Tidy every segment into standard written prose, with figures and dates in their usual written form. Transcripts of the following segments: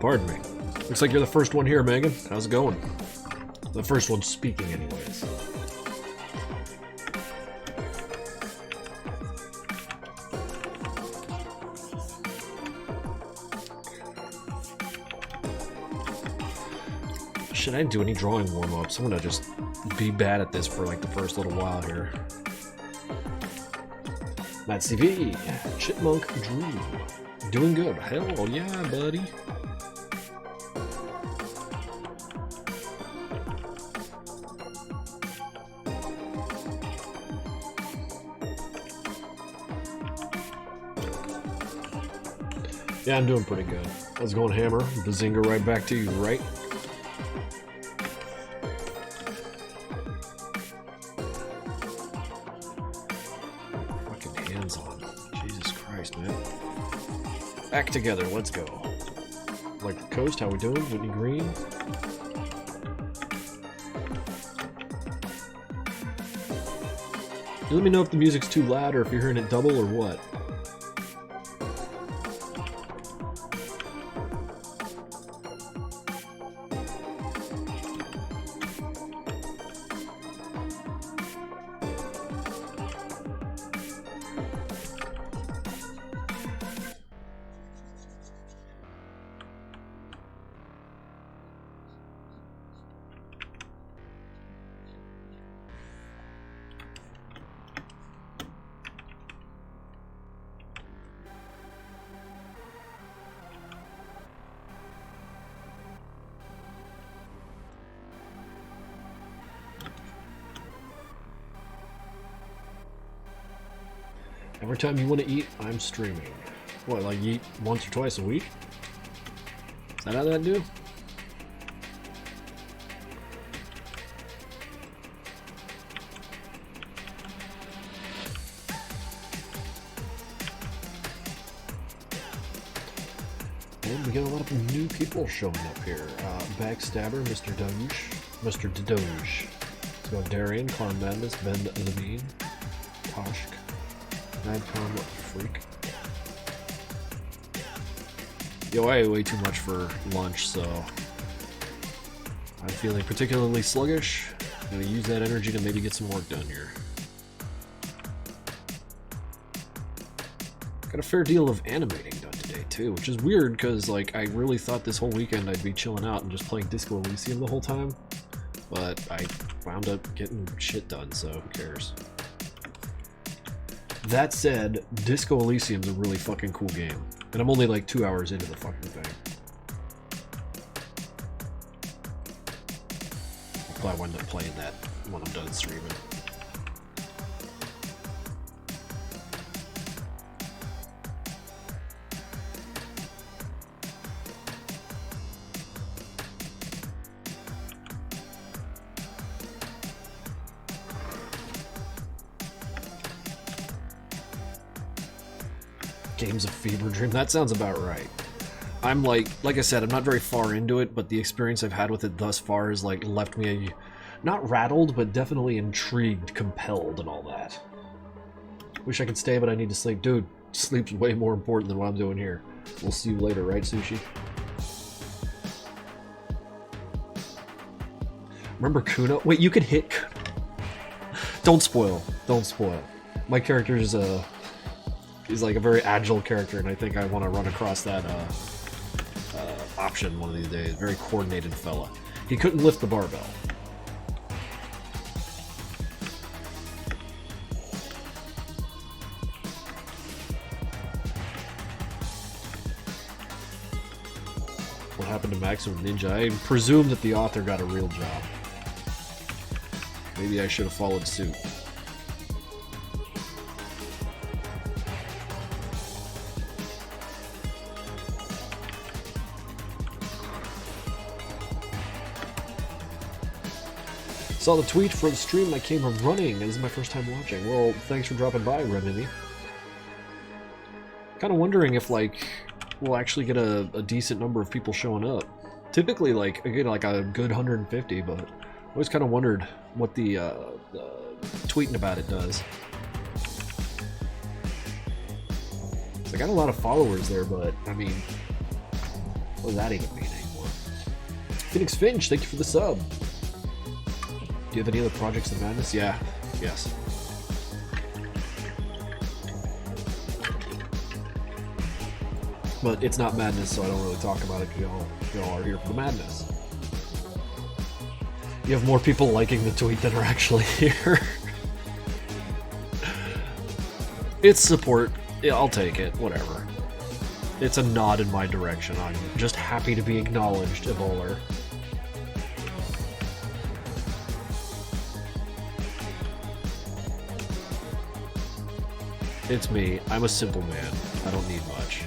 Pardon me. Looks like you're the first one here, Megan. How's it going? The first one speaking, anyways. Shit, I didn't do any drawing warm-ups. I'm gonna just be bad at this for like the first little while here. Matt CV, Chipmunk Drew. Doing good. Hell yeah, buddy. Yeah, I'm doing pretty good. How's it going, Hammer? Bazinga right back to you, right? Fucking hands on. Jesus Christ, man. Back together, let's go. Like the coast, how we doing? Whitney Green? You let me know if the music's too loud or if you're hearing it double or what. Every time you want to eat, I'm streaming. What, like you eat once or twice a week? Is that how that do? And we got a lot of new people showing up here. Backstabber, Mr. Doge, Mr. Doge. Let's go Darian, Clown Madness, Ben Levine, Toshk. Madcom Freak. Yo, I ate way too much for lunch, so I'm feeling particularly sluggish. I'm gonna use that energy to maybe get some work done here. Got a fair deal of animating done today too, which is weird because like I really thought this whole weekend I'd be chilling out and just playing Disco Elysium the whole time, but I wound up getting shit done, so who cares? That said, Disco Elysium's a really fucking cool game, and I'm only like 2 hours into the fucking thing. I'll probably wind up playing that when I'm done streaming. Games of Fever Dream. That sounds about right. I'm like I said, I'm not very far into it, but the experience I've had with it thus far has like left me not rattled, but definitely intrigued, compelled, and all that. Wish I could stay, but I need to sleep. Dude, sleep's way more important than what I'm doing here. We'll see you later, right, Sushi? Remember Kuno? Wait, you could hit Kuno. Don't spoil. Don't spoil. My character is he's like a very agile character, and I think I want to run across that option one of these days. Very coordinated fella. He couldn't lift the barbell. What happened to Maximum Ninja? I presume that the author got a real job. Maybe I should have followed suit. Saw the tweet for the stream and I came running. This is my first time watching. Well, thanks for dropping by, Remini. Kind of wondering if, like, we'll actually get a decent number of people showing up. Typically, like, again, like a good 150, but I always kind of wondered what the tweeting about it does. I got a lot of followers there, but I mean, what does that even mean anymore? Phoenix Finch, thank you for the sub. Do you have any other projects in Madness? Yeah, yes. But it's not Madness, so I don't really talk about it because y'all are here for the Madness. You have more people liking the tweet than are actually here. It's support. Yeah, I'll take it. Whatever. It's a nod in my direction. I'm just happy to be acknowledged, Evoler. It's me. I'm a simple man. I don't need much.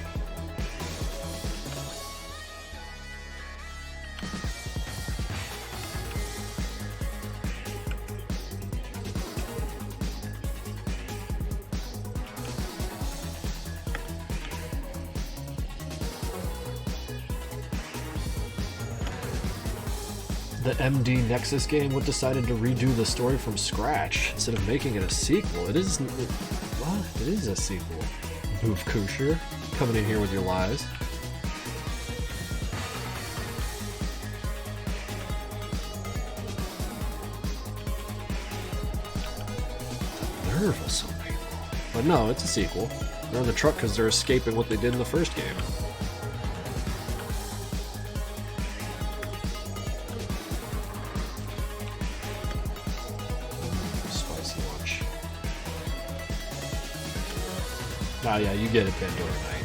The MD Nexus game, what decided to redo the story from scratch instead of making it a sequel? It is a sequel. Boof Kusher, coming in here with your lies. The nerve of some people. But no, it's a sequel. They're in the truck because they're escaping what they did in the first game. Ah, yeah, you get it, Pandora Knight.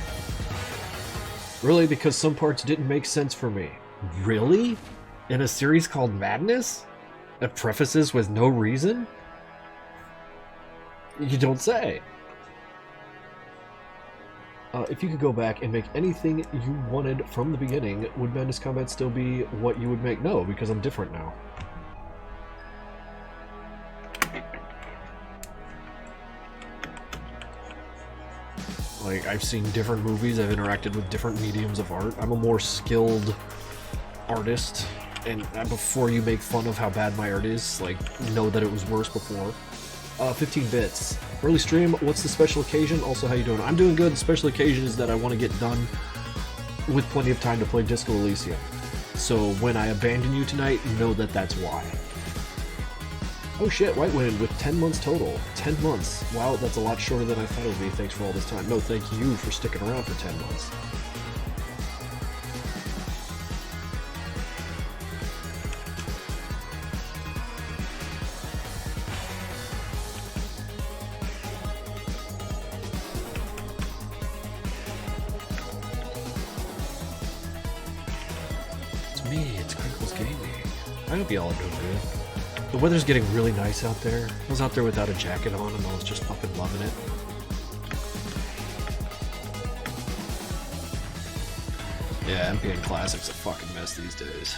Really? Because some parts didn't make sense for me. Really? In a series called Madness? That prefaces with no reason? You don't say. If you could go back and make anything you wanted from the beginning, would Madness Combat still be what you would make? No, because I'm different now. Like, I've seen different movies, I've interacted with different mediums of art. I'm a more skilled artist, and before you make fun of how bad my art is, like, know that it was worse before. 15 bits. Early stream, what's the special occasion? Also, how you doing? I'm doing good. The special occasion is that I want to get done with plenty of time to play Disco Elysium. So when I abandon you tonight, know that that's why. Oh shit, White Wind with 10 months total. 10 months. Wow, that's a lot shorter than I thought it would be. Thanks for all this time. No, thank you for sticking around for 10 months. It's me, it's Krinkels Gaming. I hope y'all are doing good. The weather's getting really nice out there. I was out there without a jacket on and I was just fucking loving it. Yeah, MPN Classic's a fucking mess these days.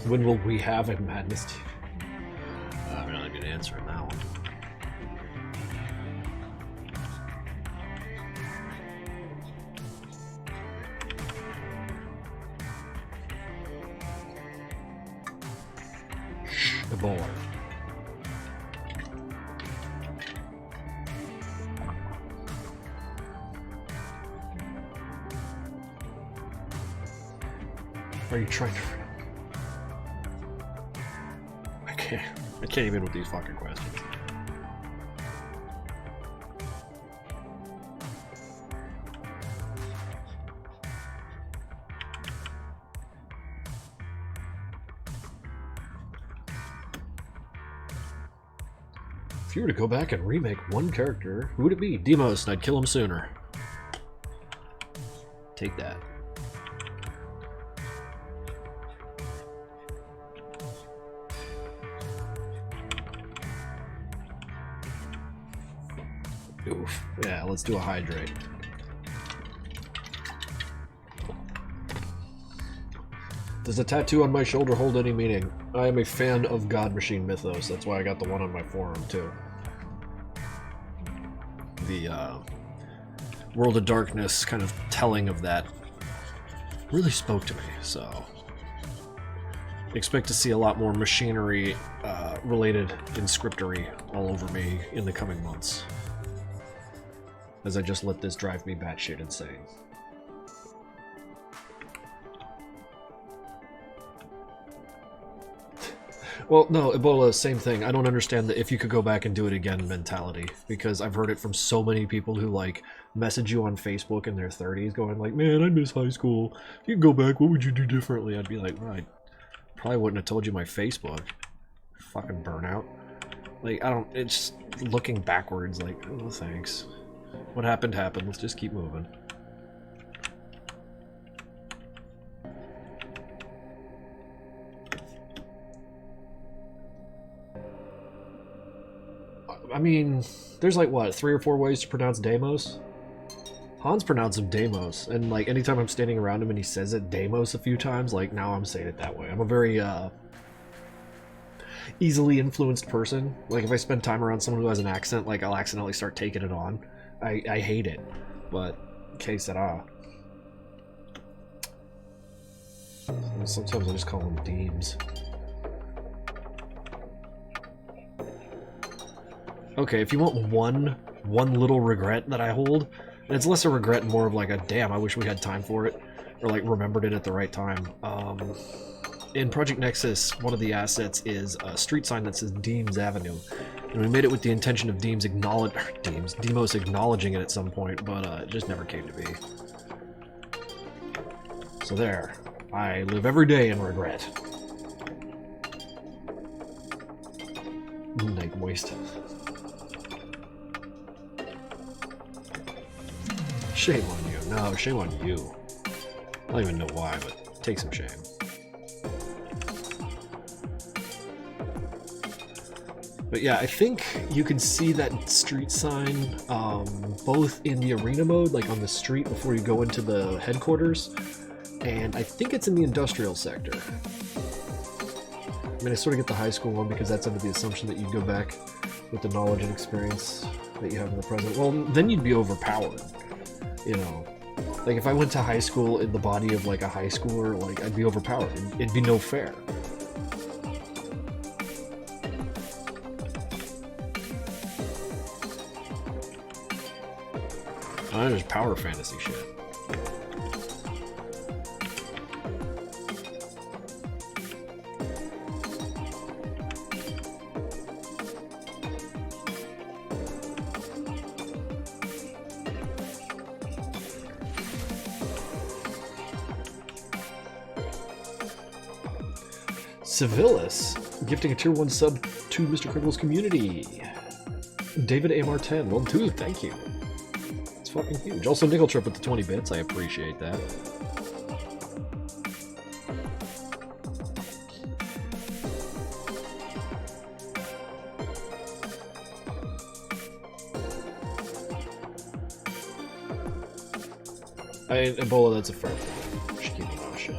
When will we have a Madness TV? I'm not even answering that one. Ebola. Are you trying to... I can't even with these fucking questions. If you were to go back and remake one character, who would it be? Demos, and I'd kill him sooner. Take that. Oof. Yeah, let's do a hydrate. Does a tattoo on my shoulder hold any meaning? I am a fan of God Machine mythos. That's why I got the one on my forearm, too. The World of Darkness kind of telling of that really spoke to me, so... Expect to see a lot more machinery related inscriptory all over me in the coming months. As I just let this drive me batshit insane. Well, no, Ebola, same thing. I don't understand the if you could go back and do it again mentality, because I've heard it from so many people who, like, message you on Facebook in their 30s going like, man, I miss high school. If you could go back, what would you do differently? I'd be like, well, I probably wouldn't have told you my Facebook. Fucking burnout. Like, I don't, it's looking backwards like, oh, thanks. What happened happened, let's just keep moving. I mean, there's like, what, 3 or 4 ways to pronounce Deimos? Hans pronounced him Deimos, and like, anytime I'm standing around him and he says it Deimos a few times, like, now I'm saying it that way. I'm a very, easily influenced person. Like, if I spend time around someone who has an accent, like, I'll accidentally start taking it on. I hate it, but que sera. Sometimes I just call them Deems. Okay, if you want one little regret that I hold, and it's less a regret and more of like a damn, I wish we had time for it, or like remembered it at the right time. In Project Nexus, one of the assets is a street sign that says Deems Avenue, and we made it with the intention of Demos acknowledging it at some point, but it just never came to be. So there, I live every day in regret. Night moist. Shame on you. No, shame on you. I don't even know why, but take some shame. But yeah, I think you can see that street sign both in the arena mode, like on the street before you go into the headquarters, and I think it's in the industrial sector. I mean, I sort of get the high school one because that's under the assumption that you'd go back with the knowledge and experience that you have in the present. Well, then you'd be overpowered, you know. Like, if I went to high school in the body of, like, a high schooler, like, I'd be overpowered. It'd be no fair. Oh, there's power fantasy shit. Civilis, gifting a tier 1 sub to Mr. Krinkels community. David A. Martin, well, dude, thank you. It's fucking huge. Also, Nickel Trip with the 20 bits, I appreciate that. Ebola, that's a fair point. Just keep it on shit.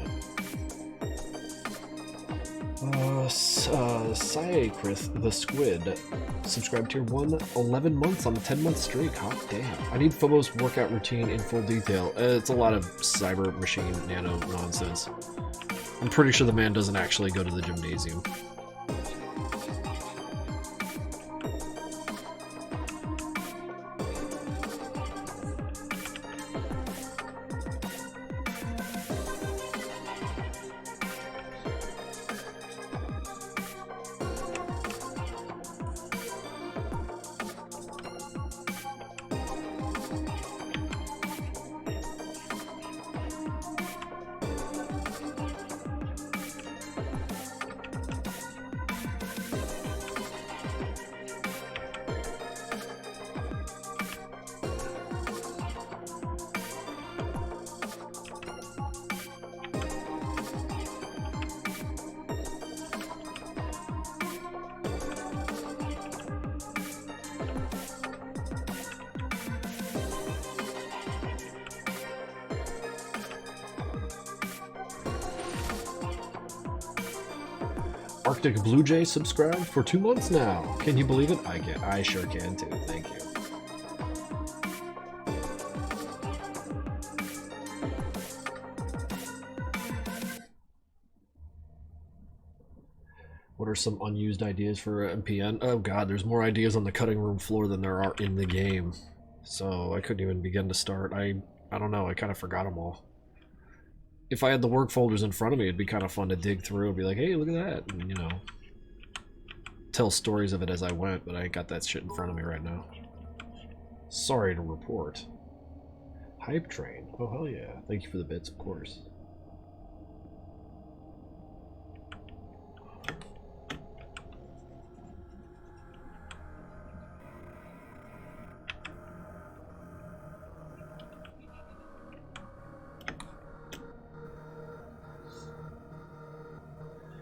Cyacrith the Squid, subscribed tier 1, 11 months on a 10-month streak. Hot damn. I need Phobos' workout routine in full detail. It's a lot of cyber machine nano nonsense. I'm pretty sure the man doesn't actually go to the gymnasium. Arctic Blue Jay subscribed for 2 months now. Can you believe it? I can. I sure can too. Thank you. What are some unused ideas for MPN? Oh god, there's more ideas on the cutting room floor than there are in the game. So I couldn't even begin to start. I don't know, I kind of forgot them all. If I had the work folders in front of me, it'd be kind of fun to dig through and be like, hey, look at that, and, you know, tell stories of it as I went, but I ain't got that shit in front of me right now. Sorry to report. Hype train. Oh, hell yeah. Thank you for the bits, of course.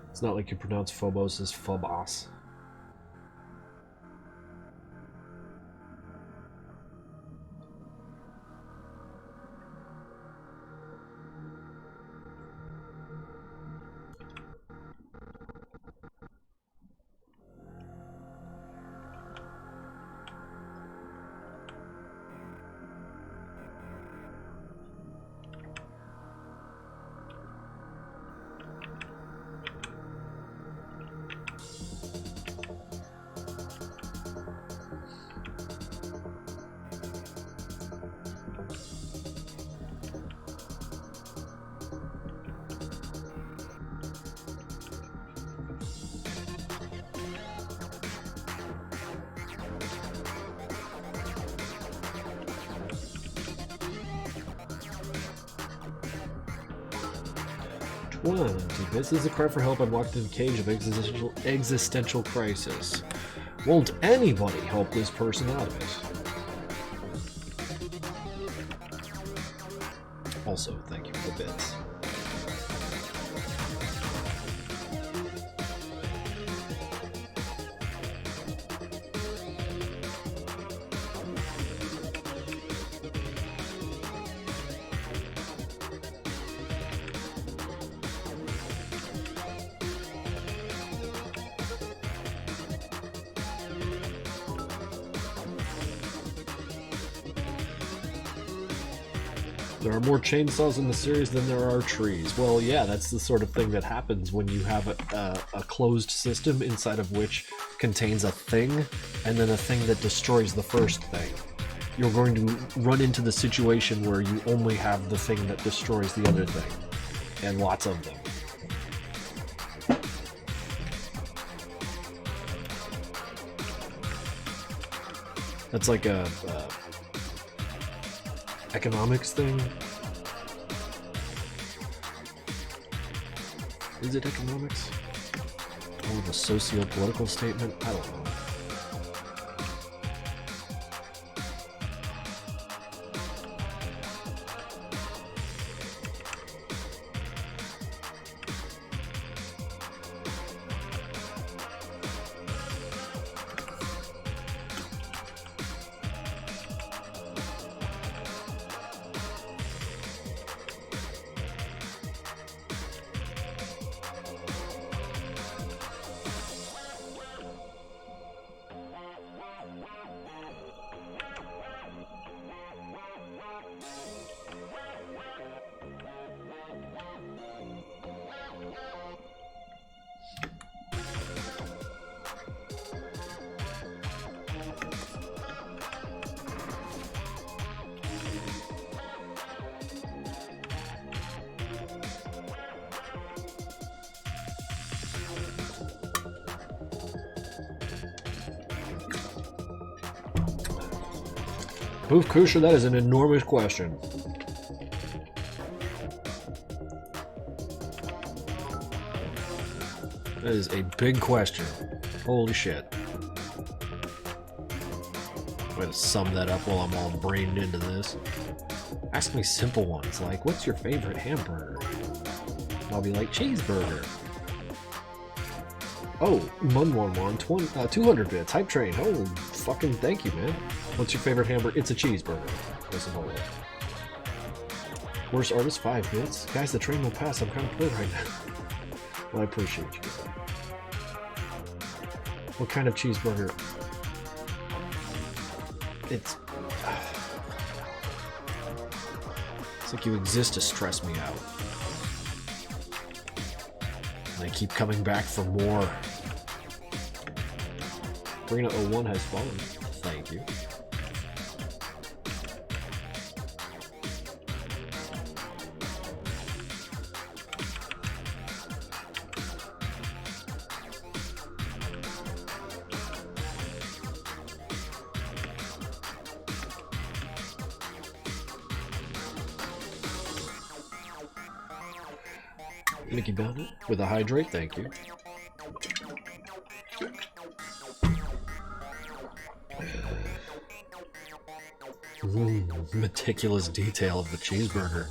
It's not like you pronounce Phobos as Phobos. This is a cry for help. I'm locked in a cage of existential crisis. Won't anybody help this person out of it? Also, thank you for the bits. There are more chainsaws in the series than there are trees. Well, yeah, that's the sort of thing that happens when you have a closed system inside of which contains a thing, and then a thing that destroys the first thing. You're going to run into the situation where you only have the thing that destroys the other thing, and lots of them. That's like a economics thing? Is it economics? Or the socio-political statement? I don't know. Poof Kusha, that is an enormous question. That is a big question. Holy shit. I'm gonna sum that up while I'm all brained into this. Ask me simple ones like, what's your favorite hamburger? And I'll be like, cheeseburger. Oh, Mun11, 200 bits. Hype train. Oh, fucking thank you, man. What's your favorite hamburger? It's a cheeseburger. Listen, hold on. Worst artist, 5 bits. Guys, the train will pass. I'm kind of bored right now. Well, I appreciate you. What kind of cheeseburger? It's like you exist to stress me out. And I keep coming back for more. Arena 01 has fallen. Thank you. Mickey Bounded with a hydrate, thank you. Meticulous detail of the cheeseburger.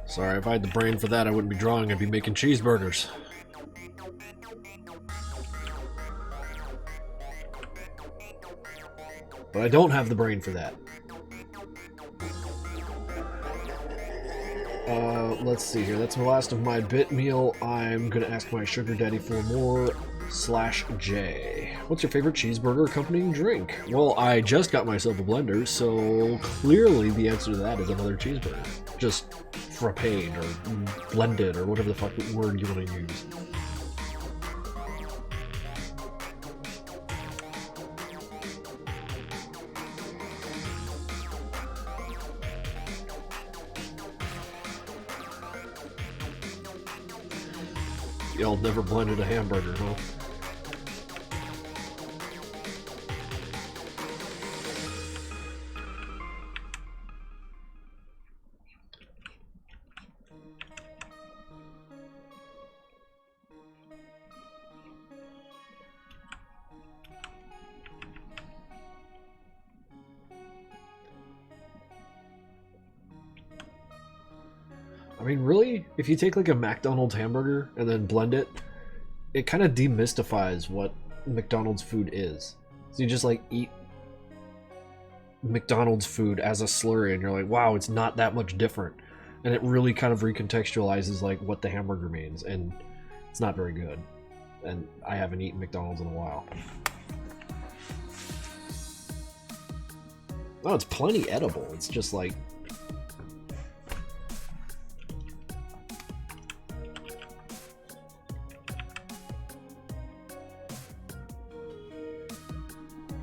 Sorry, if I had the brain for that, I wouldn't be drawing, I'd be making cheeseburgers. But I don't have the brain for that. Let's see here. That's the last of my bit meal. I'm gonna ask my sugar daddy for more /J. What's your favorite cheeseburger accompanying drink? Well, I just got myself a blender, so clearly the answer to that is another cheeseburger. Just frappéed or blended or whatever the fuck word you want to use. Y'all never blended a hamburger, huh? I mean, really? If you take like a McDonald's hamburger and then blend it, it kind of demystifies what McDonald's food is. So you just like eat McDonald's food as a slurry and you're like, wow, it's not that much different. And it really kind of recontextualizes like what the hamburger means, and it's not very good. And I haven't eaten McDonald's in a while. Oh, it's plenty edible. It's just like...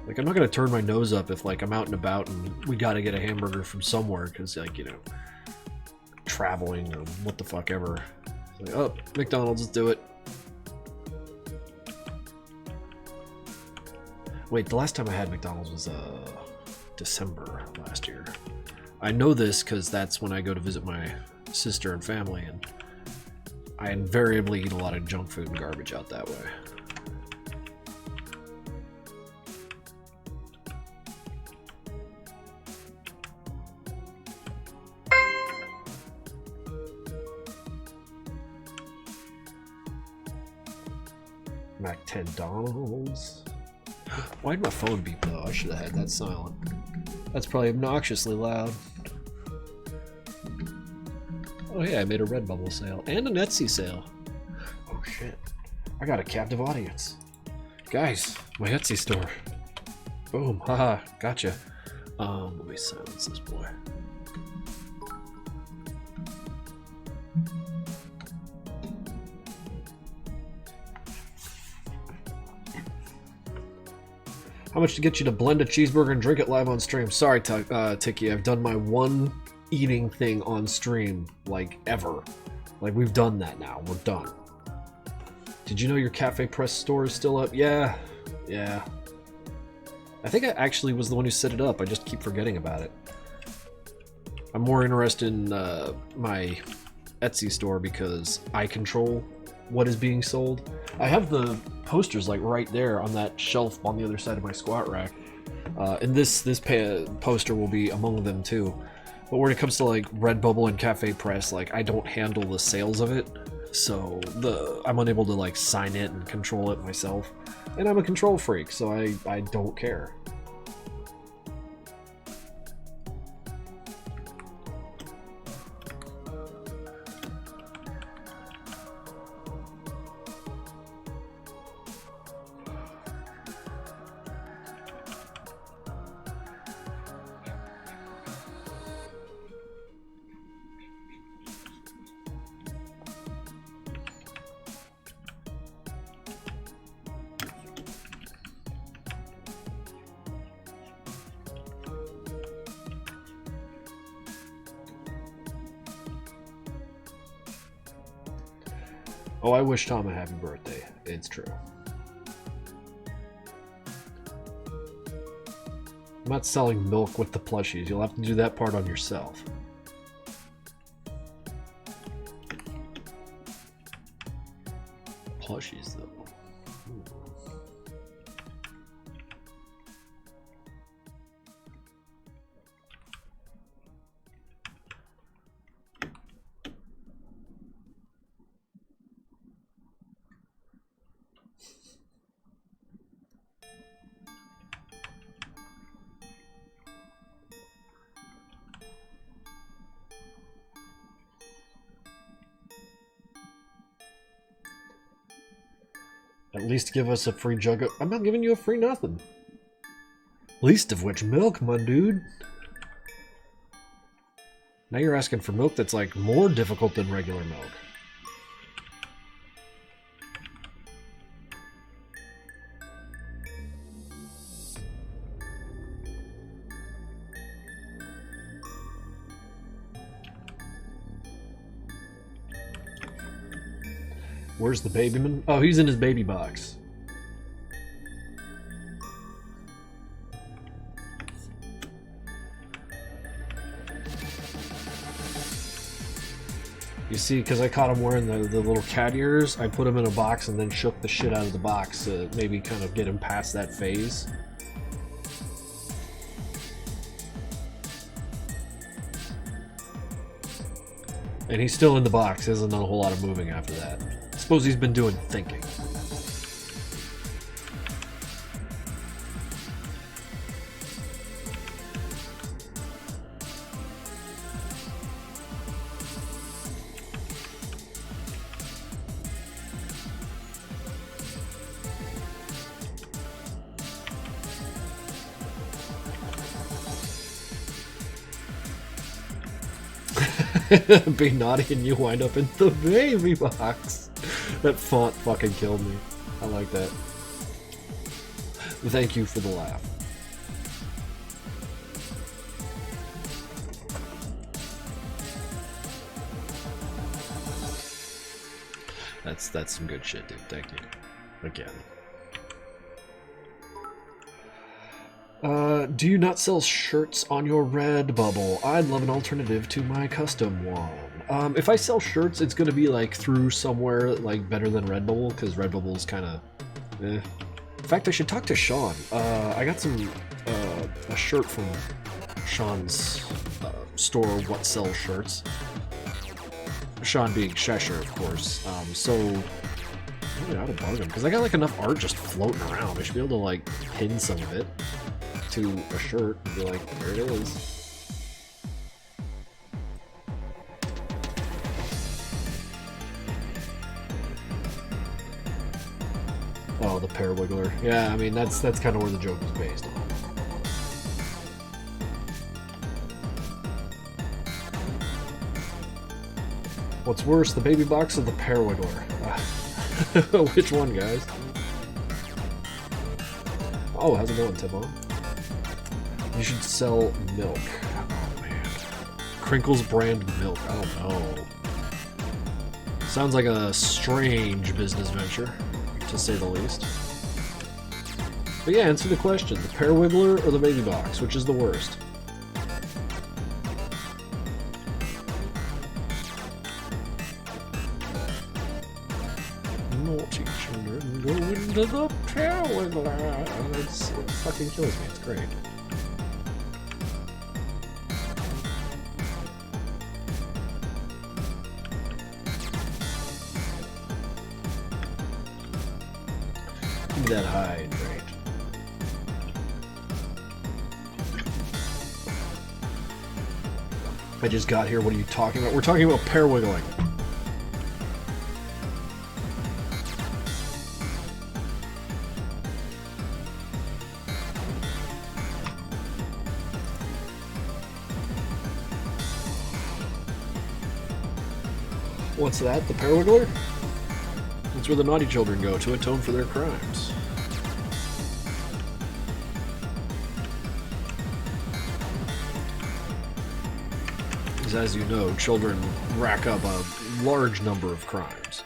Like, I'm not gonna turn my nose up if, like, I'm out and about and we gotta get a hamburger from somewhere, because, like, you know, traveling or what the fuck ever. It's like, oh, McDonald's, let's do it. Wait, the last time I had McDonald's was, December last year. I know this because that's when I go to visit my sister and family, and I invariably eat a lot of junk food and garbage out that way. McDonald's. Why'd my phone beep though? I should have had that silent. That's probably obnoxiously loud. Oh yeah, I made a Redbubble sale and an Etsy sale. Oh shit. I got a captive audience. Guys, my Etsy store. Boom, haha, gotcha. Let me silence this boy. How much to get you to blend a cheeseburger and drink it live on stream? Sorry, Tiki, I've done my one eating thing on stream, like, ever. Like, we've done that now. We're done. Did you know your Cafe Press store is still up? Yeah. I think I actually was the one who set it up. I just keep forgetting about it. I'm more interested in my Etsy store because I control what is being sold. I have the posters like right there on that shelf on the other side of my squat rack, and this poster will be among them too. But when it comes to like Redbubble and Cafe Press, like I don't handle the sales of it, so I'm unable to like sign it and control it myself, and I'm a control freak, so I don't care. Oh, I wish Tom a happy birthday. It's true. I'm not selling milk with the plushies. You'll have to do that part on yourself. Plushies, though. At least give us a free jug of... I'm not giving you a free nothing. Least of which milk, my dude. Now you're asking for milk that's like more difficult than regular milk. Where's the babyman? Oh, he's in his baby box. You see, because I caught him wearing the little cat ears, I put him in a box and then shook the shit out of the box to maybe kind of get him past that phase. And he's still in the box. He hasn't done a whole lot of moving after that. I suppose he's been doing thinking. Be naughty and you wind up in the baby box. That font fucking killed me. I like that. Thank you for the laugh. That's some good shit, dude. Thank you. Again. Do you not sell shirts on your Redbubble? I'd love an alternative to my custom one. If I sell shirts, it's gonna be like through somewhere like better than Redbubble, because Redbubble's kind of eh. In fact, I should talk to Sean. I got some a shirt from Sean's store, What Sells Shirts. Sean being Cheshire, of course. So I'm really out of bargain because I got like enough art just floating around. I should be able to like pin some of it to a shirt and be like, there it is. Oh, the pear wiggler. Yeah, I mean that's kind of where the joke was based on. What's worse, the baby box or the pear wiggler? Which one, guys? Oh, how's it going, Tibon? You should sell milk. Oh, man. Krinkels brand milk. I don't know. Sounds like a strange business venture, to say the least. But yeah, answer the question. The pear wiggler or the baby box? Which is the worst? Naughty children go into the pear wiggler. It fucking kills me. It's great. That hide, right? I just got here. What are you talking about? We're talking about pear wiggling. What's that? The pear wiggler? That's where the naughty children go to atone for their crimes. As you know, children rack up a large number of crimes.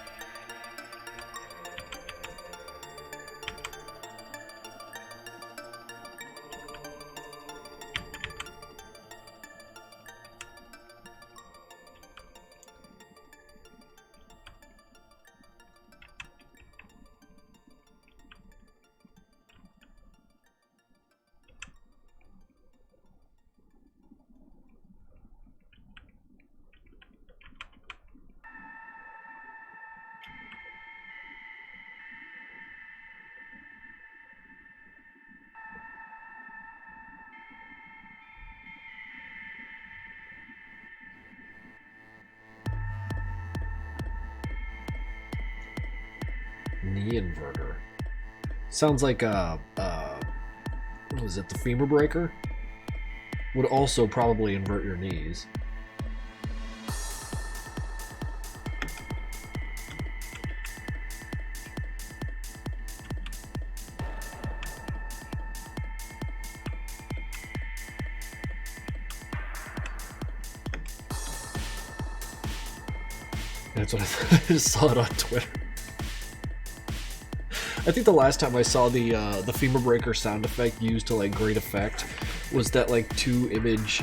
knee inverter. Sounds like what was it, the femur breaker? Would also probably invert your knees. That's what I just saw it on Twitter. I think the last time I saw the femur breaker sound effect used to like great effect was that like 2-image,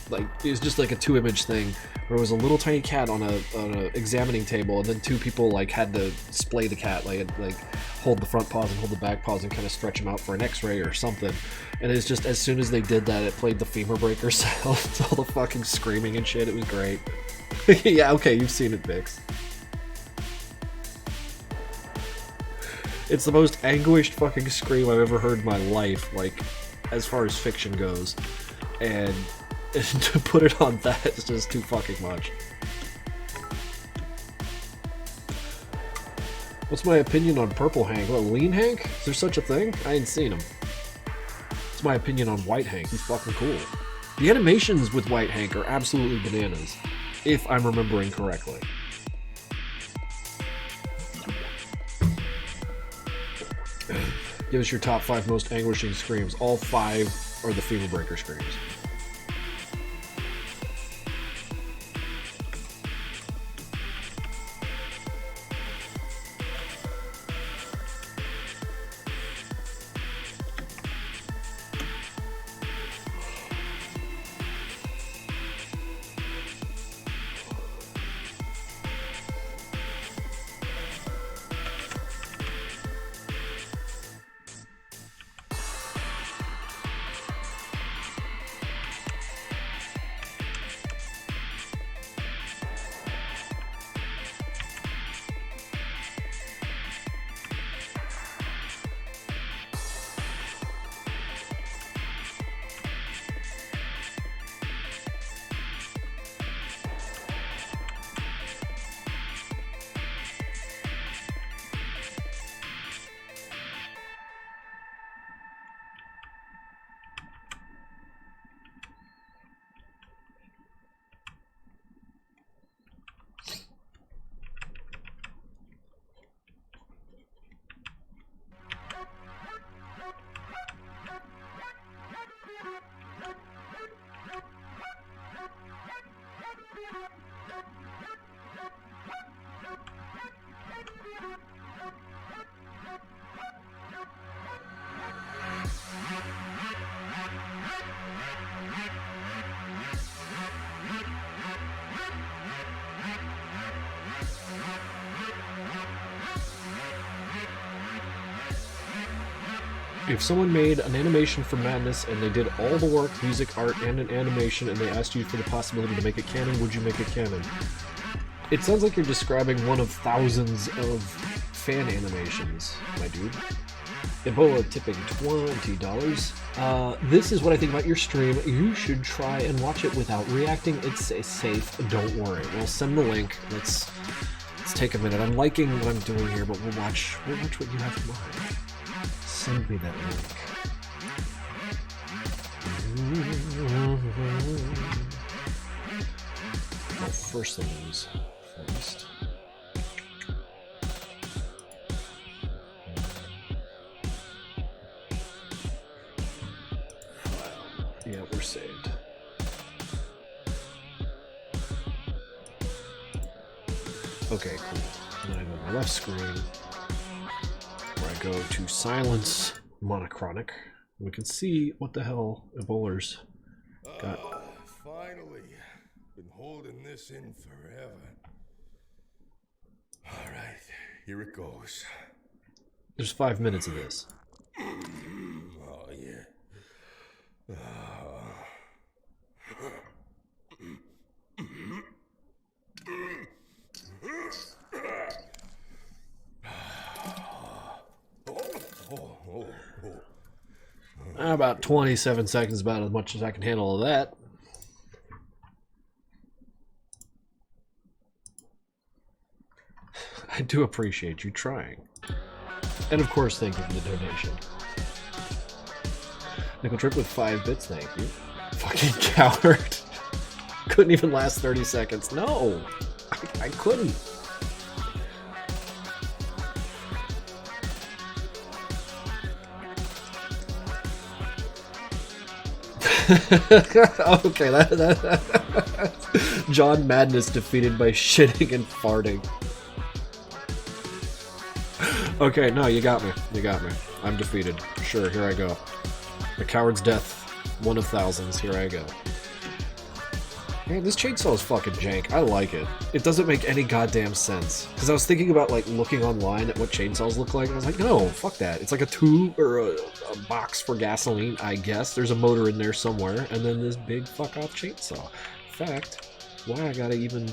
like it was just like a 2-image thing where it was a little tiny cat on a examining table, and then 2 people like had to splay the cat, like hold the front paws and hold the back paws and kind of stretch them out for an X-ray or something. And it's just as soon as they did that, it played the femur breaker sound, all the fucking screaming and shit. It was great. Yeah, okay, you've seen it, Vix. It's the most anguished fucking scream I've ever heard in my life, like, as far as fiction goes. And to put it on that is just too fucking much. What's my opinion on Purple Hank? What, Lean Hank? Is there such a thing? I ain't seen him. What's my opinion on White Hank? He's fucking cool. The animations with White Hank are absolutely bananas, if I'm remembering correctly. Give us your top 5 most anguishing screams. All 5 are the femur breaker screams. If someone made an animation for Madness and they did all the work, music, art, and an animation, and they asked you for the possibility to make it canon, would you make it canon? It sounds like you're describing one of thousands of fan animations, my dude. Ebola tipping $20. This is what I think about your stream. You should try and watch it without reacting. It's safe. Don't worry. We'll send the link. Let's take a minute. I'm liking what I'm doing here, but we'll watch what you have in mind. Send me that link. Well, first things first. Yeah, we're saved. Okay, cool. And I'm on the left screen, where I go to silence monochronic. We can see what the hell Ebola's got. Finally. Been holding this in forever. Alright, here it goes. There's 5 minutes of this. Oh, yeah. About 27 seconds, about as much as I can handle of that. I do appreciate you trying. And of course, thank you for the donation. Nickel Trip with 5 bits, thank you. Fucking coward. Couldn't even last 30 seconds. No! I couldn't. Okay, that John Madness defeated by shitting and farting. Okay, no, you got me. You got me. I'm defeated. Sure, here I go. The coward's death, one of thousands. Here I go. Man, this chainsaw is fucking jank. I like it. It doesn't make any goddamn sense. Because I was thinking about, like, looking online at what chainsaws look like, and I was like, no, fuck that. It's like a tube or a box for gasoline, I guess. There's a motor in there somewhere, and then this big fuck-off chainsaw. In fact, why I gotta even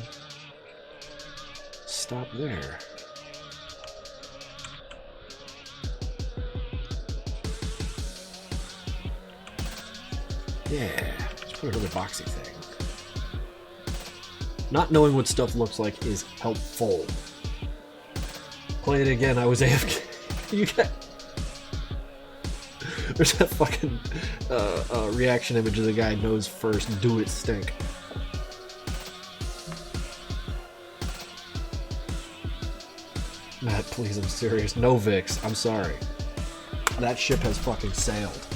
stop there? Yeah, just put another boxy thing. Not knowing what stuff looks like is helpful. Play it again, I was AFK. You got... There's that fucking reaction image of the guy nose first, do it stink. Matt, please, I'm serious. No Vix, I'm sorry. That ship has fucking sailed.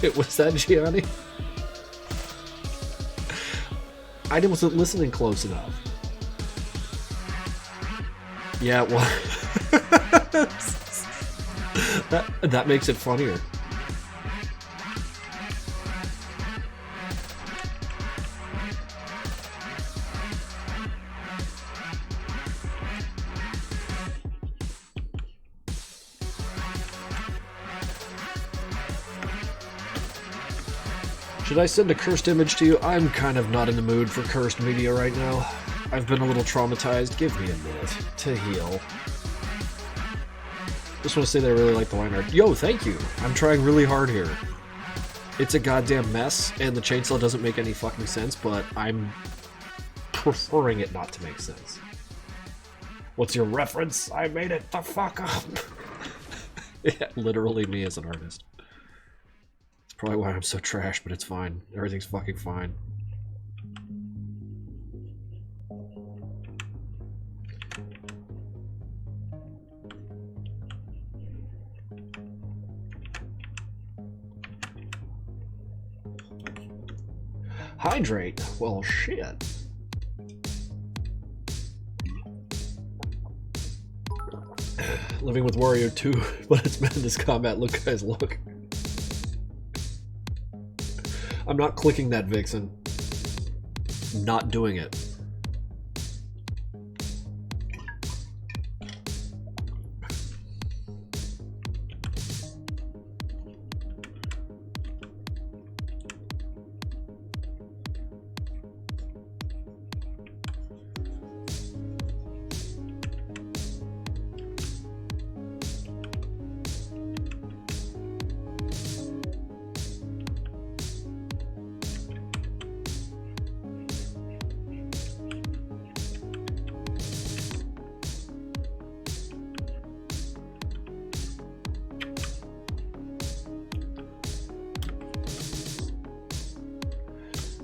Wait, was that Gianni? I wasn't listening close enough. Yeah, well... that makes it funnier. Should I send a cursed image to you? I'm kind of not in the mood for cursed media right now. I've been a little traumatized. Give me a minute to heal. Just want to say that I really like the line art. Yo, thank you! I'm trying really hard here. It's a goddamn mess, and the chainsaw doesn't make any fucking sense, but I'm preferring it not to make sense. What's your reference? I made it the fuck up! Yeah, literally me as an artist. Probably why I'm so trash, but it's fine. Everything's fucking fine. Hydrate? Well, shit. Living with Wario 2, but it's madness combat. Look, guys, look. I'm not clicking that Vixen. Not doing it.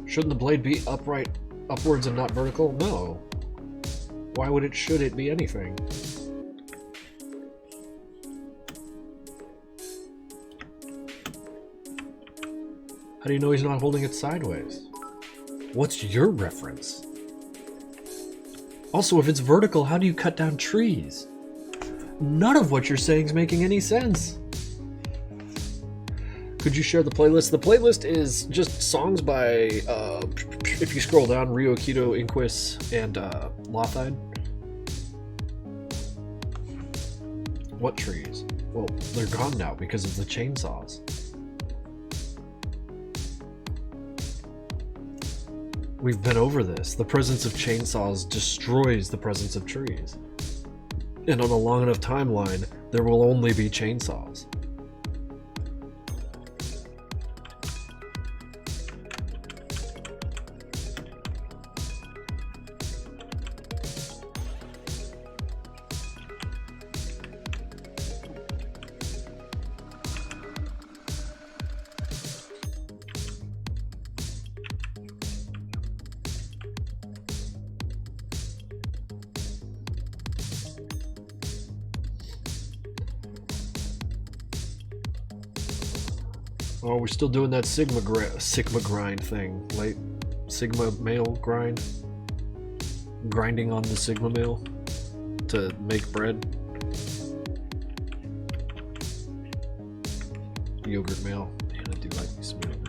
Shouldn't the blade be upwards and not vertical? No. Why would it, should it be anything? How do you know he's not holding it sideways? What's your reference? Also, if it's vertical, how do you cut down trees? None of what you're saying is making any sense. Could you share the playlist? The playlist is just songs by, if you scroll down, Ryo, Kido, Inquis, and Lothide. What trees? Well, they're gone now because of the chainsaws. We've been over this. The presence of chainsaws destroys the presence of trees. And on a long enough timeline, there will only be chainsaws. Oh, we're still doing that Sigma grind thing, late Sigma mail grind, grinding on the Sigma mail to make bread. Yogurt mail. Man, I do like me some yogurt.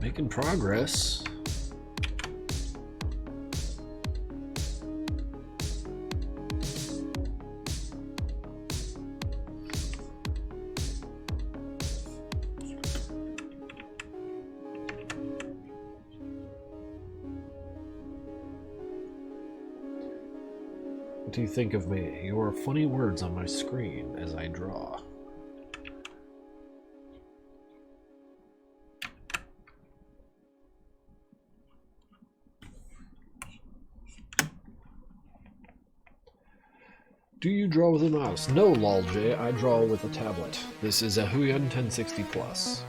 Making progress. What do you think of me? Your funny words on my screen as I draw. Do you draw with a mouse? No, LolJ, I draw with a tablet. This is a Huion 1060 Plus.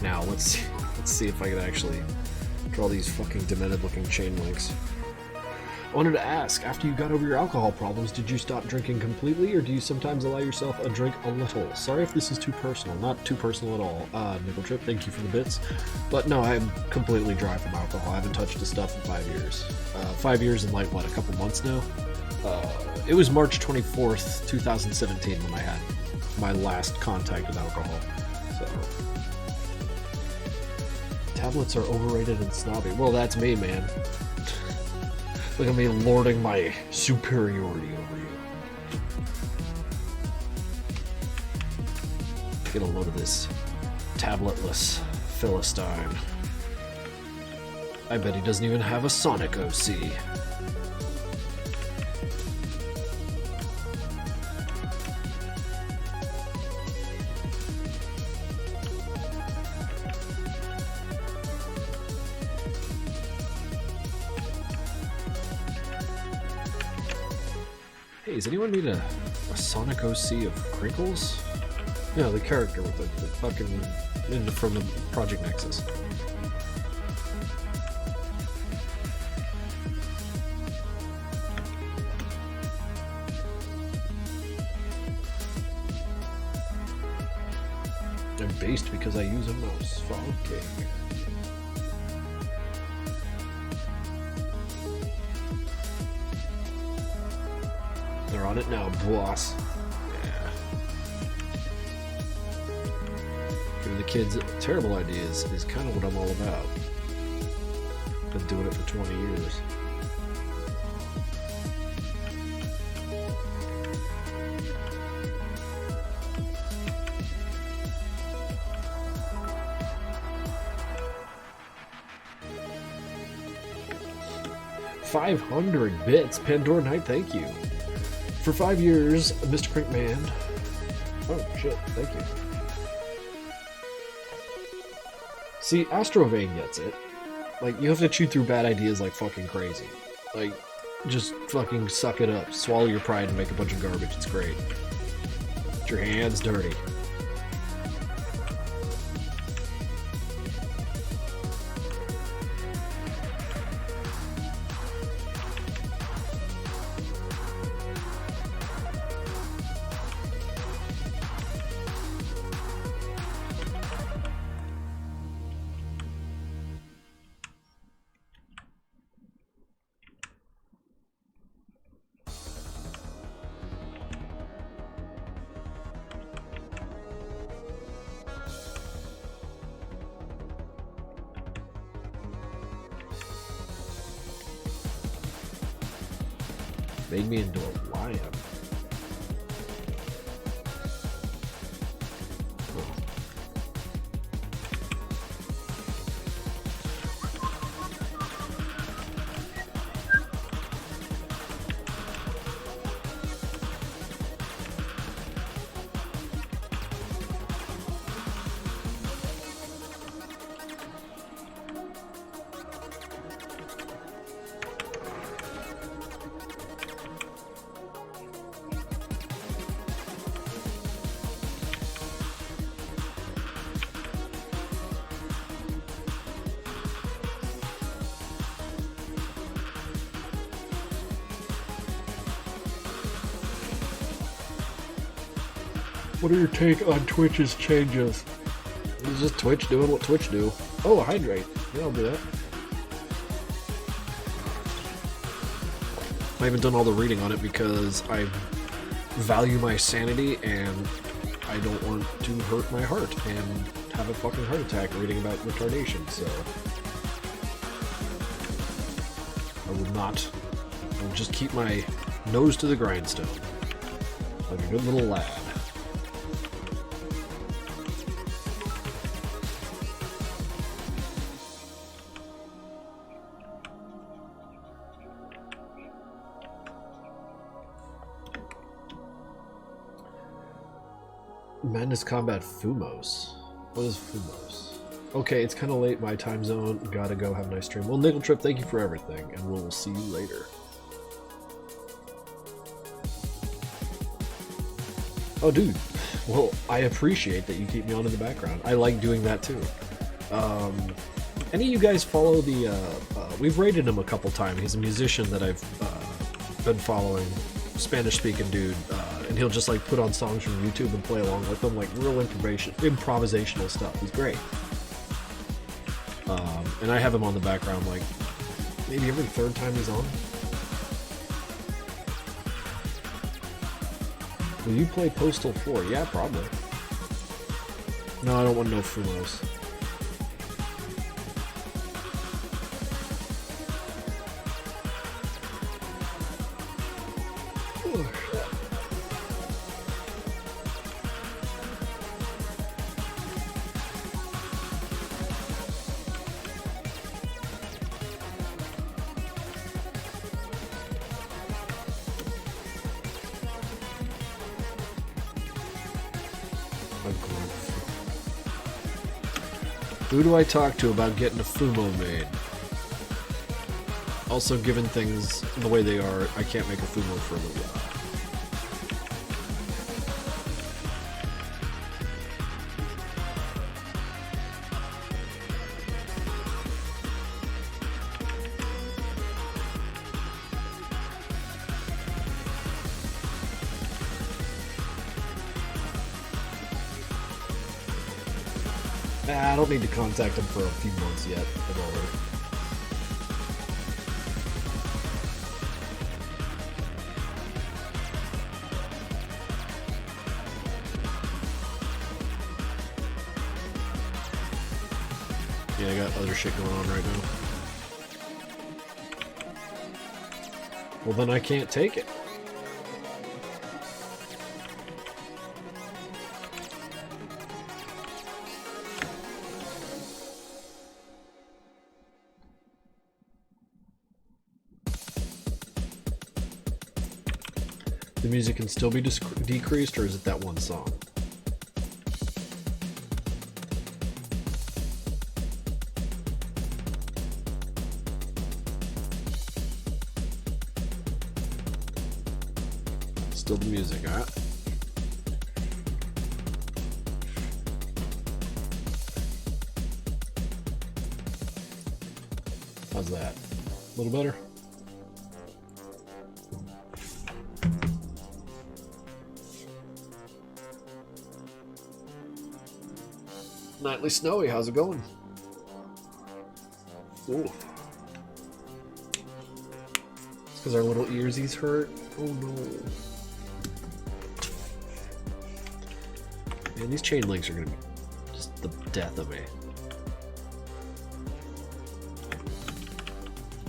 Now, let's see if I can actually draw these fucking demented looking chain links. I wanted to ask, after you got over your alcohol problems, did you stop drinking completely, or do you sometimes allow yourself a drink a little? Sorry if this is too personal. Not too personal at all. Nickel Trip, thank you for the bits. But no, I'm completely dry from alcohol. I haven't touched the stuff in 5 years. 5 years and like, what, a couple months now? It was March 24th, 2017 when I had my last contact with alcohol. So, tablets are overrated and snobby. Well, that's me, man. Look at me lording my superiority over you. Get a load of this tabletless Philistine. I bet he doesn't even have a Sonic OC. Hey, does anyone need a Sonic OC of Krinkels? Yeah, the character with the fucking from the Project Nexus. based because I use a mouse. Okay. They're on it now, boss. Yeah. Giving the kids terrible ideas is kind of what I'm all about. Been doing it for 20 years. $500 bits, Pandora Knight, thank you. For 5 years, Mr. Crinkman. Oh shit, thank you. See, Astrovane gets it. Like, you have to chew through bad ideas like fucking crazy. Like, just fucking suck it up. Swallow your pride and make a bunch of garbage. It's great. Get your hands dirty. Made me into a lion. Oh. What are your take on Twitch's changes? It's just Twitch doing what Twitch do. Oh, hydrate. Yeah, I'll do that. I haven't done all the reading on it because I value my sanity and I don't want to hurt my heart and have a fucking heart attack reading about retardation, so I will not. I will just keep my nose to the grindstone. Like a good little lad. Madness Combat Fumos. What is Fumos? Okay, it's kind of late, my time zone. Gotta go, have a nice stream. Well, Nickel Trip, thank you for everything, and we'll see you later. Oh, dude. Well, I appreciate that you keep me on in the background. I like doing that, too. Any of you guys follow the... we've rated him a couple times. He's a musician that I've been following. Spanish-speaking dude. And he'll just like put on songs from YouTube and play along with them, like real improvisational stuff. He's great. And I have him on the background like maybe every third time he's on. Will you play Postal 4? Yeah, probably. No, I don't want no Fumos. Who do I talk to about getting a Fumo made? Also, given things the way they are, I can't make a Fumo for a little while. I don't need to contact him for a few months yet. Yeah, I got other shit going on right now. Well, then I can't take it. The music can still be decreased, or is it that one song? Still the music, alright? How's that? A little better? Nightly Snowy, how's it going? Ooh. It's because our little earsies hurt? Oh no. Man, these chain links are gonna be just the death of me.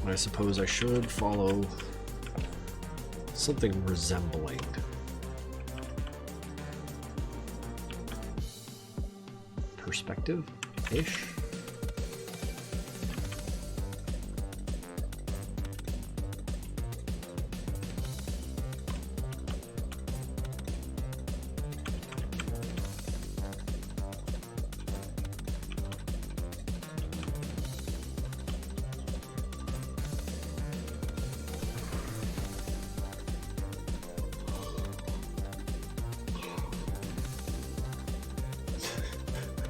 And I suppose I should follow something resembling. Perspective-ish?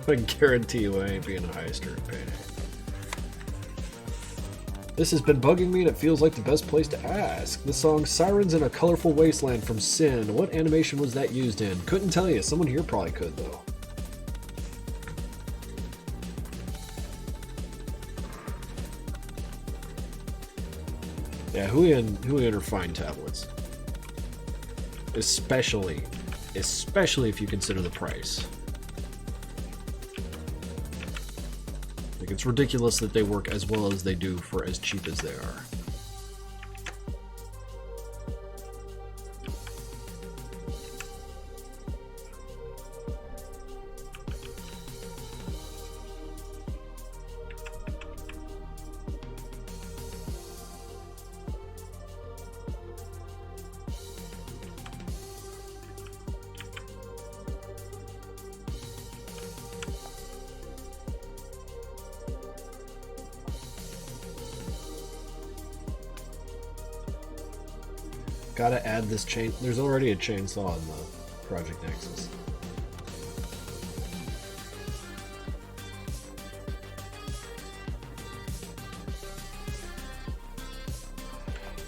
I guarantee you I ain't being a heister in Payday. This has been bugging me and it feels like the best place to ask. The song Sirens in a Colorful Wasteland from Sin. What animation was that used in? Couldn't tell you. Someone here probably could though. Yeah, Huion are fine tablets. Especially if you consider the price. Like, it's ridiculous that they work as well as they do for as cheap as they are. Gotta add this chain. There's already a chainsaw in the Project Nexus.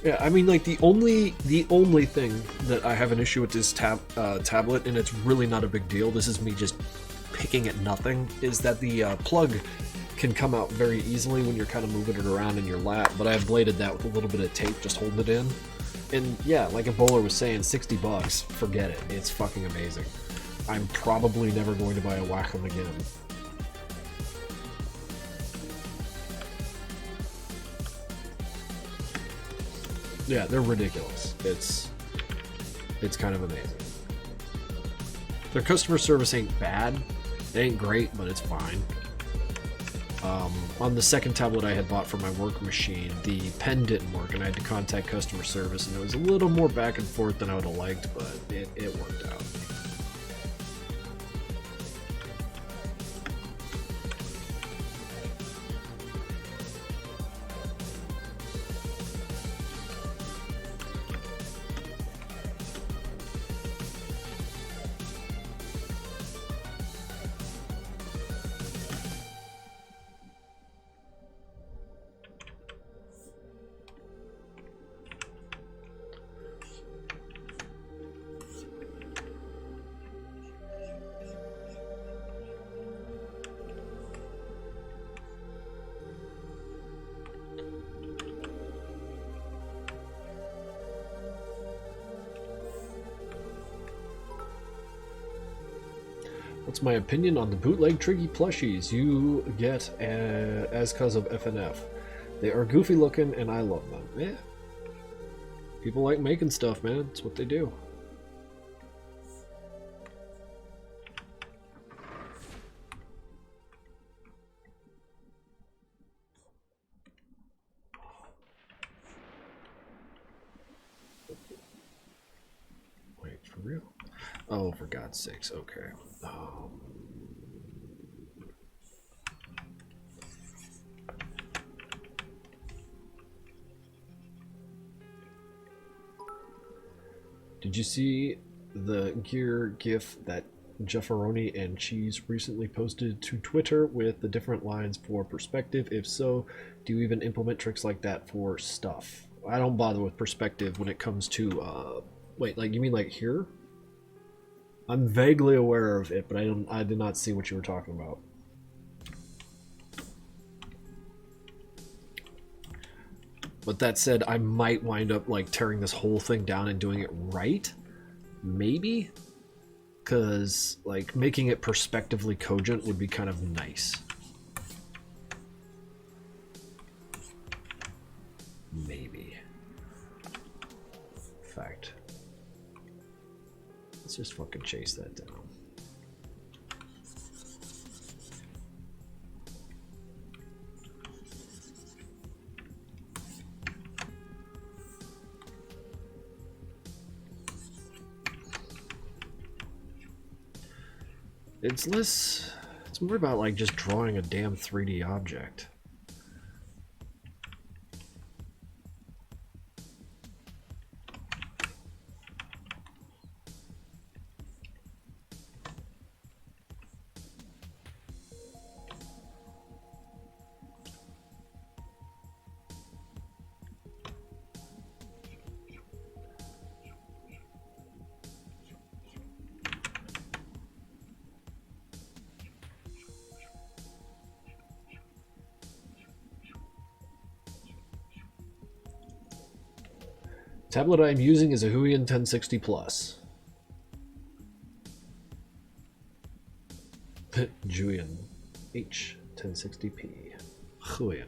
Yeah, I mean, like the only thing that I have an issue with this tablet, and it's really not a big deal. This is me just picking at nothing. Is that the plug can come out very easily when you're kind of moving it around in your lap, but I've bladed that with a little bit of tape, just holding it in. And yeah, like a bowler was saying, $60, forget it. It's fucking amazing. I'm probably never going to buy a Wacom again. Yeah, they're ridiculous. It's kind of amazing. Their customer service ain't bad. It ain't great, but it's fine. On the second tablet I had bought for my work machine, the pen didn't work and I had to contact customer service, and it was a little more back and forth than I would have liked, but it worked out. What's my opinion on the bootleg Triggy plushies you get as cause of FNF? They are goofy looking and I love them. Yeah. People like making stuff, man. It's what they do. Wait, for real? Oh, for God's sakes. Okay. Did you see the gear gif that Jefferoni and Cheese recently posted to Twitter with the different lines for perspective? If so, do you even implement tricks like that for stuff? I don't bother with perspective when it comes to, wait, like, you mean like here? I'm vaguely aware of it, but I did not see what you were talking about. But that said, I might wind up like tearing this whole thing down and doing it right. Maybe? Because like making it perspectively cogent would be kind of nice. Maybe. In fact, let's just fucking chase that down. It's more about like just drawing a damn 3D object. Tablet I'm using is a Huion 1060 Plus. Julian H 1060p. Huion.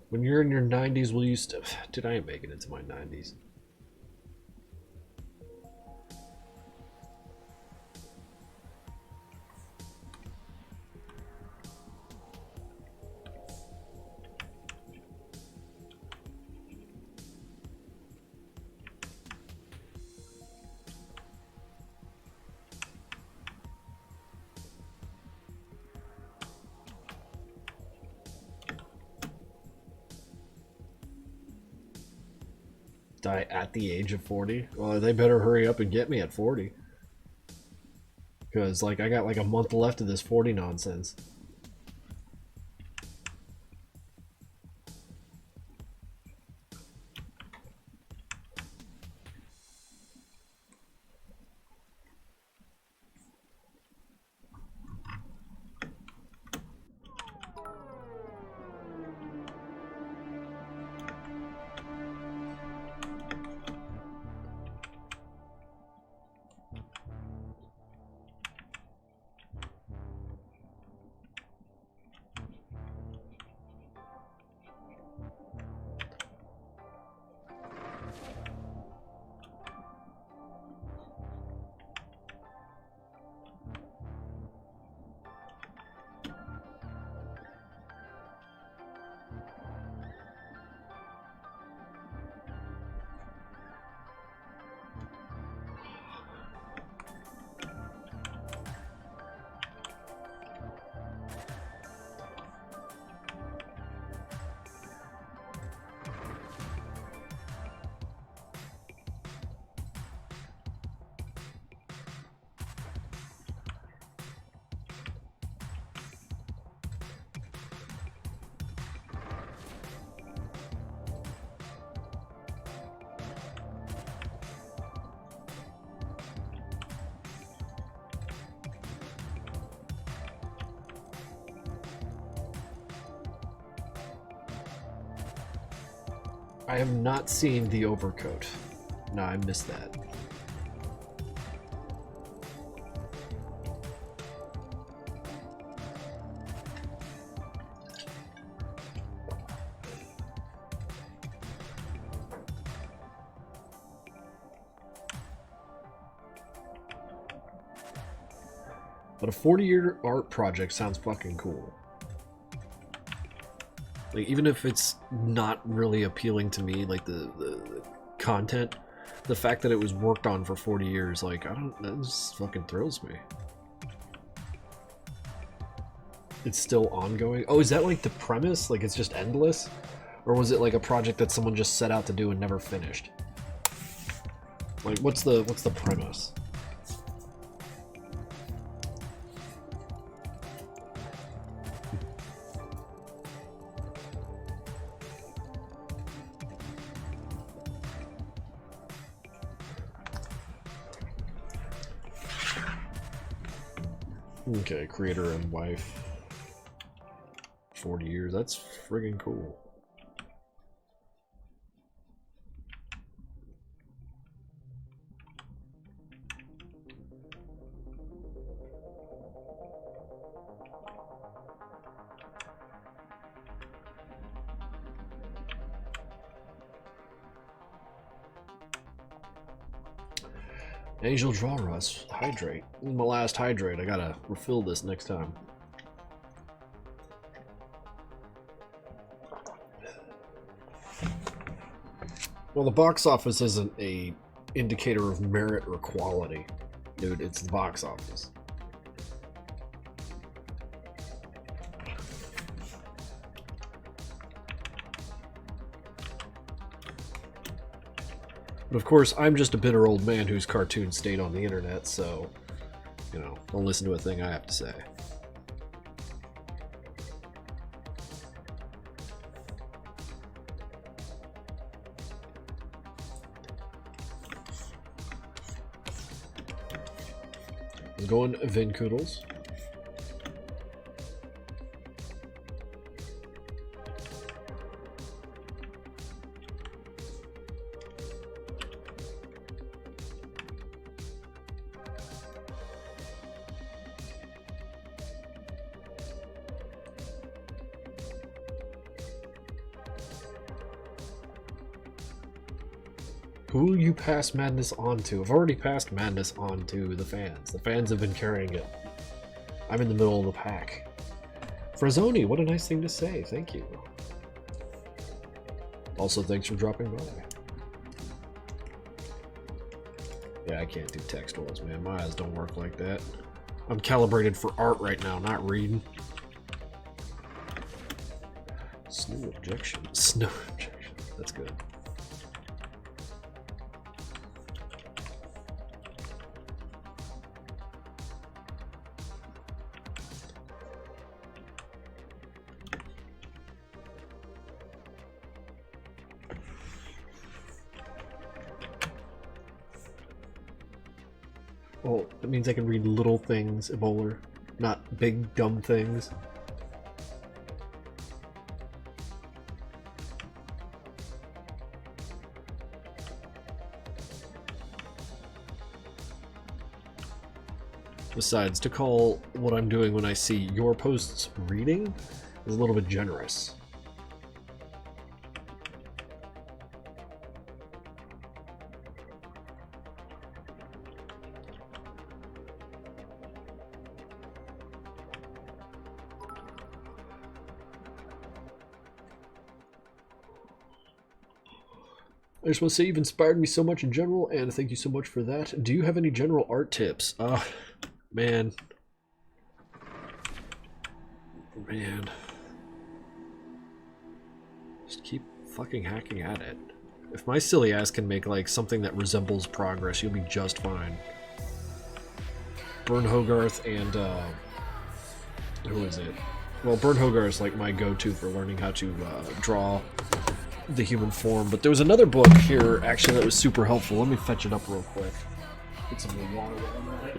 When you're in your 90s, will you still... Dude, I ain't making it to my 90s. Die at the age of 40? Well, they better hurry up and get me at 40. Because, like, I got like a month left of this 40 nonsense. I have not seen The Overcoat. No, I missed that. But a 40-year art project sounds fucking cool. Like, even if it's not really appealing to me, like the content, the fact that it was worked on for 40 years, like, that just fucking thrills me. It's still ongoing. Oh, is that like the premise? Like, it's just endless? Or was it like a project that someone just set out to do and never finished? Like, what's the premise? Okay, creator and wife. 40 years, that's friggin' cool. Angel Draw Rust, hydrate. This is my last hydrate. I gotta refill this next time. Well, the box office isn't a indicator of merit or quality. Dude, it's the box office. But of course, I'm just a bitter old man whose cartoons stayed on the internet, so, you know, don't listen to a thing I have to say. I'm going Vinkoodles. Who will you pass madness on to? I've already passed madness on to the fans. The fans have been carrying it. I'm in the middle of the pack. Frazzoni, what a nice thing to say. Thank you. Also, thanks for dropping by. Yeah, I can't do text ones, man. My eyes don't work like that. I'm calibrated for art right now, not reading. Snow objection. Snow objection. That's good. Well, that means I can read little things, Ebola, not big, dumb things. Besides, to call what I'm doing when I see your posts reading is a little bit generous. I just want to say you've inspired me so much in general, and thank you so much for that. Do you have any general art tips? Man. Just keep fucking hacking at it. If my silly ass can make, like, something that resembles progress, you'll be just fine. Burn Hogarth and, who is it? Well, Burn Hogarth is, like, my go-to for learning how to, draw the human form, but there was another book here actually that was super helpful. Let me fetch it up real quick. Get some more water on that.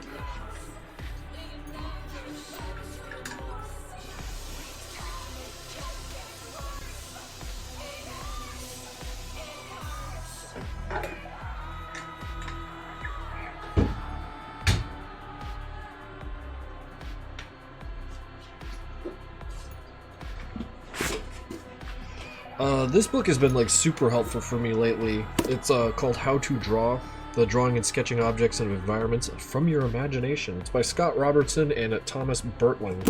This book has been like super helpful for me lately. It's called How to Draw: The Drawing and Sketching Objects and Environments from Your Imagination. It's by Scott Robertson and Thomas Bertling.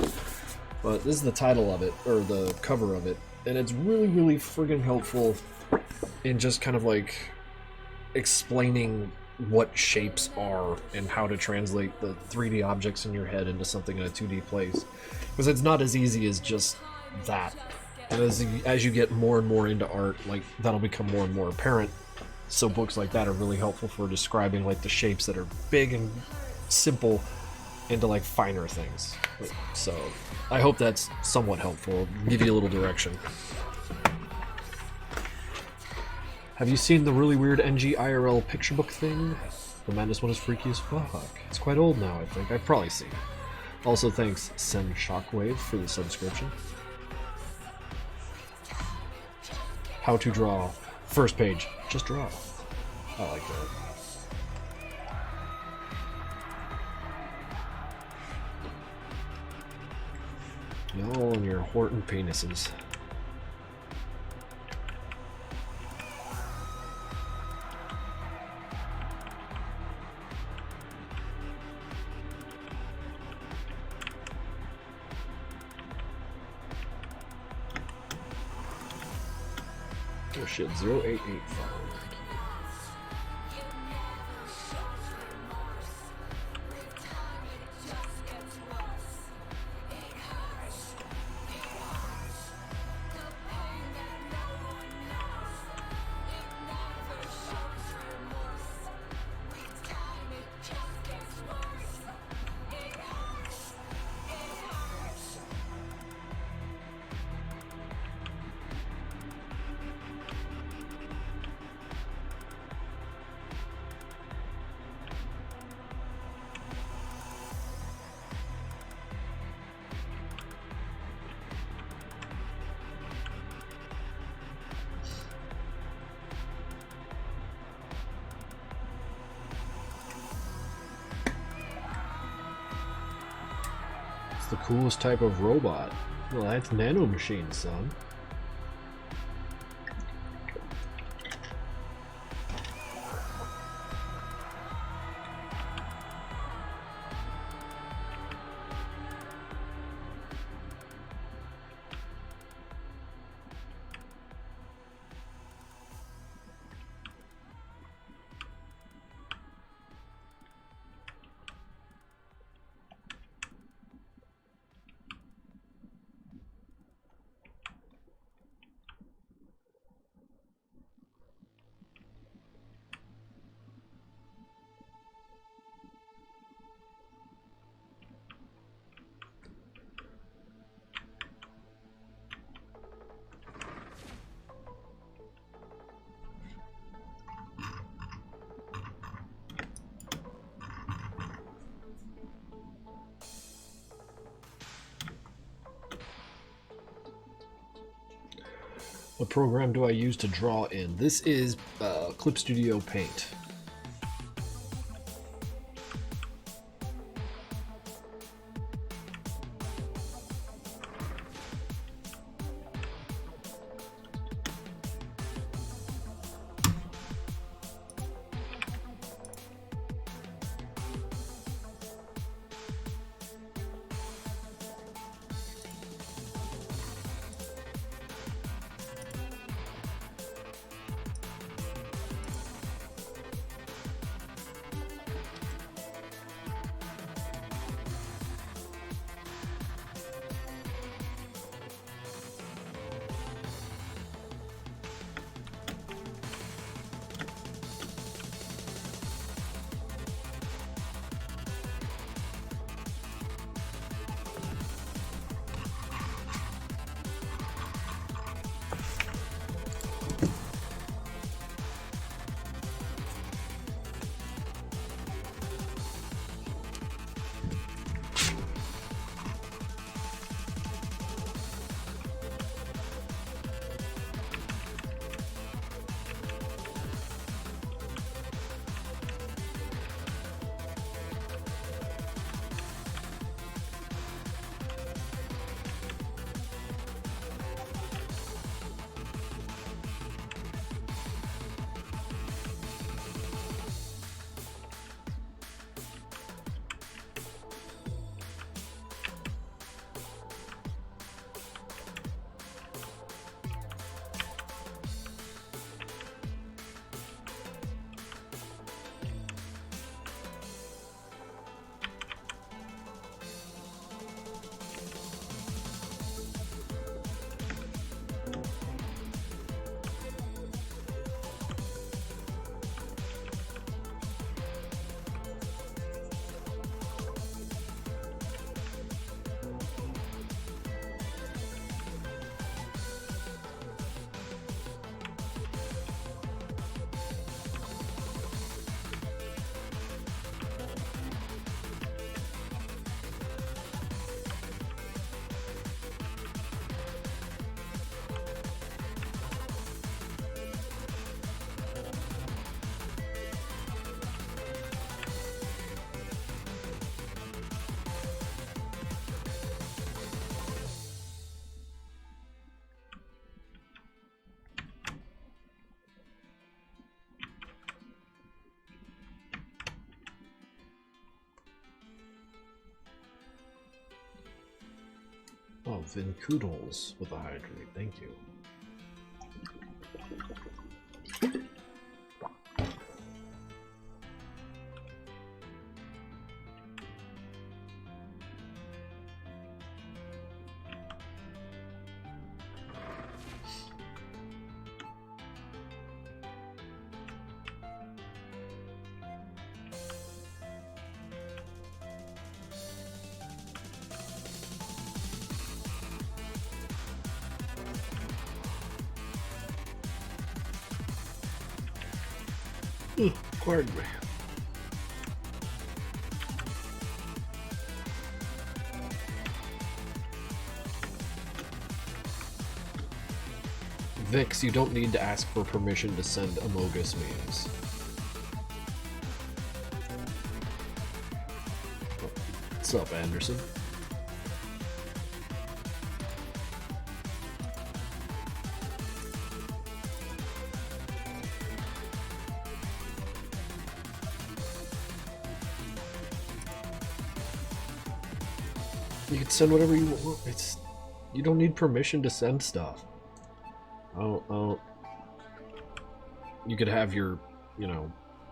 But this is the title of it, or the cover of it, and it's really, really friggin' helpful in just kind of like explaining what shapes are and how to translate the 3D objects in your head into something in a 2D place. Because it's not as easy as just that. And as you get more and more into art, like, that'll become more and more apparent. So books like that are really helpful for describing like the shapes that are big and simple into like finer things. So I hope that's somewhat helpful. Give you a little direction. Have you seen the really weird NG IRL picture book thing? The Madness one is freaky as fuck. It's quite old now, I think. I've probably seen it. Also, thanks, Send Shockwave, for the subscription. How to draw. First page. Just draw. I like that. Y'all and your Horton penises. Oh shit, 0885. The coolest type of robot. Well, that's nanomachine, son. What program do I use to draw in? This is Clip Studio Paint. Oh, Vincoodles with a hydrate, thank you. Pardon me. Vix, you don't need to ask for permission to send Amogus memes. What's up, Anderson? You can send whatever you want. You don't need permission to send stuff. Oh, you could have your,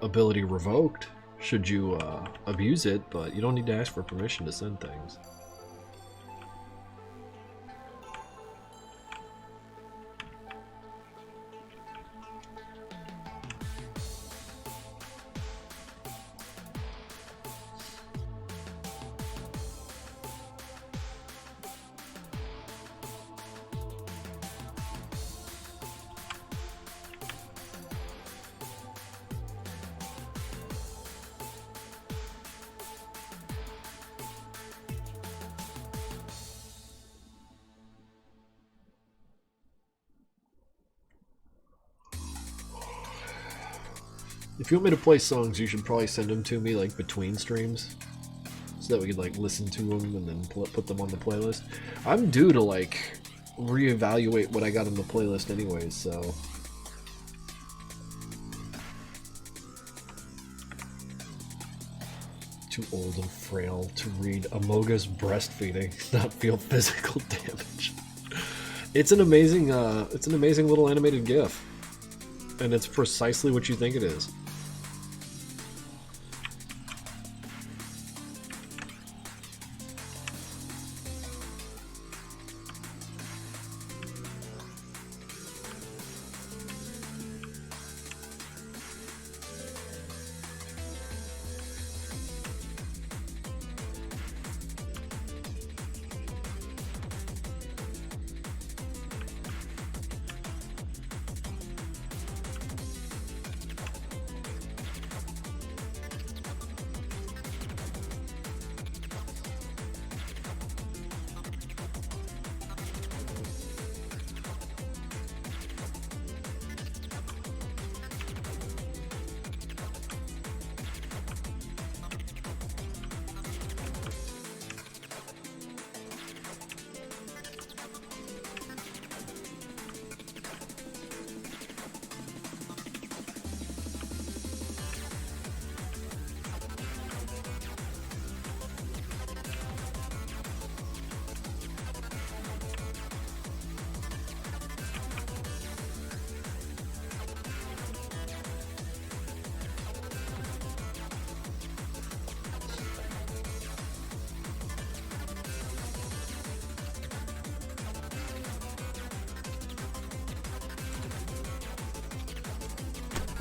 ability revoked should you abuse it, but you don't need to ask for permission to send things. If you want me to play songs, you should probably send them to me like between streams, so that we could like listen to them and then put them on the playlist. I'm due to like reevaluate what I got on the playlist anyways, so. Too old and frail to read Amogus breastfeeding, not feel physical damage. It's an amazing little animated GIF, and it's precisely what you think it is.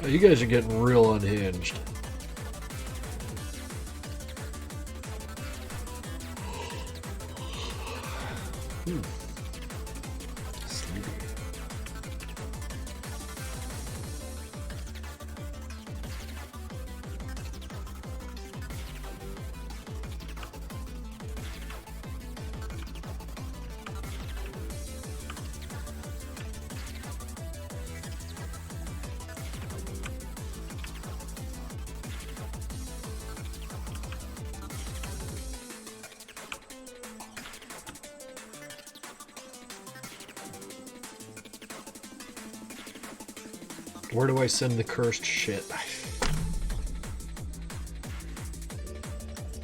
You guys are getting real unhinged. Sleepy. Where do I send the cursed shit?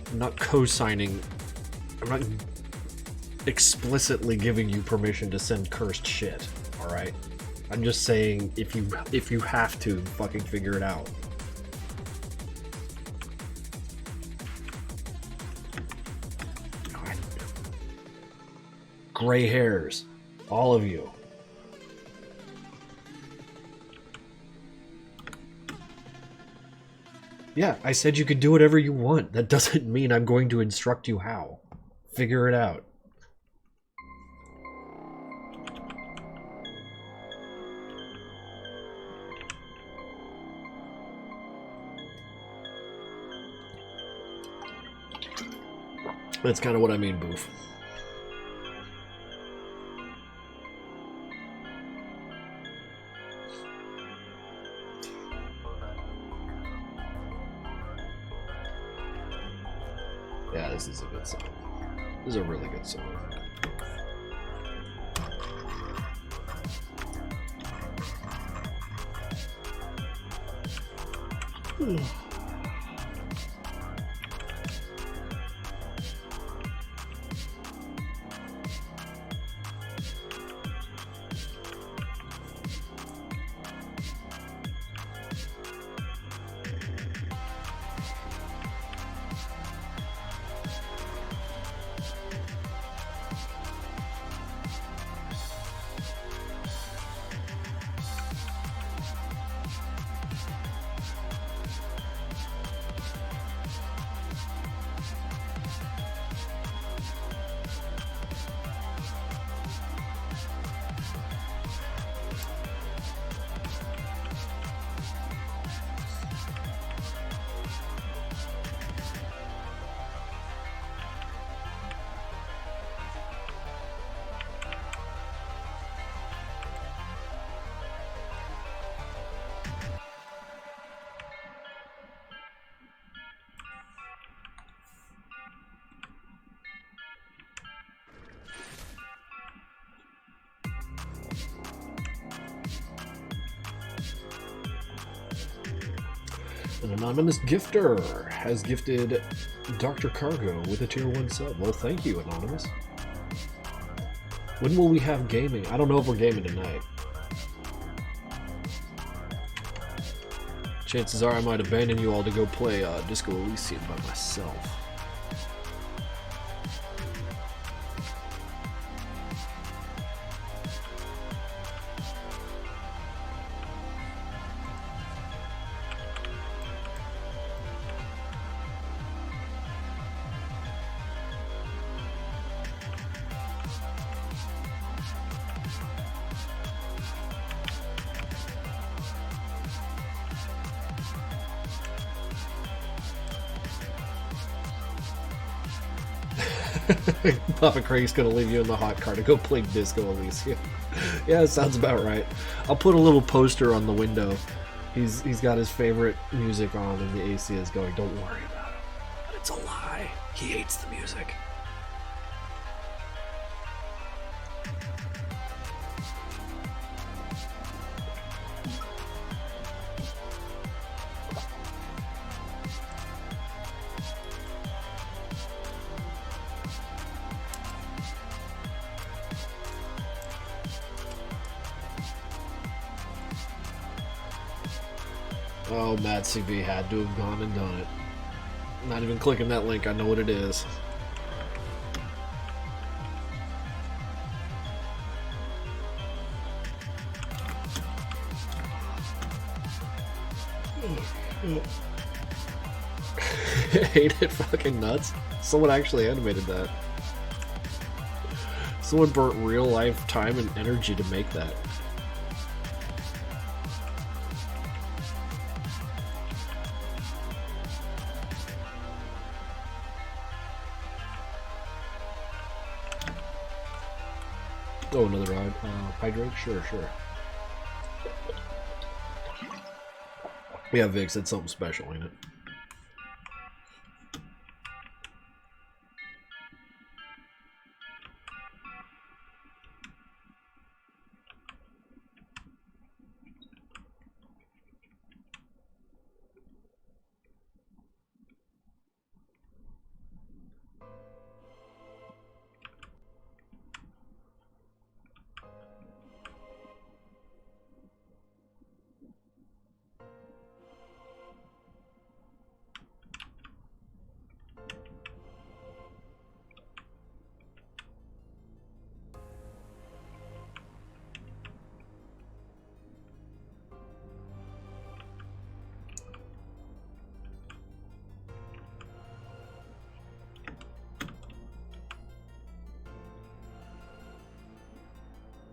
I'm not co-signing. I'm not explicitly giving you permission to send cursed shit, alright? I'm just saying, if you have to, fucking figure it out. Gray hairs. All of you. Yeah, I said you could do whatever you want. That doesn't mean I'm going to instruct you how. Figure it out. That's kind of what I mean, Boof. Yeah, this is a good song. This is a really good song. An anonymous gifter has gifted Dr. Cargo with a tier 1 sub. Well, thank you, Anonymous. When will we have gaming? I don't know if we're gaming tonight. Chances are I might abandon you all to go play Disco Elysium by myself. Papa Craig's gonna leave you in the hot car to go play Disco Elysium. Yeah, it sounds about right. I'll put a little poster on the window. He's got his favorite music on and the AC is going, don't worry about it. But it's a lie. He hates the music. Oh, Matt CB had to have gone and done it. Not even clicking that link, I know what it is. Ain't it fucking nuts? Someone actually animated that. Someone burnt real life time and energy to make that. Oh, another hydrate? Sure. Yeah, Vic said something special, ain't it?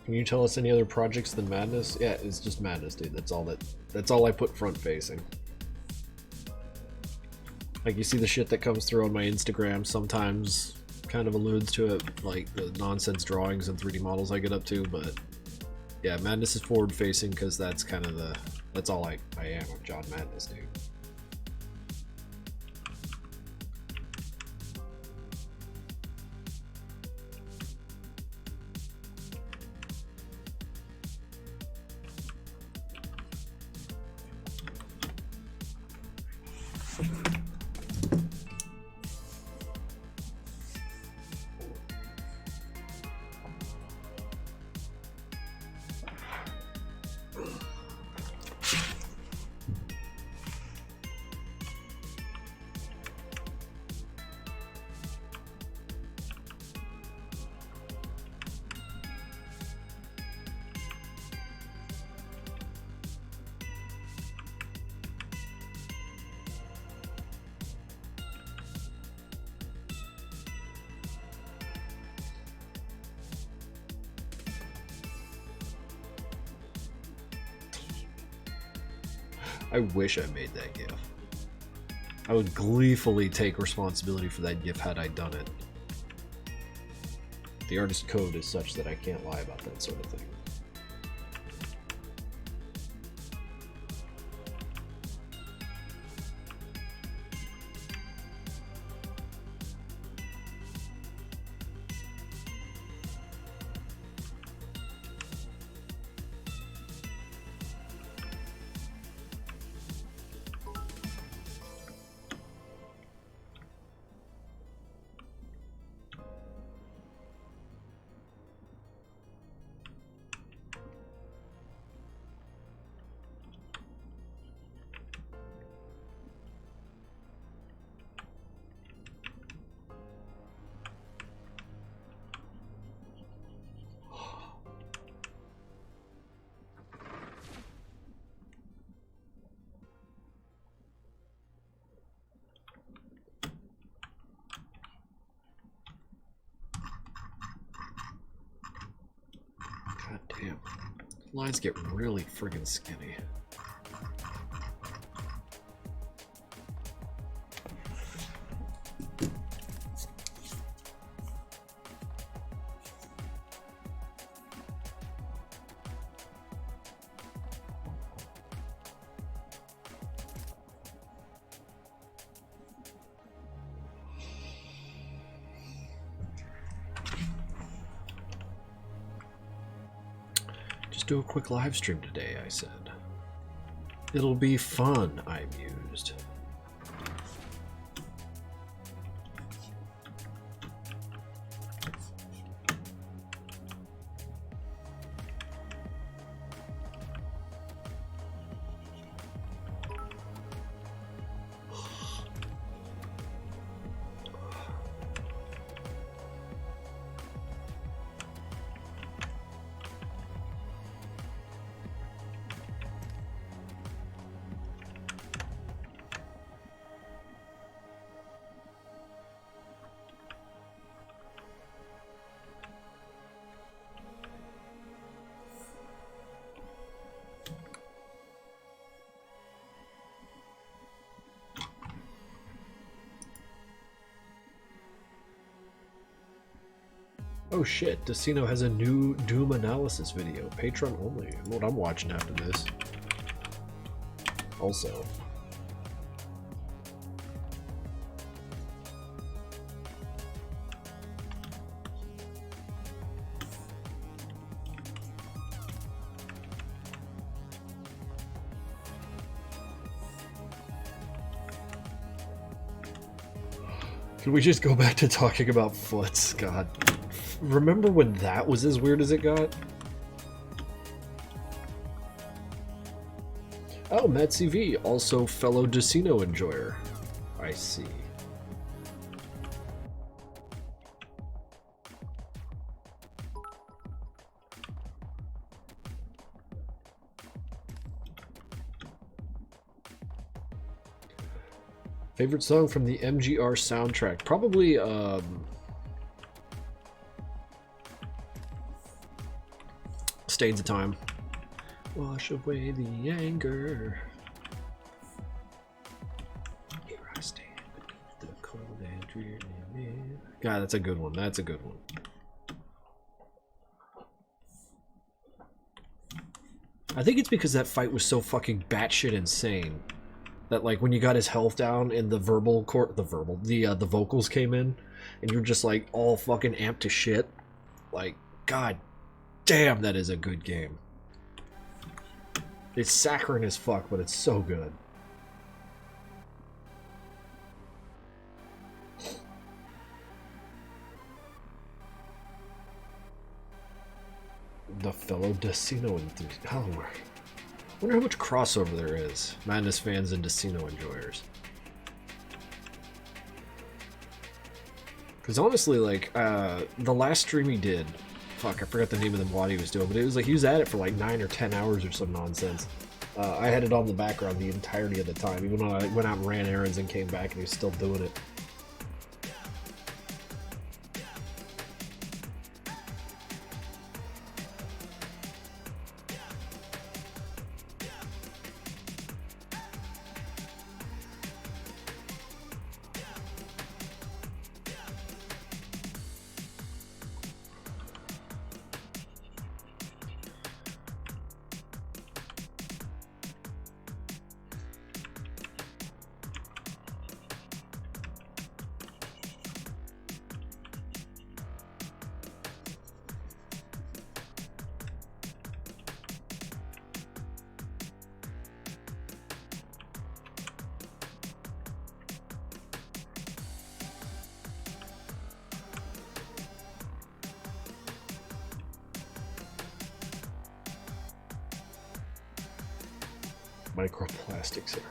Can you tell us any other projects than Madness? Yeah, it's just Madness, dude. That's all I put front facing. Like, you see the shit that comes through on my Instagram sometimes kind of alludes to it, like the nonsense drawings and 3D models I get up to, but yeah, Madness is forward facing because that's kind of that's all I am with John Madness, dude. I wish I made that GIF. I would gleefully take responsibility for that GIF had I done it. The artist code is such that I can't lie about that sort of thing. God damn. Lines get really friggin' skinny. Do a quick live stream today, I said. It'll be fun, I mused. Oh shit, Decino has a new Doom analysis video, Patreon only. What I'm watching after this. Also. Can we just go back to talking about foots? God. Remember when that was as weird as it got? Oh, Matt CV, also fellow Decino enjoyer. I see. Favorite song from the MGR soundtrack? Probably, stains of time. Wash away the anger. Here I stand beneath the cold and dreary man. God, that's a good one. That's a good one. I think it's because that fight was so fucking batshit insane that, like, when you got his health down and the the vocals came in, and you're just like all fucking amped to shit. Like, god damn, that is a good game. It's saccharine as fuck, but it's so good. The fellow Decino enthusiast. Oh, I wonder how much crossover there is. Madness fans and Decino enjoyers. Because honestly, like, the last stream he did, fuck, I forgot the name of the mod he was doing, but it was like he was at it for like 9 or 10 hours or some nonsense. I had it on the background the entirety of the time, even when I went out and ran errands and came back and he was still doing it. Microplastics are.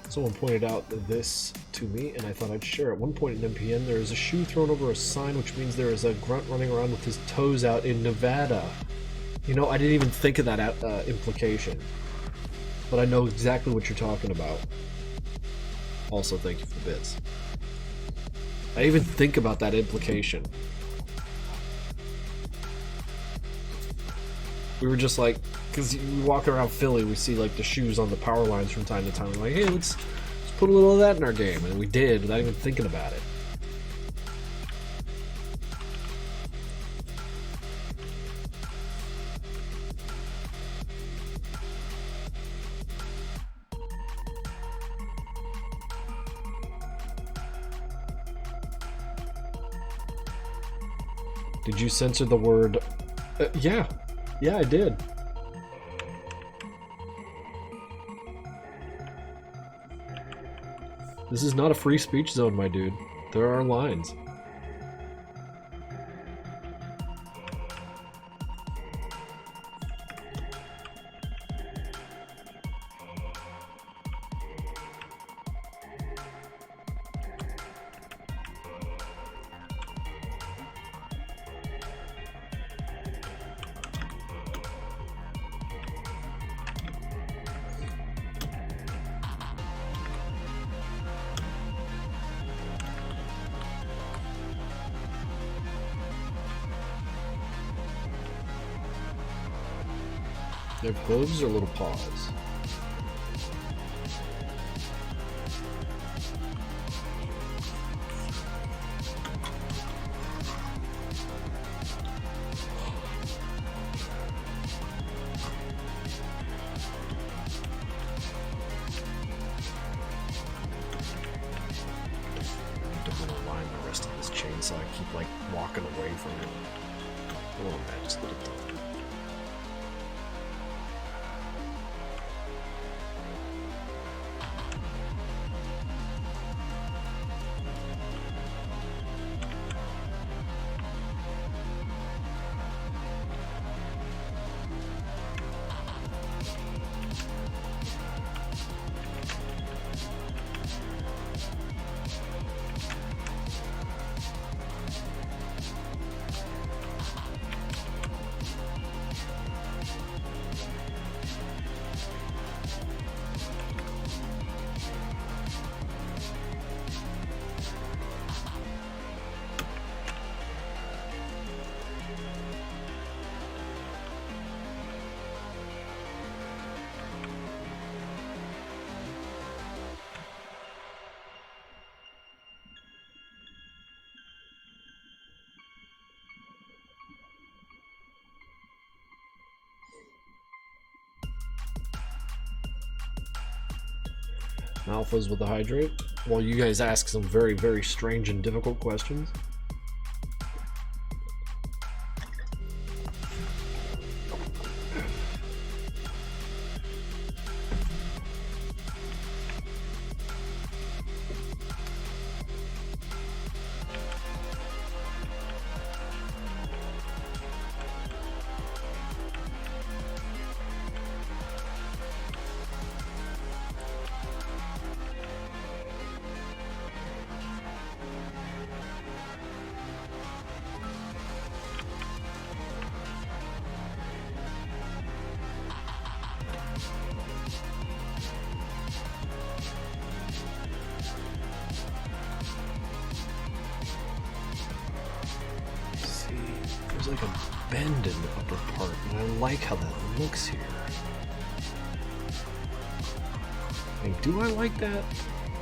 Someone pointed out this to me, and I thought I'd share. At one point in MPN, there is a shoe thrown over a sign, which means there is a grunt running around with his toes out in Nevada. You know, I didn't even think of that implication, but I know exactly what you're talking about. Also, thank you for the bits. I even think about that implication. We were just like, because we walk around Philly, we see like the shoes on the power lines from time to time. We're like, hey, let's put a little of that in our game, and we did without even thinking about it. Did you censor the word? Yeah, I did. This is not a free speech zone, my dude. There are lines. They have gloves or little paws? I don't want to line the rest of this chainsaw. I keep like walking away from it. Oh man, just get it done. Alphas with the hydrate, while you guys ask some very, very strange and difficult questions. There's like a bend in the upper part, and I like how that looks here. And do I like that?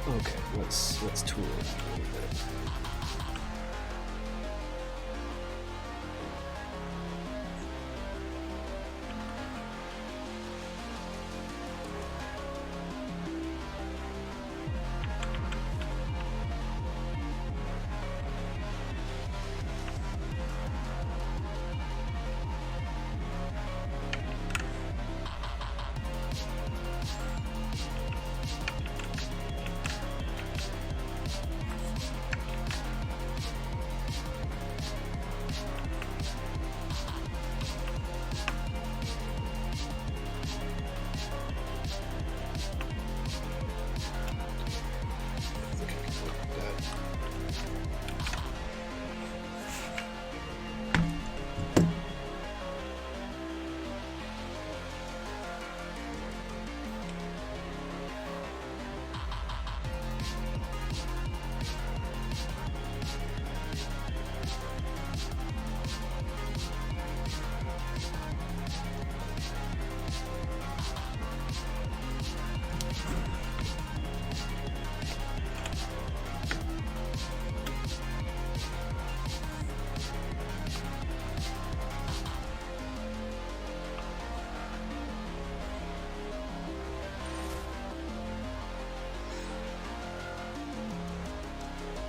Okay, let's tool it a little bit.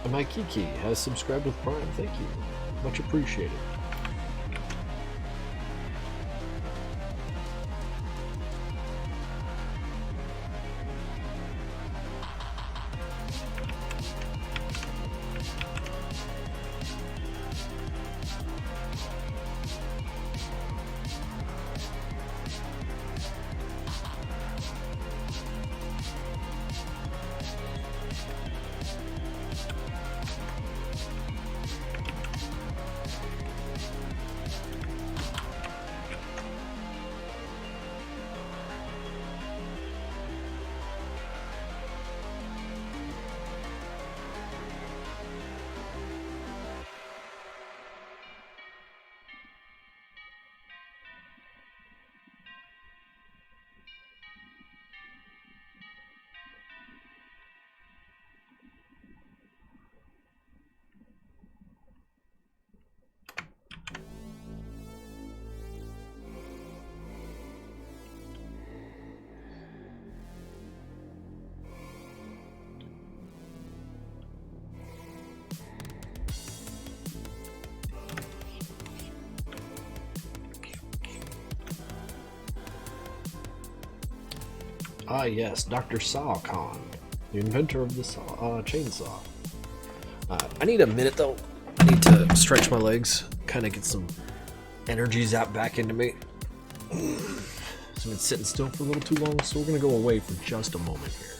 And my Kiki has subscribed with Prime. Thank you. Much appreciated. Ah yes, Dr. Saw Khan, the inventor of the chainsaw. I need a minute though. I need to stretch my legs, kind of get some energy zapped back into me. So I've been sitting still for a little too long, so we're gonna go away for just a moment here.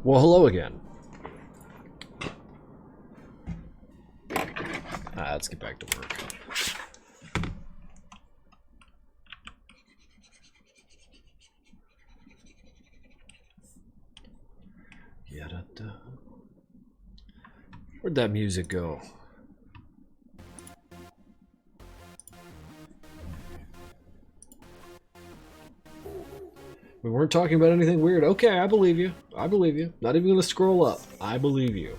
Well, hello again. Let's get back to work. Yada-da. Where'd that music go? We weren't talking about anything weird. Okay, I believe you. I believe you. Not even gonna scroll up. I believe you.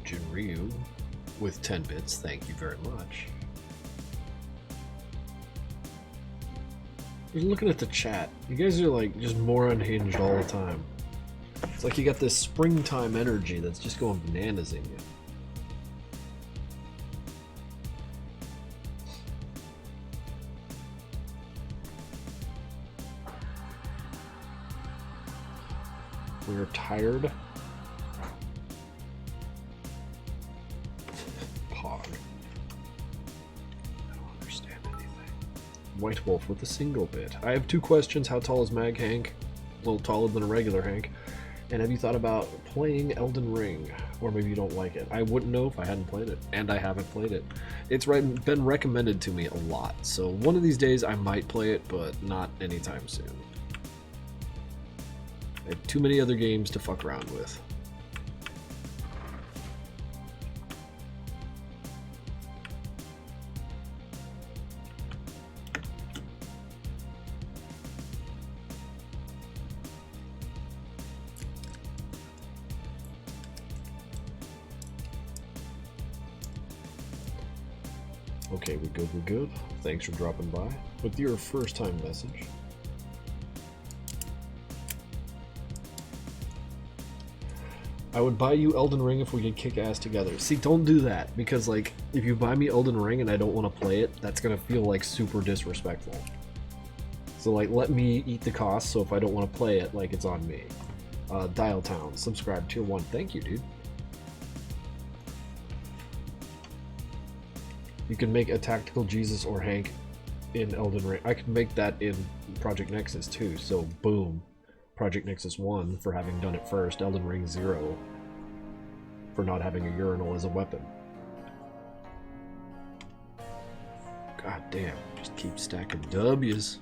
Jinryu with 10 bits, thank you very much. You're looking at the chat. You guys are like just more unhinged all the time. It's like you got this springtime energy that's just going bananas in you. We're tired. Pog. I don't understand anything. White Wolf with a single bit. I have 2 questions. How tall is Mag Hank? A little taller than a regular Hank. And have you thought about playing Elden Ring? Or maybe you don't like it. I wouldn't know if I hadn't played it. And I haven't played it. It's been recommended to me a lot. So one of these days I might play it, but not anytime soon. I have too many other games to fuck around with. Okay, we're good, we're good. Thanks for dropping by with your first time message. I would buy you Elden Ring if we could kick ass together. See, don't do that, because like, if you buy me Elden Ring and I don't want to play it, that's gonna feel like super disrespectful. So like, let me eat the cost, so if I don't want to play it, like, it's on me. Dial Town, subscribe, tier 1, thank you, dude. You can make a Tactical Jesus or Hank in Elden Ring. I could make that in Project Nexus too, so boom. Project Nexus 1 for having done it first, Elden Ring 0 for not having a urinal as a weapon. God damn, just keep stacking W's.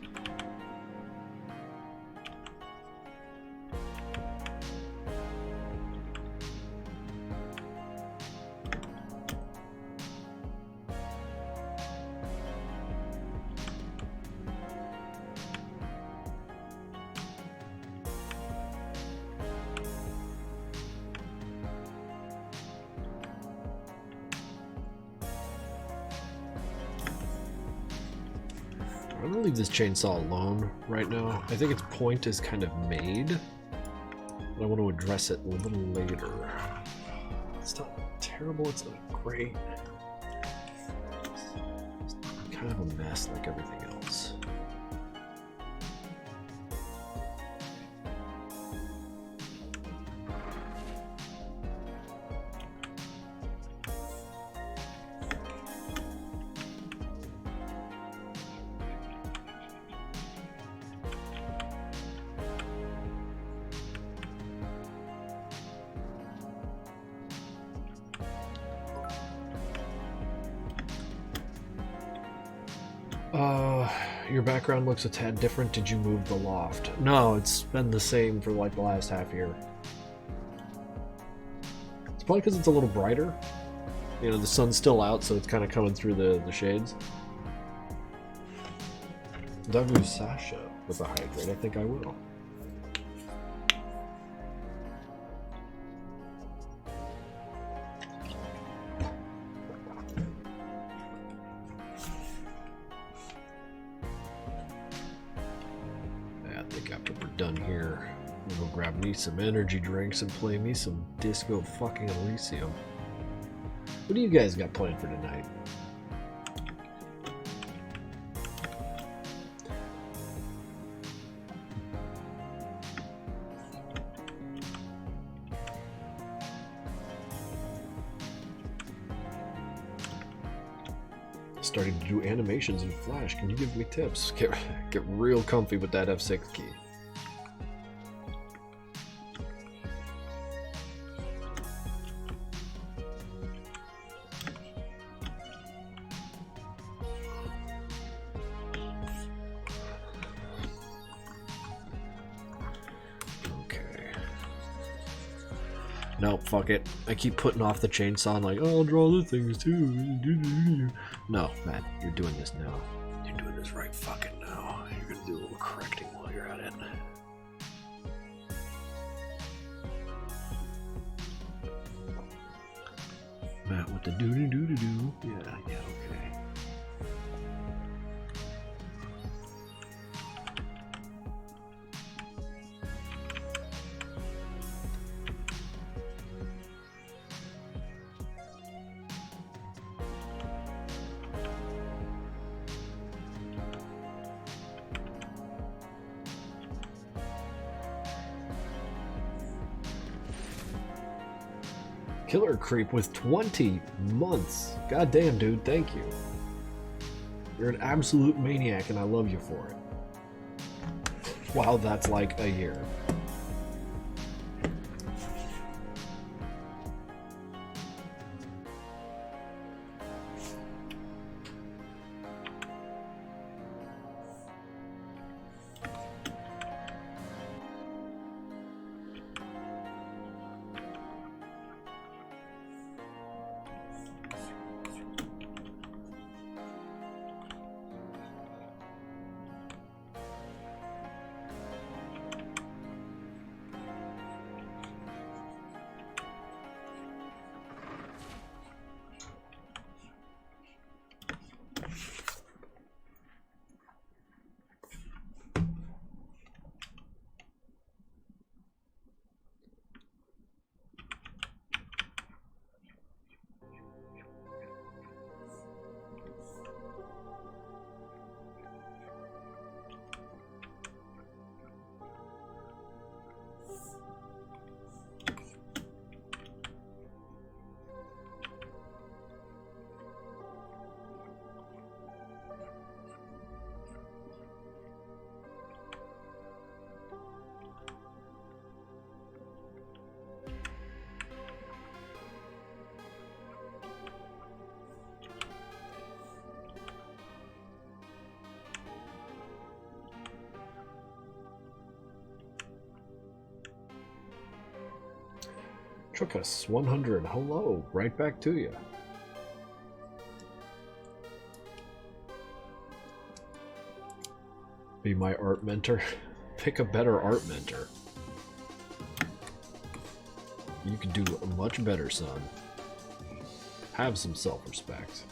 I'm gonna leave this chainsaw alone right now. I think its point is kind of made, but I want to address it a little later. It's not terrible, it's not great. It's kind of a mess like everything else. Your background looks a tad different. Did you move the loft? No, it's been the same for like the last half year. It's probably because it's a little brighter. You know, the sun's still out, so it's kind of coming through the shades. Dagu Sasha with a hydrate. I think I will. Some energy drinks and play me some Disco fucking Elysium. What do you guys got planned for tonight? Starting to do animations in Flash. Can you give me tips? Get real comfy with that F6 key. Nope, fuck it. I keep putting off the chainsaw and like, oh, I'll draw other things too. No, Matt, you're doing this now. You're doing this right fucking now. You're gonna do a little correcting while you're at it. the do-do-do-do-do. Yeah, yeah, okay. Killer Creep with 20 months. God damn, dude, thank you. You're an absolute maniac and I love you for it. Wow, that's like a year. Truckus 100, hello, right back to you. Be my art mentor. Pick a better art mentor. You can do much better, son. Have some self-respect.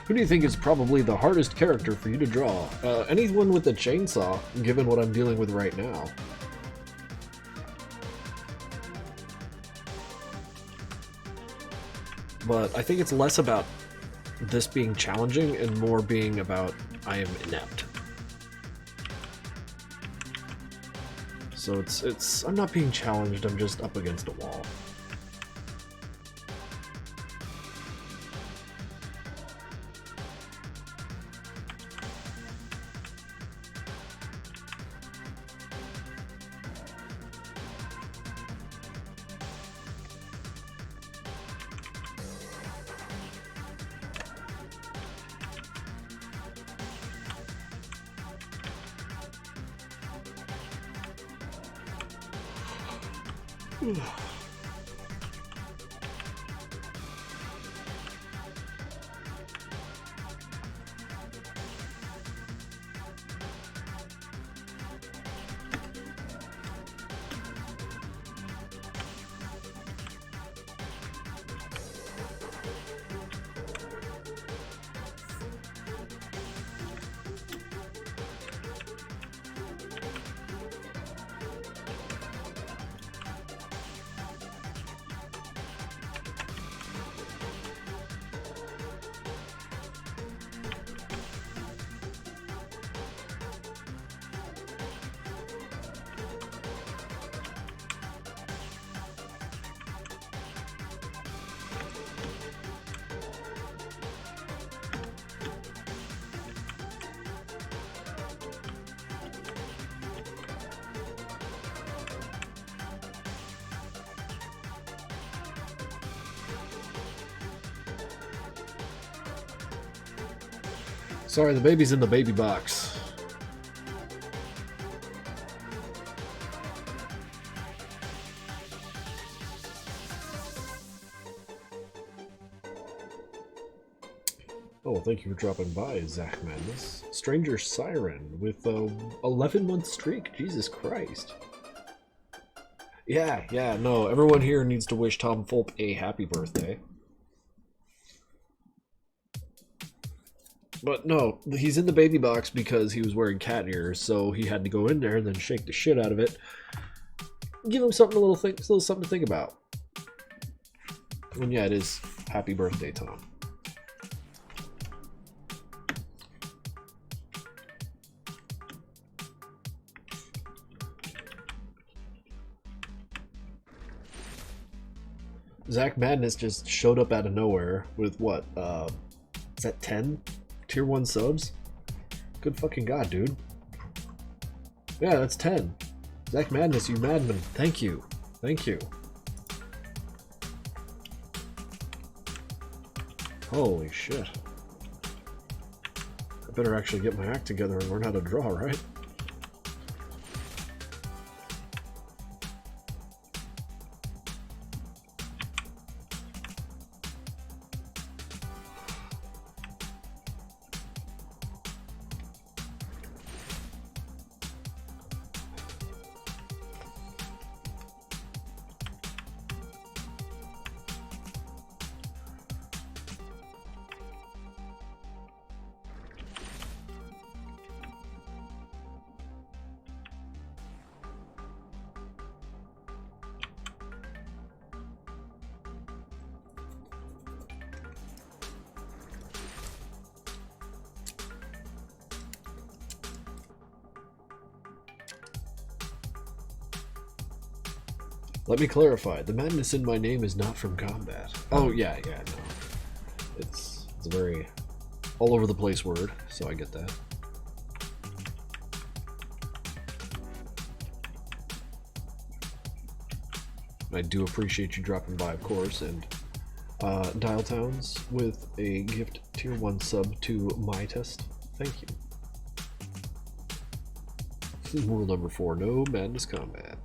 Who do you think is probably the hardest character for you to draw? Anyone with a chainsaw, given what I'm dealing with right now. But I think it's less about this being challenging and more being about I am inept. So it's I'm not being challenged, I'm just up against a wall. Sorry, the baby's in the baby box. Oh, thank you for dropping by, Zach Madness. Stranger Siren with a 11-month streak. Jesus Christ. Yeah, no, everyone here needs to wish Tom Fulp a happy birthday. But no, he's in the baby box because he was wearing cat ears, so he had to go in there and then shake the shit out of it. Give him something, a little something to think about. And yeah, it is happy birthday, Tom. Zach Madness just showed up out of nowhere with what? Is that 10? Tier 1 subs? Good fucking god, dude. Yeah, that's 10. Zach Madness, you madman. Thank you. Thank you. Holy shit. I better actually get my act together and learn how to draw, right? Let me clarify, the madness in my name is not from combat. Oh, yeah, no. It's a very all over the place word, so I get that. I do appreciate you dropping by, of course, and Dial Towns with a gift tier 1 sub to my test. Thank you. Rule number 4, no madness combat.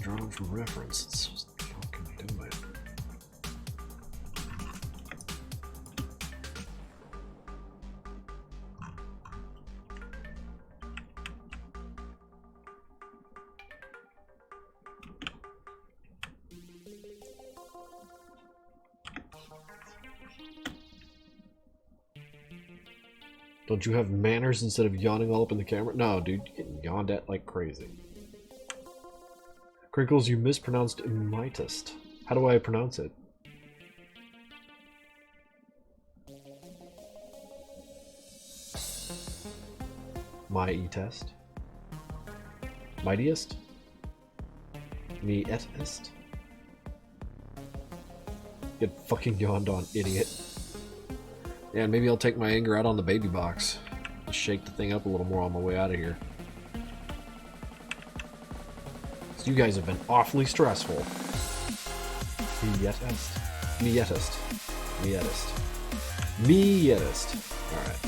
drawn from reference. It's just fucking do it. Don't you have manners instead of yawning all up in the camera? No, dude, you get yawned at like crazy. Krinkels, you mispronounced imitist. How do I pronounce it? My e-test? Mightiest? Me-etist? Get fucking yawned on, idiot. Yeah, and maybe I'll take my anger out on the baby box. Just shake the thing up a little more on my way out of here. You guys have been awfully stressful. Me-etist. Me-etist. Me-etist. Me-etist. Alright.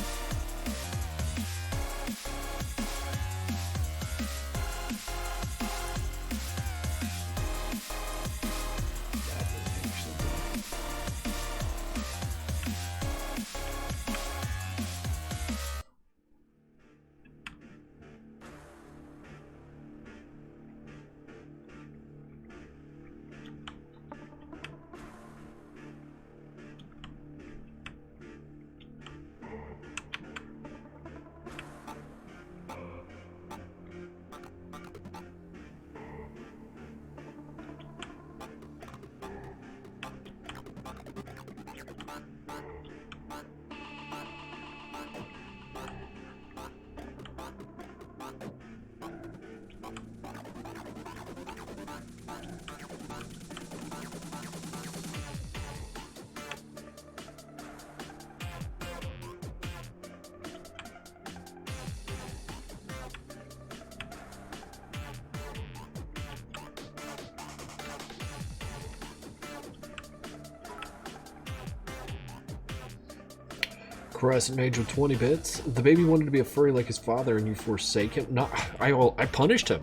Crescent Mage with 20 bits. The baby wanted to be a furry like his father and you forsake him? No, I punished him.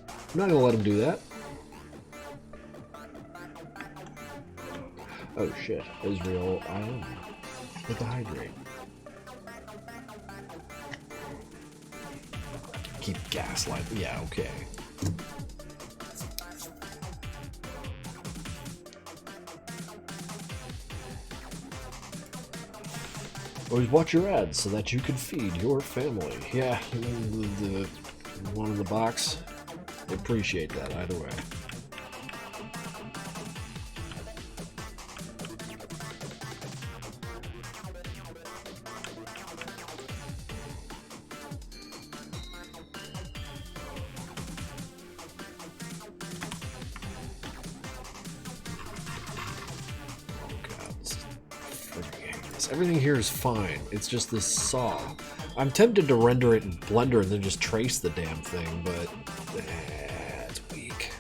I'm not gonna let him do that. Oh shit. Israel Island. With the hydrate. Keep gaslighting. Yeah, okay. Always watch your ads so that you can feed your family. Yeah, the one in the box. I appreciate that either way. Everything here is fine. It's just this saw. I'm tempted to render it in Blender and then just trace the damn thing, but it's weak.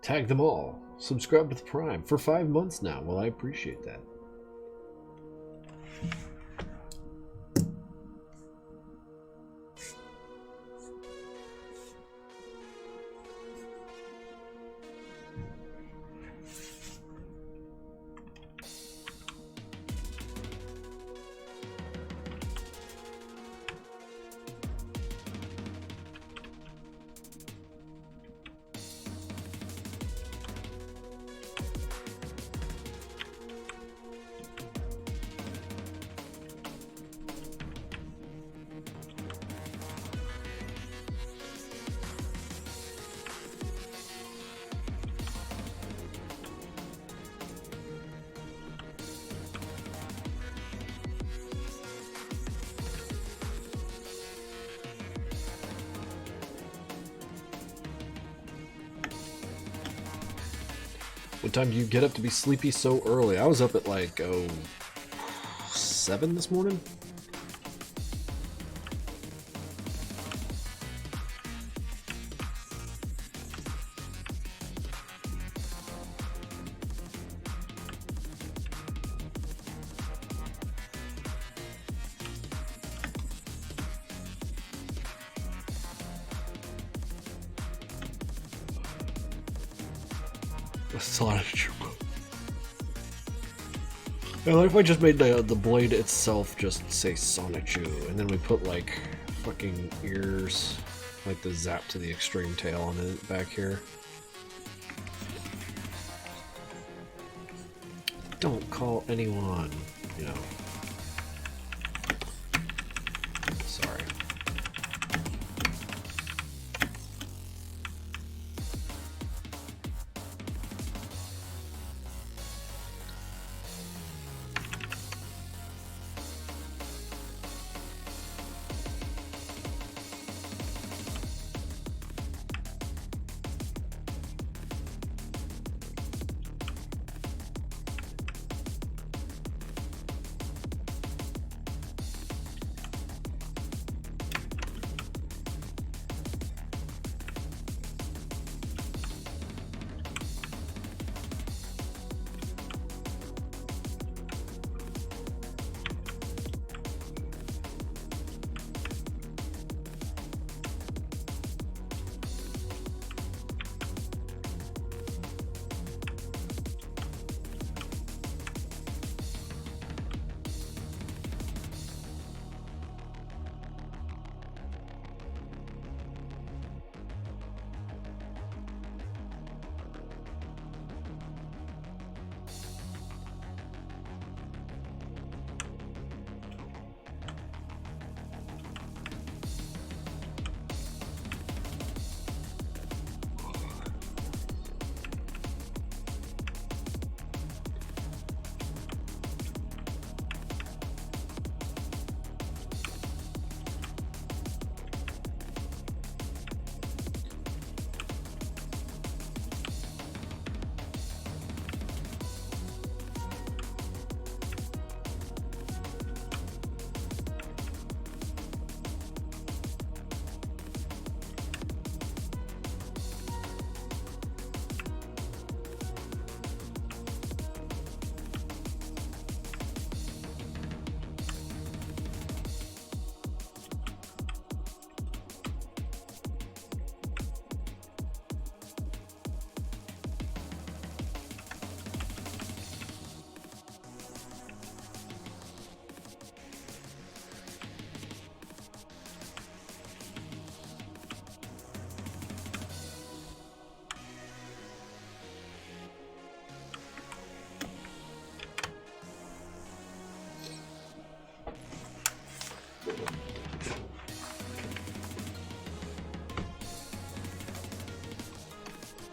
Tag them all. Subscribe to the Prime for 5 months now. Well, I appreciate that. What time do you get up to be sleepy so early? I was up at like, 7 this morning? I like if I just made the blade itself just say Sonichu, and then we put like fucking ears, like the zap to the extreme tail on it back here. Don't call anyone, you know. Sorry.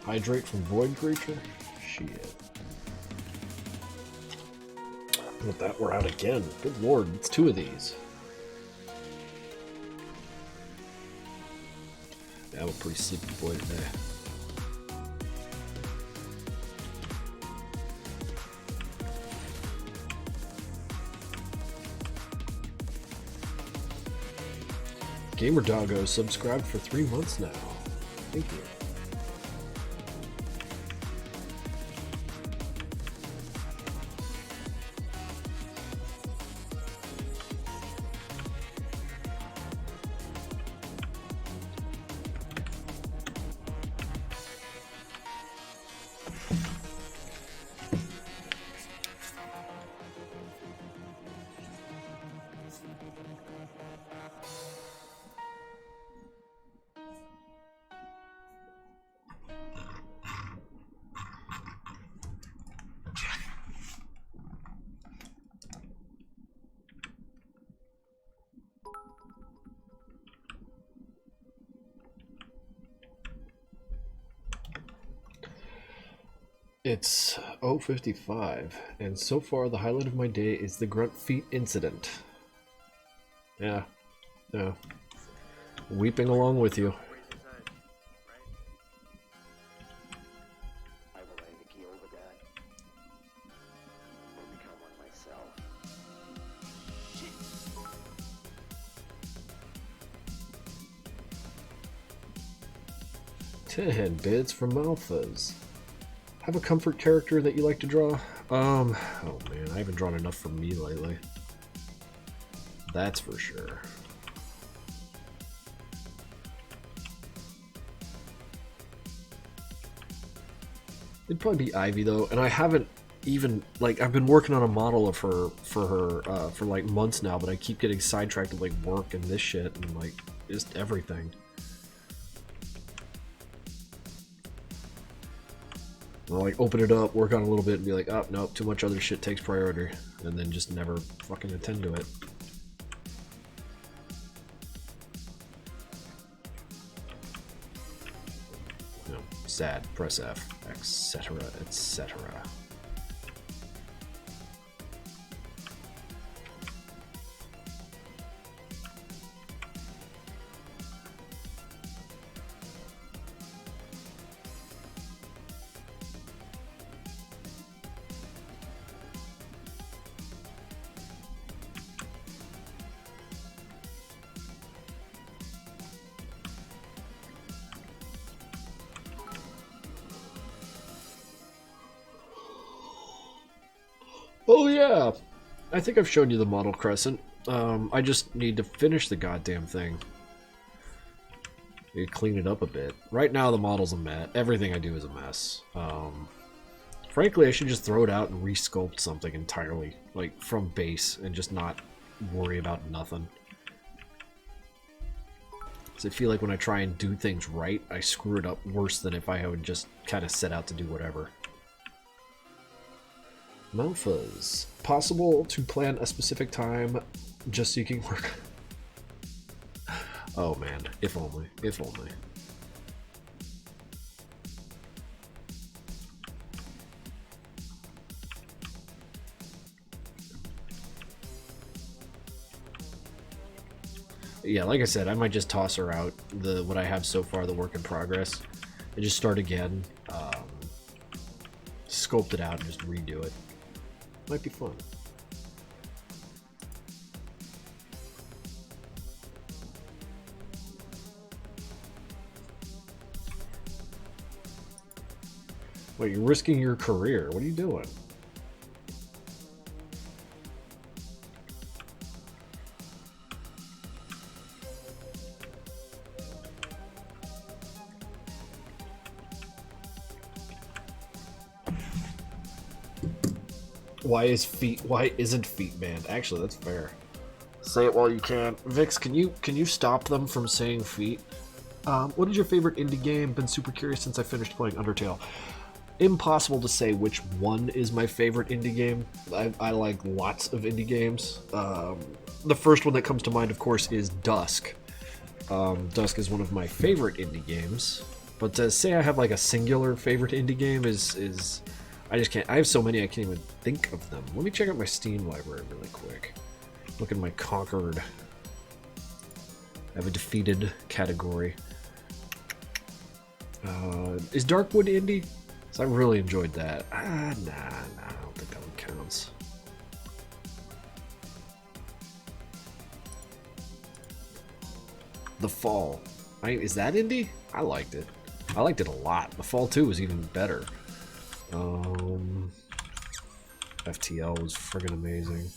Hydrate from Void Creature? Shit. With that, we're out again. Good lord, it's 2 of these. Yeah, I'm a pretty sleepy boy today. Gamer Doggo subscribed for 3 months now. Thank you. It's 0:55, and so far the highlight of my day is the grunt feet incident. Yeah. Weeping along with you. I will lay the key over that. Or become one myself. 10 bits from Malphas. Have a comfort character that you like to draw? Oh man, I haven't drawn enough for me lately. That's for sure. It'd probably be Ivy though, and I haven't even, like, I've been working on a model of her for like months now, but I keep getting sidetracked with like work and this shit and like just everything. I'll like open it up, work on it a little bit, and be like, oh nope, too much other shit takes priority, and then just never fucking attend to it. No, sad, press F, etc., etc. Oh yeah, I think I've shown you the model crescent. I just need to finish the goddamn thing. You clean it up a bit. Right now the model's a mess. Everything I do is a mess. Frankly, I should just throw it out and re-sculpt something entirely, like from base, and just not worry about nothing. Because I feel like when I try and do things right, I screw it up worse than if I would just kind of set out to do whatever. Malphas. Possible to plan a specific time just so you can work. Oh man, if only. If only. Yeah, like I said, I might just toss her out, what I have so far, the work in progress, and just start again, sculpt it out and just redo it. Might be fun. Wait, you're risking your career. What are you doing? Why isn't feet banned? Actually, that's fair. Say it while you can. Vix, can you stop them from saying feet? What is your favorite indie game? Been super curious since I finished playing Undertale. Impossible to say which one is my favorite indie game. I like lots of indie games. The first one that comes to mind, of course, is Dusk. Dusk is one of my favorite indie games. But to say I have like a singular favorite indie game is I just can't. I have so many I can't even think of them. Let me check out my Steam library really quick. Look at my conquered. I have a defeated category. Is Darkwood indie? So I really enjoyed that. Nah, I don't think that one counts. The Fall. Is that indie? I liked it. I liked it a lot. The Fall 2 was even better. FTL was friggin' amazing.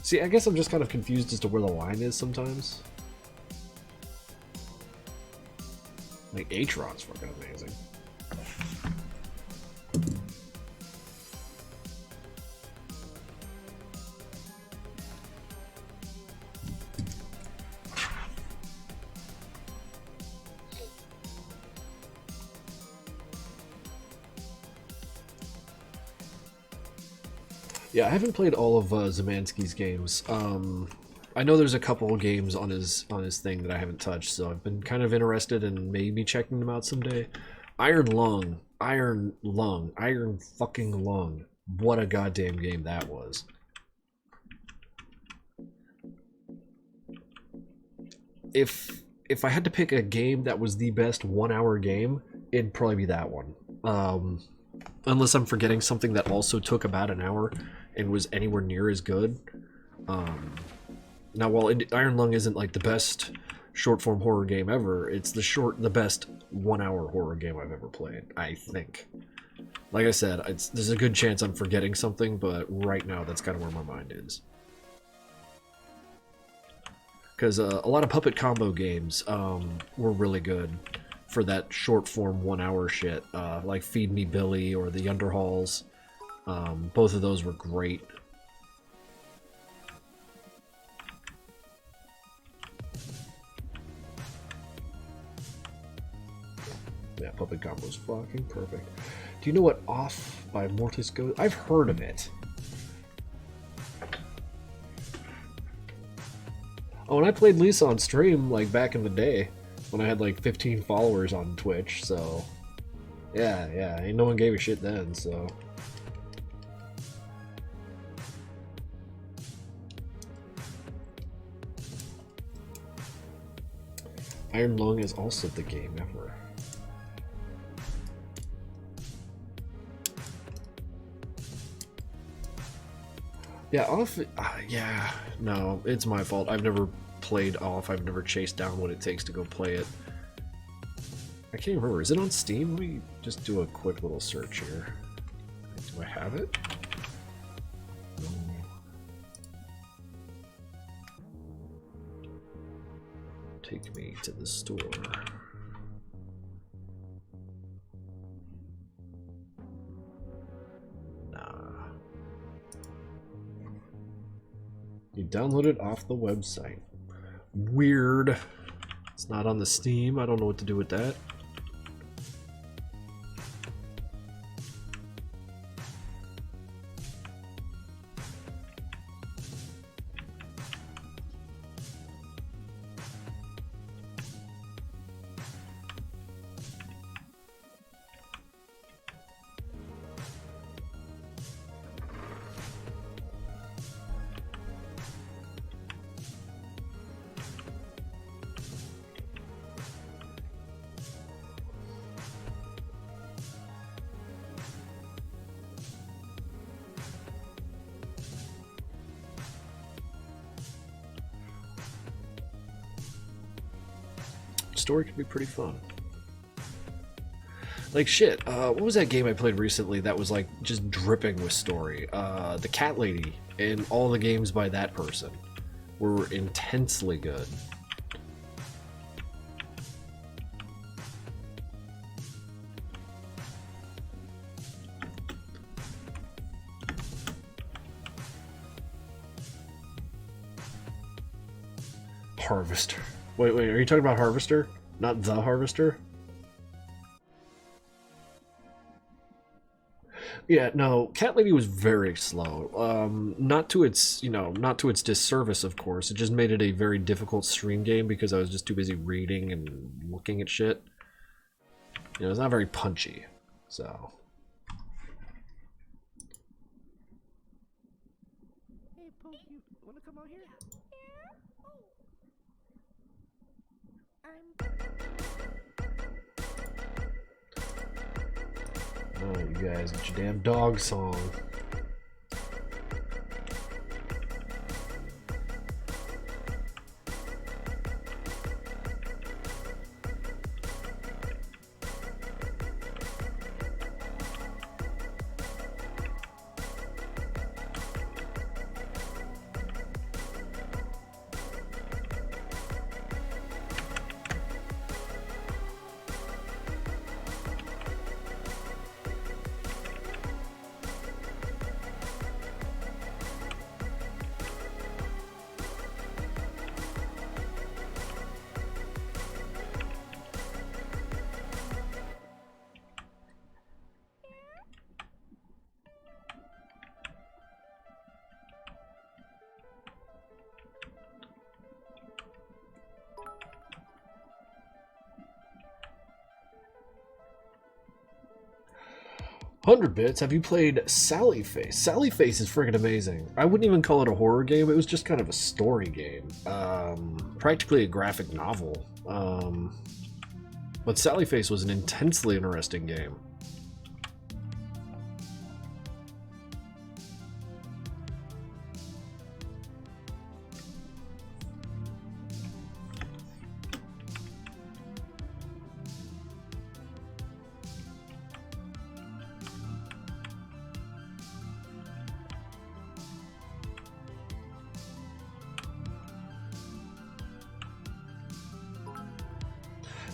See, I guess I'm just kind of confused as to where the line is sometimes. Like, Atron's fucking amazing. Yeah, I haven't played all of Zemansky's games. I know there's a couple of games on his thing that I haven't touched, so I've been kind of interested in maybe checking them out someday. Iron fucking Lung. What a goddamn game that was. If I had to pick a game that was the best 1 hour game, it'd probably be that one. Unless I'm forgetting something that also took about an hour and was anywhere near as good. Now, while Iron Lung isn't like the best short-form horror game ever, it's the best 1 hour horror game I've ever played, I think. Like I said, there's a good chance I'm forgetting something, but right now that's kind of where my mind is. Because a lot of puppet combo games were really good for that short-form 1 hour shit, like Feed Me Billy or The Underhalls. Both of those were great. Yeah, Puppet Combo's fucking perfect. Do you know what Off by Mortis goes? I've heard of it. Oh, and I played Lisa on stream, like, back in the day, when I had, like, 15 followers on Twitch, so... Yeah, ain't no one gave a shit then, so... Iron Lung is also the game ever. Yeah, Off... yeah, no, it's my fault. I've never played Off. I've never chased down what it takes to go play it. I can't remember. Is it on Steam? Let me just do a quick little search here. Do I have it? No. Take me to the store. You download it off the website. Weird. It's not on the Steam. I don't know what to do with that. Story can be pretty fun. Like shit, what was that game I played recently that was like just dripping with story? The Cat Lady, and all the games by that person were intensely good. Harvester. Wait, are you talking about Harvester? Not The Harvester? Yeah, no, Cat Lady was very slow. Not to its, not to its disservice, of course. It just made it a very difficult stream game because I was just too busy reading and looking at shit. You know, it's not very punchy, so. Hey, Poke, you wanna come out here? Oh, you guys, it's your damn dog song. Hundred bits. Have you played Sally Face? Sally Face is friggin' amazing. I wouldn't even call it a horror game. It was just kind of a story game, practically a graphic novel. But Sally Face was an intensely interesting game.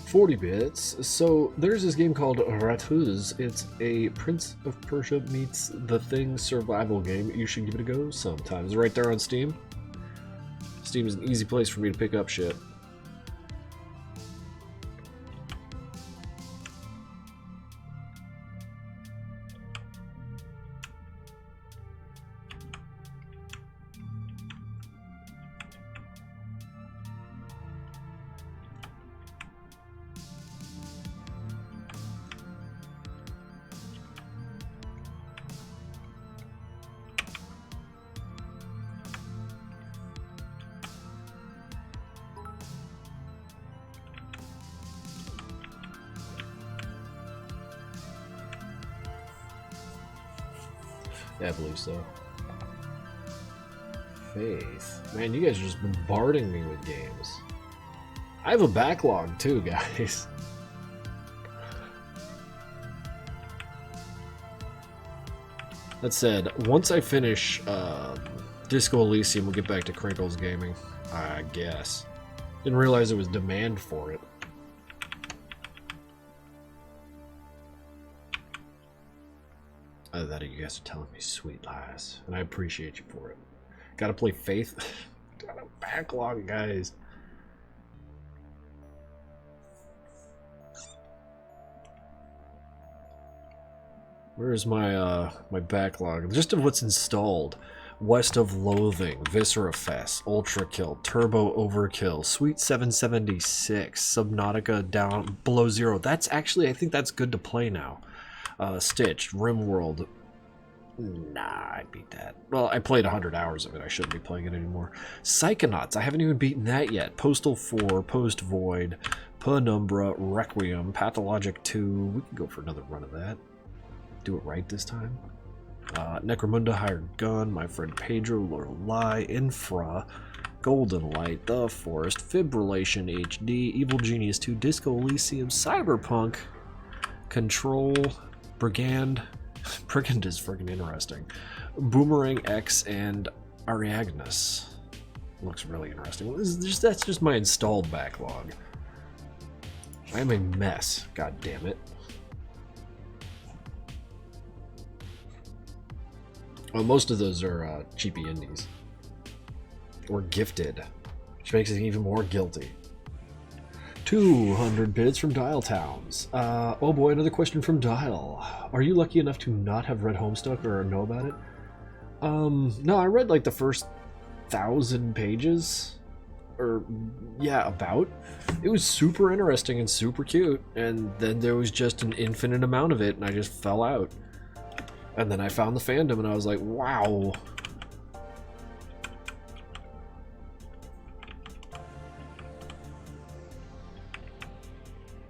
$40 bits. So there's this game called Ratuz. It's a Prince of Persia meets The Thing survival game. You should give it a go sometime. It's right there on Steam. Steam is an easy place for me to pick up shit. Yeah, I believe so. Faith. Man, you guys are just bombarding me with games. I have a backlog too, guys. That said, once I finish Disco Elysium, we'll get back to Krinkels Gaming, I guess. Didn't realize there was demand for it. Either that or you guys are telling me sweet lies, and I appreciate you for it. Gotta play Faith. Got a backlog, guys. Where's my my backlog? Just of what's installed. West of Loathing, Viscera Fest, Ultra Kill, Turbo Overkill, Sweet 776, Subnautica Down Below Zero. That's actually, I think that's good to play now. Stitched, Rimworld. Nah, I beat that. Well, I played 100 hours of it. I shouldn't be playing it anymore. Psychonauts. I haven't even beaten that yet. Postal 4, Post Void, Penumbra, Requiem, Pathologic 2. We can go for another run of that. Do it right this time. Necromunda, Hired Gun, My Friend Pedro, Lorelei, Infra, Golden Light, The Forest, Fibrillation HD, Evil Genius 2, Disco Elysium, Cyberpunk, Control, Brigand. Brigand is friggin' interesting. Boomerang X and Ariagnus. Looks really interesting. That's just my installed backlog. I am a mess. God damn it. Well, most of those are cheapy indies. Or gifted. Which makes it even more guilty. 200 bits from Dial Towns. Oh boy, another question from Dial. Are you lucky enough to not have read Homestuck or know about it? No, I read like the first 1,000 pages. or yeah, about. It was super interesting and super cute, and then there was just an infinite amount of it, and I just fell out. And then I found the fandom, and I was like, wow.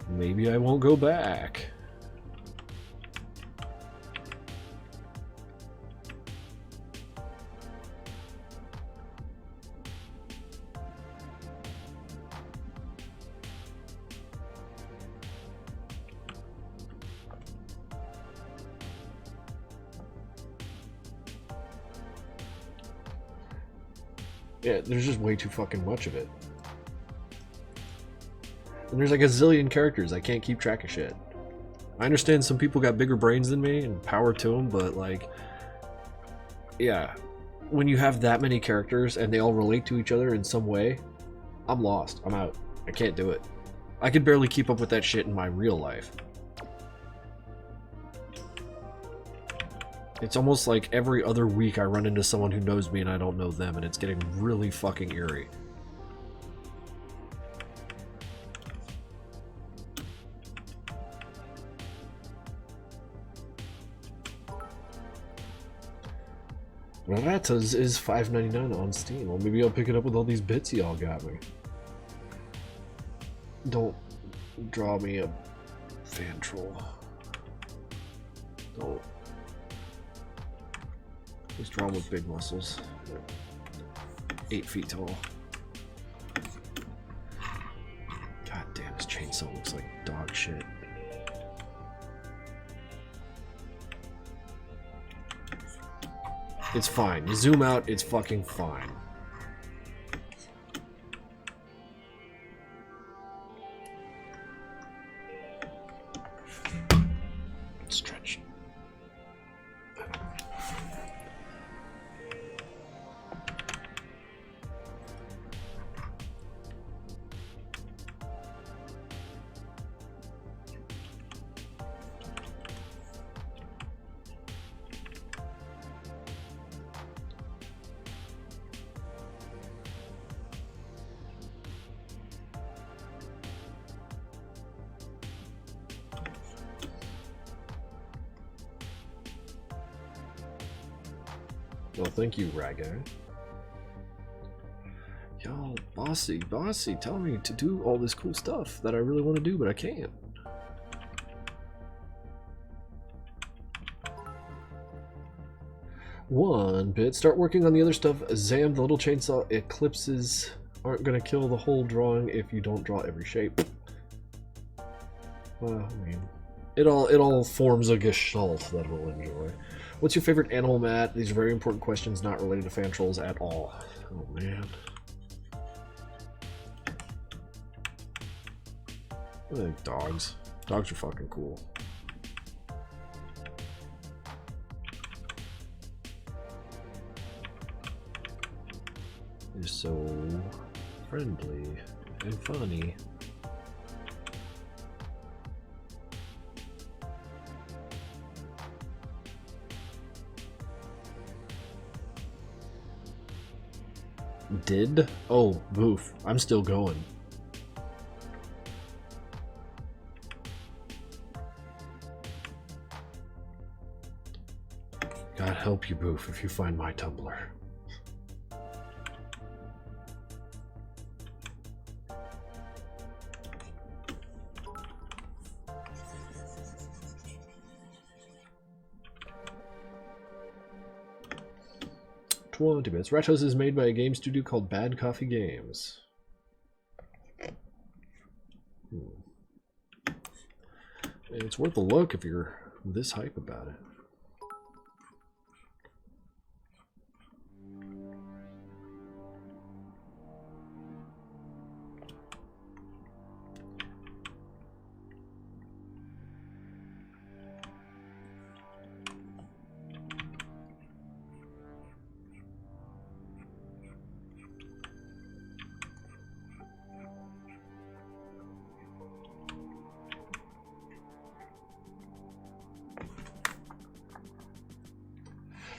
Maybe I won't go back. Yeah, there's just way too fucking much of it. And there's like a zillion characters. I can't keep track of shit. I understand some people got bigger brains than me, and power to them, but like, yeah, when you have that many characters and they all relate to each other in some way, I'm lost. I'm out. I can't do it. I could barely keep up with that shit in my real life. It's almost like every other week I run into someone who knows me and I don't know them, and it's getting really fucking eerie. Ratas is $5.99 on Steam. Well, maybe I'll pick it up with all these bits y'all got me. Don't draw me a fan troll. Don't. Just draw him with big muscles. 8 feet tall. God damn, this chainsaw looks like dog shit. It's fine. You zoom out, it's fucking fine. Stretch. Well, thank you, Raga. Y'all, bossy, tell me to do all this cool stuff that I really want to do, but I can't. One bit. Start working on the other stuff. Zam, the little chainsaw eclipses aren't gonna kill the whole drawing if you don't draw every shape. Well, I mean, it all forms a gestalt that we'll enjoy. What's your favorite animal, Matt? These are very important questions, not related to fan trolls at all. Oh man. I think dogs. Dogs are fucking cool. They're so friendly and funny. Did? Oh, boof. I'm still going. God help you, boof, if you find my Tumblr. Rat House is made by a game studio called Bad Coffee Games. It's worth a look if you're this hype about it.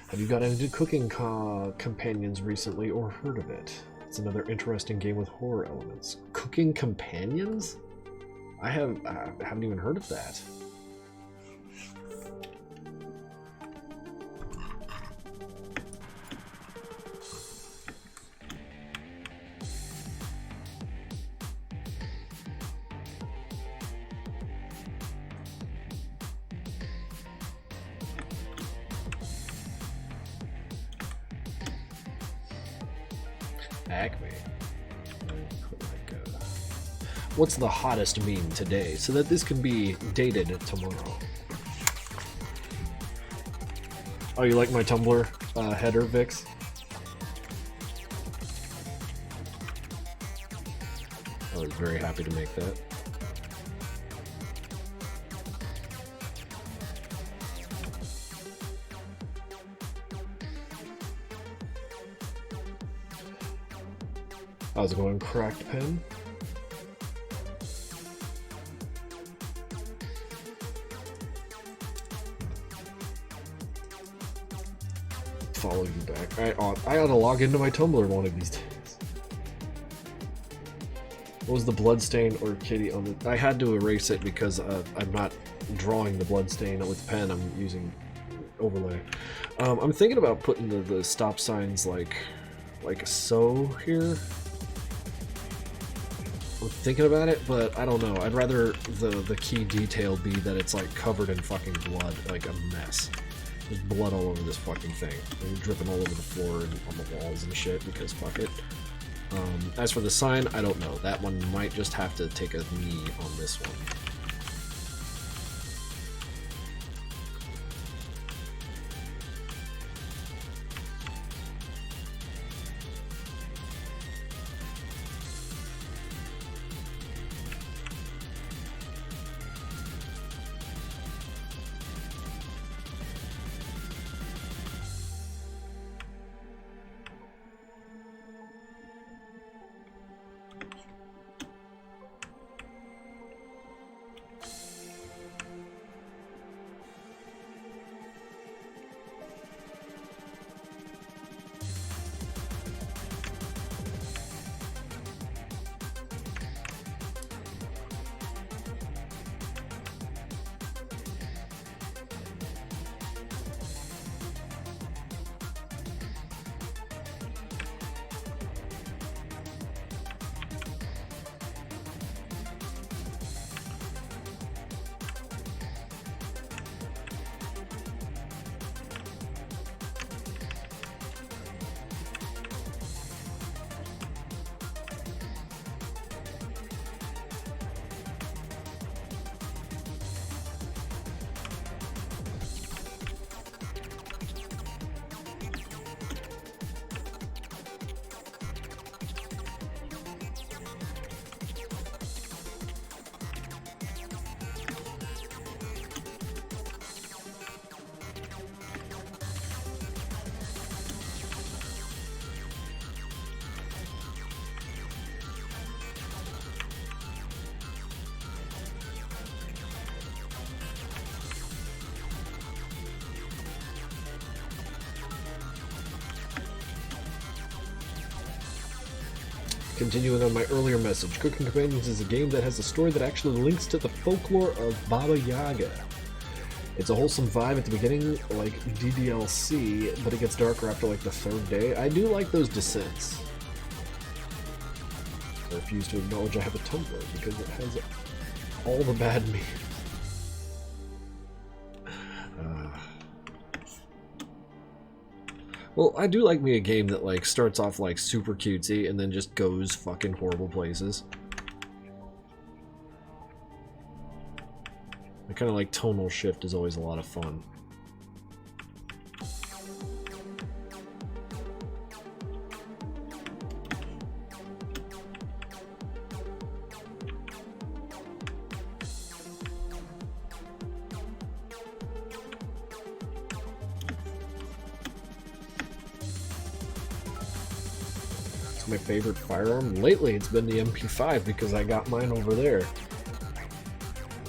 Have you got any cooking companions recently or heard of it? It's another interesting game with horror elements. Cooking companions? I haven't even heard of that. Acme. What's the hottest meme today so that this can be dated tomorrow? Oh, you like my Tumblr header, Vix? I was very happy to make that. How's it going, Cracked Pen? Follow you back. I ought to log into my Tumblr one of these days. What was the bloodstain or kitty on the... I had to erase it because I'm not drawing the bloodstain with pen. I'm using overlay. I'm thinking about putting the stop signs like so here. I'm thinking about it, but I don't know. I'd rather the key detail be that it's like covered in fucking blood, like a mess. There's blood all over this fucking thing. And dripping all over the floor and on the walls and shit because fuck it. As for the sign, I don't know. That one might just have to take a knee on this one. Continuing on my earlier message, Cooking Companions is a game that has a story that actually links to the folklore of Baba Yaga. It's a wholesome vibe at the beginning, like DDLC, but it gets darker after like the third day. I do like those descents. I refuse to acknowledge I have a Tumblr because it has all the bad memes. Well, I do like me a game that like starts off like super cutesy and then just goes fucking horrible places. The kind of like tonal shift is always a lot of fun. My favorite firearm lately, it's been the MP5 because I got mine over there.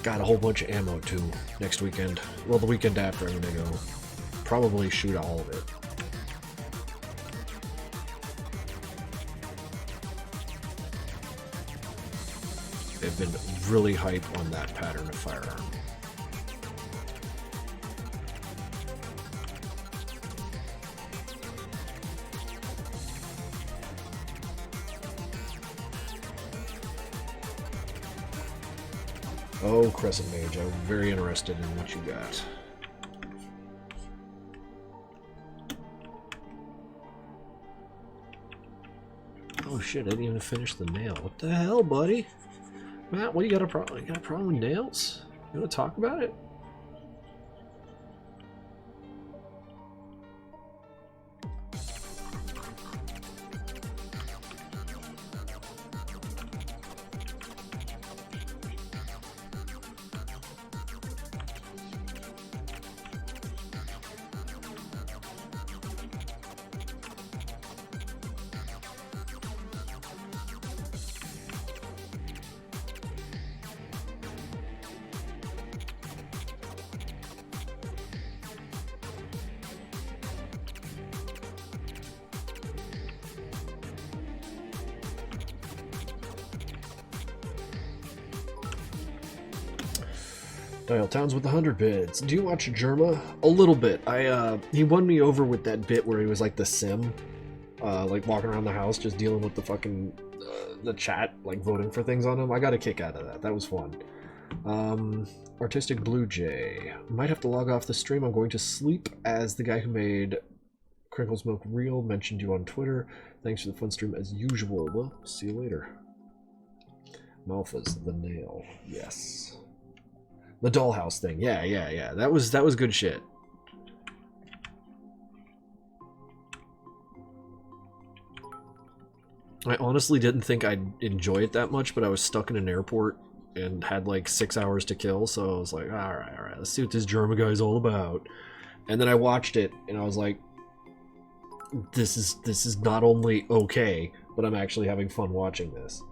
Got a whole bunch of ammo too next weekend. Well, the weekend after I'm gonna go probably shoot all of it. been really hype on that pattern of firearm. Oh, Crescent Mage, I'm very interested in what you got. Oh shit, I didn't even finish the nail. What the hell, buddy? Matt, what, you got a problem? You got a problem with nails? You want to talk about it? Dial Towns with 100 bits. Do you watch Germa? A little bit. He won me over with that bit where he was like the sim, like walking around the house just dealing with the fucking the chat, like voting for things on him. I got a kick out of that. That was fun. Artistic Blue Jay. Might have to log off the stream. I'm going to sleep, as the guy who made Krinkels Milk Real mentioned you on Twitter. Thanks for the fun stream as usual. Well, see you later. Malphas, the nail. Yes. The dollhouse thing. Yeah. That was good shit. I honestly didn't think I'd enjoy it that much, but I was stuck in an airport and had like 6 hours to kill, so I was like, alright, let's see what this German guy's all about. And then I watched it and I was like, this is not only okay, but I'm actually having fun watching this.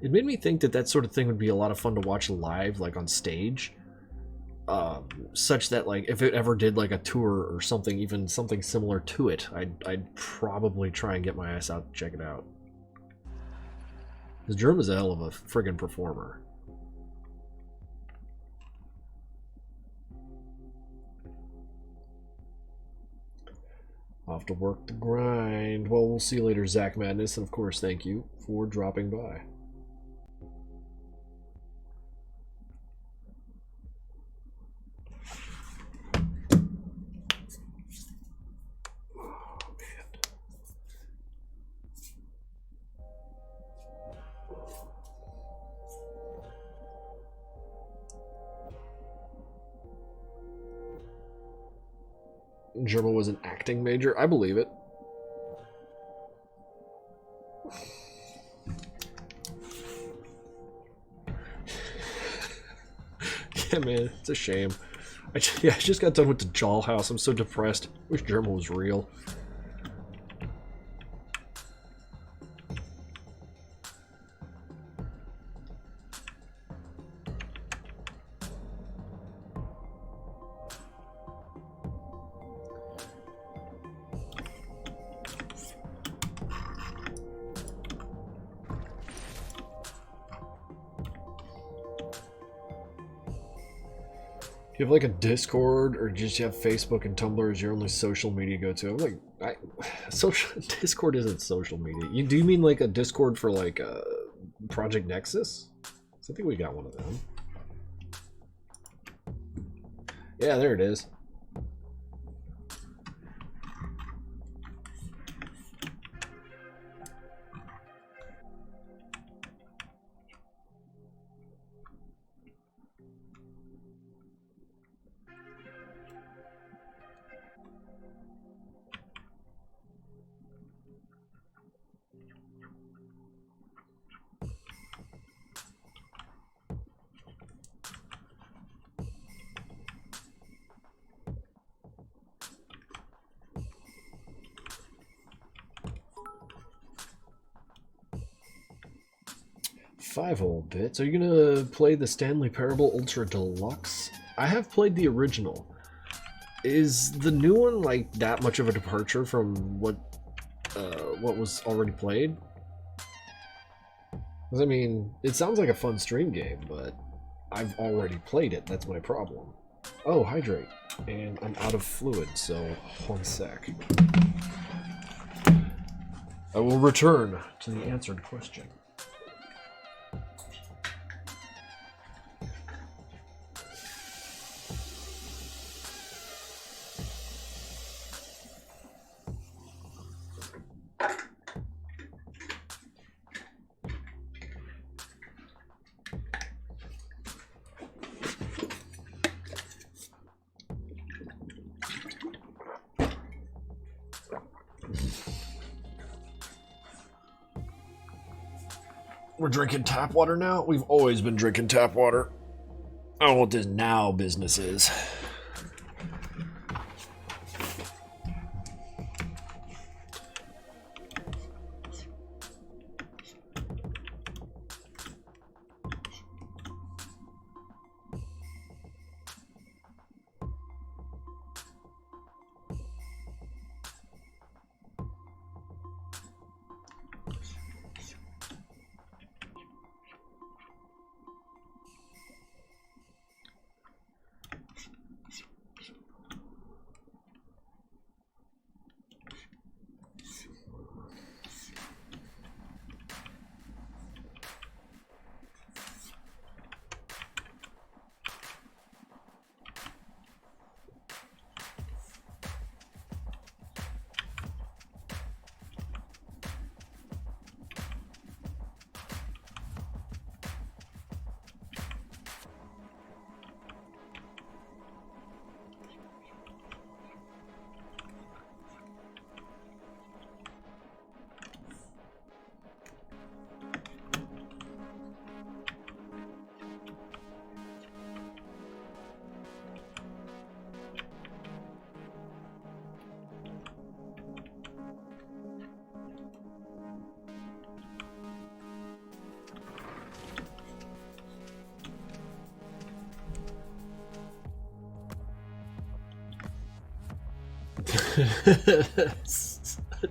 It made me think that that sort of thing would be a lot of fun to watch live, like on stage. Such that, like, if it ever did like a tour or something, even something similar to it, I'd probably try and get my ass out to check it out. Because Germ is a hell of a friggin' performer. Off to work the grind. Well, we'll see you later, Zach Madness, and of course, thank you for dropping by. Germa was an acting major? I believe it. Yeah, man, it's a shame. I just got done with the Dollhouse. I'm so depressed. Wish Germa was real. You have like a Discord, or just you have Facebook and Tumblr as your only social media go-to? I'm like, Discord isn't social media. Do you mean like a Discord for like Project Nexus? I think we got one of them. Yeah, there it is. 5 whole bits. Are you gonna play the Stanley Parable Ultra Deluxe? I have played the original. Is the new one like that much of a departure from what was already played? 'Cause I mean, it sounds like a fun stream game, but I've already played it. That's my problem. Oh, hydrate. And I'm out of fluid, so 1 sec. I will return to the answered question. We're drinking tap water now? We've always been drinking tap water. I don't know what this now business is.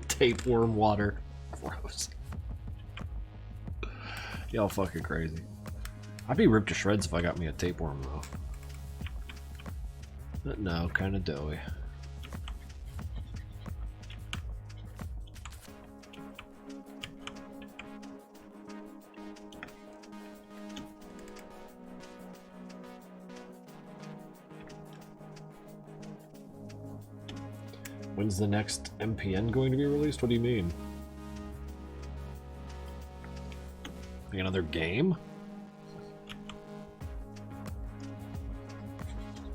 Tapeworm water. Gross. Y'all fucking crazy. I'd be ripped to shreds if I got me a tapeworm though. But no, kinda doughy. When's the next MPN going to be released? What do you mean? Like another game?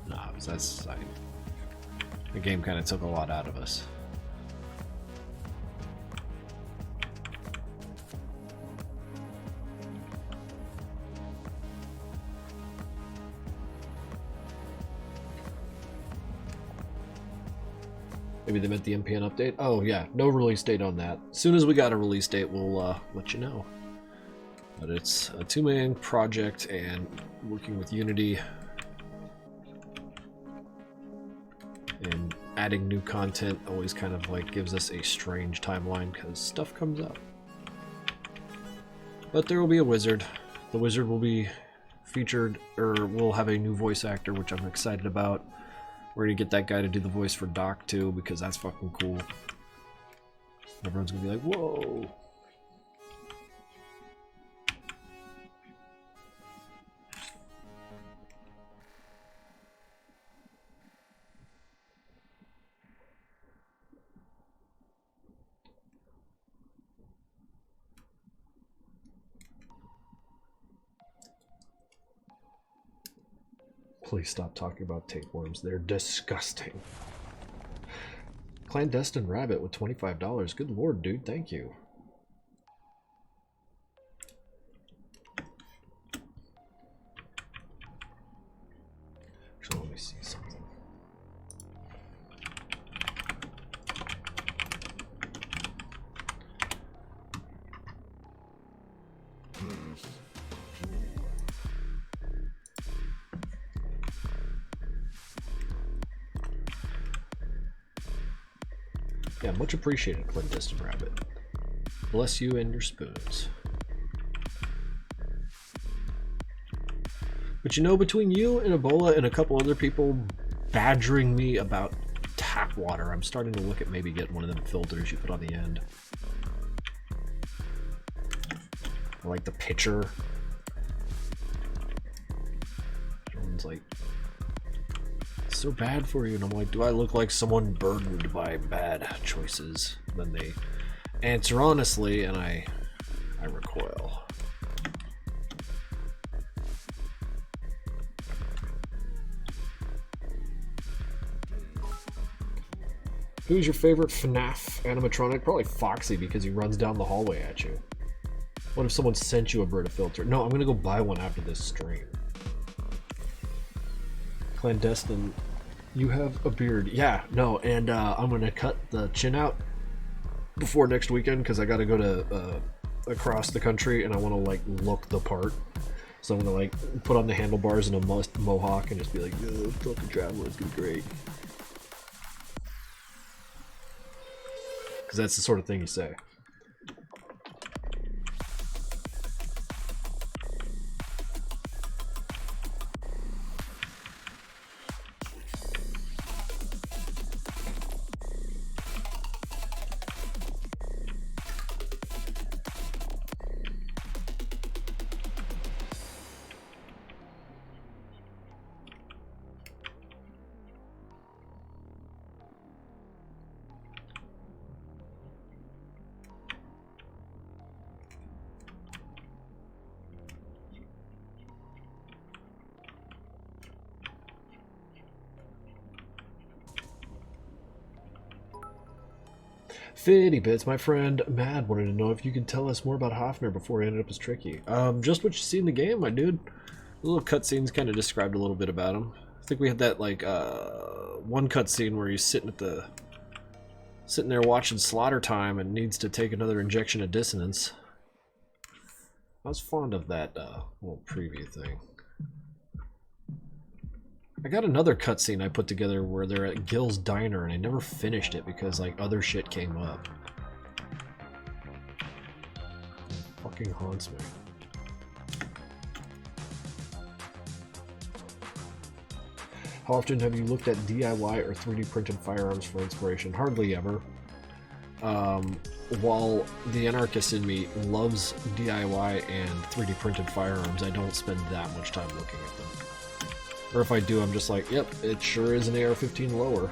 Nah, the game kind of took a lot out of us. Maybe they meant the MPN update? Oh yeah, no release date on that. As soon as we got a release date, we'll let you know. But it's a 2-man project and working with Unity and adding new content always kind of like gives us a strange timeline because stuff comes up. But there will be a wizard. The wizard will be featured, or we'll have a new voice actor, which I'm excited about. We're gonna get that guy to do the voice for Doc too, because that's fucking cool. Everyone's gonna be like, whoa. Please stop talking about tapeworms. They're disgusting. Clandestine Rabbit with $25. Good lord, dude. Thank you. Actually, let me see something. Yeah, much appreciated, Clandestine Rabbit. Bless you and your spoons. But you know, between you and Ebola and a couple other people badgering me about tap water, I'm starting to look at maybe getting one of them filters you put on the end. Or like the pitcher. Everyone's like, it's so bad for you. And I'm like, do I look like someone burdened by bad choices? And then they answer honestly, and I recoil. Who's your favorite FNAF animatronic? Probably Foxy, because he runs down the hallway at you. What if someone sent you a Brita filter? No, I'm gonna go buy one after this stream. Clandestine, you have a beard. Yeah, no, and I'm gonna cut the chin out before next weekend because I gotta go to across the country and I want to like look the part. So I'm gonna like put on the handlebars and a mohawk and just be like, "Yo, fucking traveler, it's gonna be great." Because that's the sort of thing you say. Fitty Bits, my friend Mad wanted to know if you could tell us more about Hoffner before he ended up as Tricky. Just what you see in the game, my dude. The little cutscenes kind of described a little bit about him. I think we had that like one cutscene where he's sitting there watching Slaughter Time and needs to take another injection of dissonance. I was fond of that little preview thing. I got another cutscene I put together where they're at Gil's diner and I never finished it because like other shit came up. It fucking haunts me. How often have you looked at DIY or 3D printed firearms for inspiration? Hardly ever. While the anarchist in me loves DIY and 3D printed firearms, I don't spend that much time looking at them. Or if I do, I'm just like, yep, it sure is an AR-15 lower.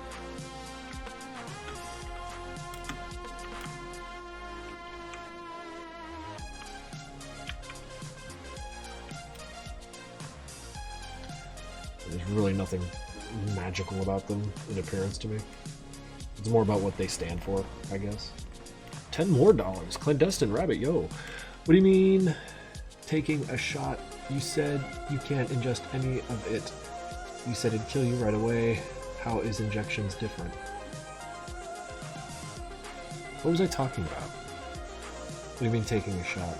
There's really nothing magical about them in appearance to me. It's more about what they stand for, I guess. $10 more. Clandestine Rabbit, yo. What do you mean taking a shot? You said you can't ingest any of it. You said it'd kill you right away. How is injections different? What was I talking about? What do you mean taking a shot?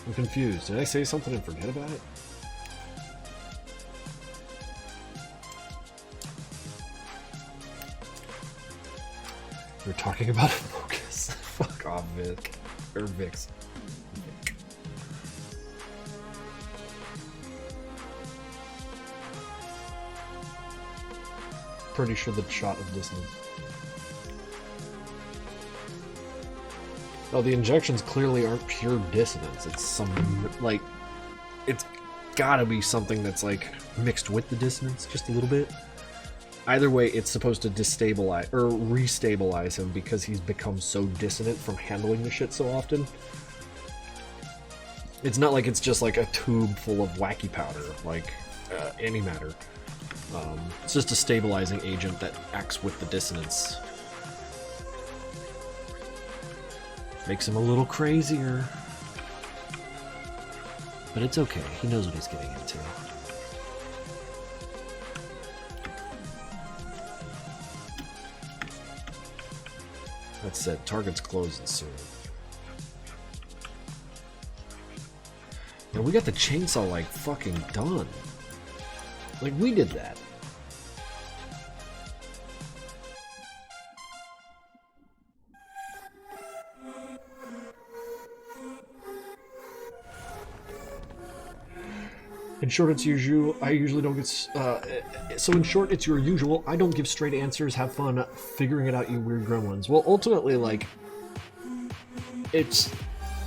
I'm confused. Did I say something and forget about it? We're talking about a focus. Fuck off, Vic. Or Vix. Pretty sure the shot of dissonance. Oh, the injections clearly aren't pure dissonance. It's some, like, it's gotta be something that's, like, mixed with the dissonance just a little bit. Either way, it's supposed to destabilize, or restabilize him because he's become so dissonant from handling the shit so often. It's not like it's just like a tube full of wacky powder, like antimatter. It's just a stabilizing agent that acts with the dissonance. Makes him a little crazier. But it's okay, he knows what he's getting into. That said, Target's closing soon. And we got the chainsaw like fucking done. Like, we did that. In short, it's usual. I usually don't get. So in short, it's your usual. I don't give straight answers. Have fun figuring it out, you weird gremlins. Well, ultimately, like, it's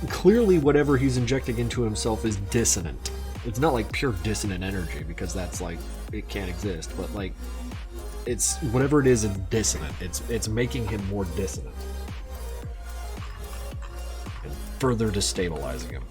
clearly whatever he's injecting into himself is dissonant. It's not like pure dissonant energy, because that's like it can't exist. But like, it's whatever it is dissonant. It's making him more dissonant and further destabilizing him.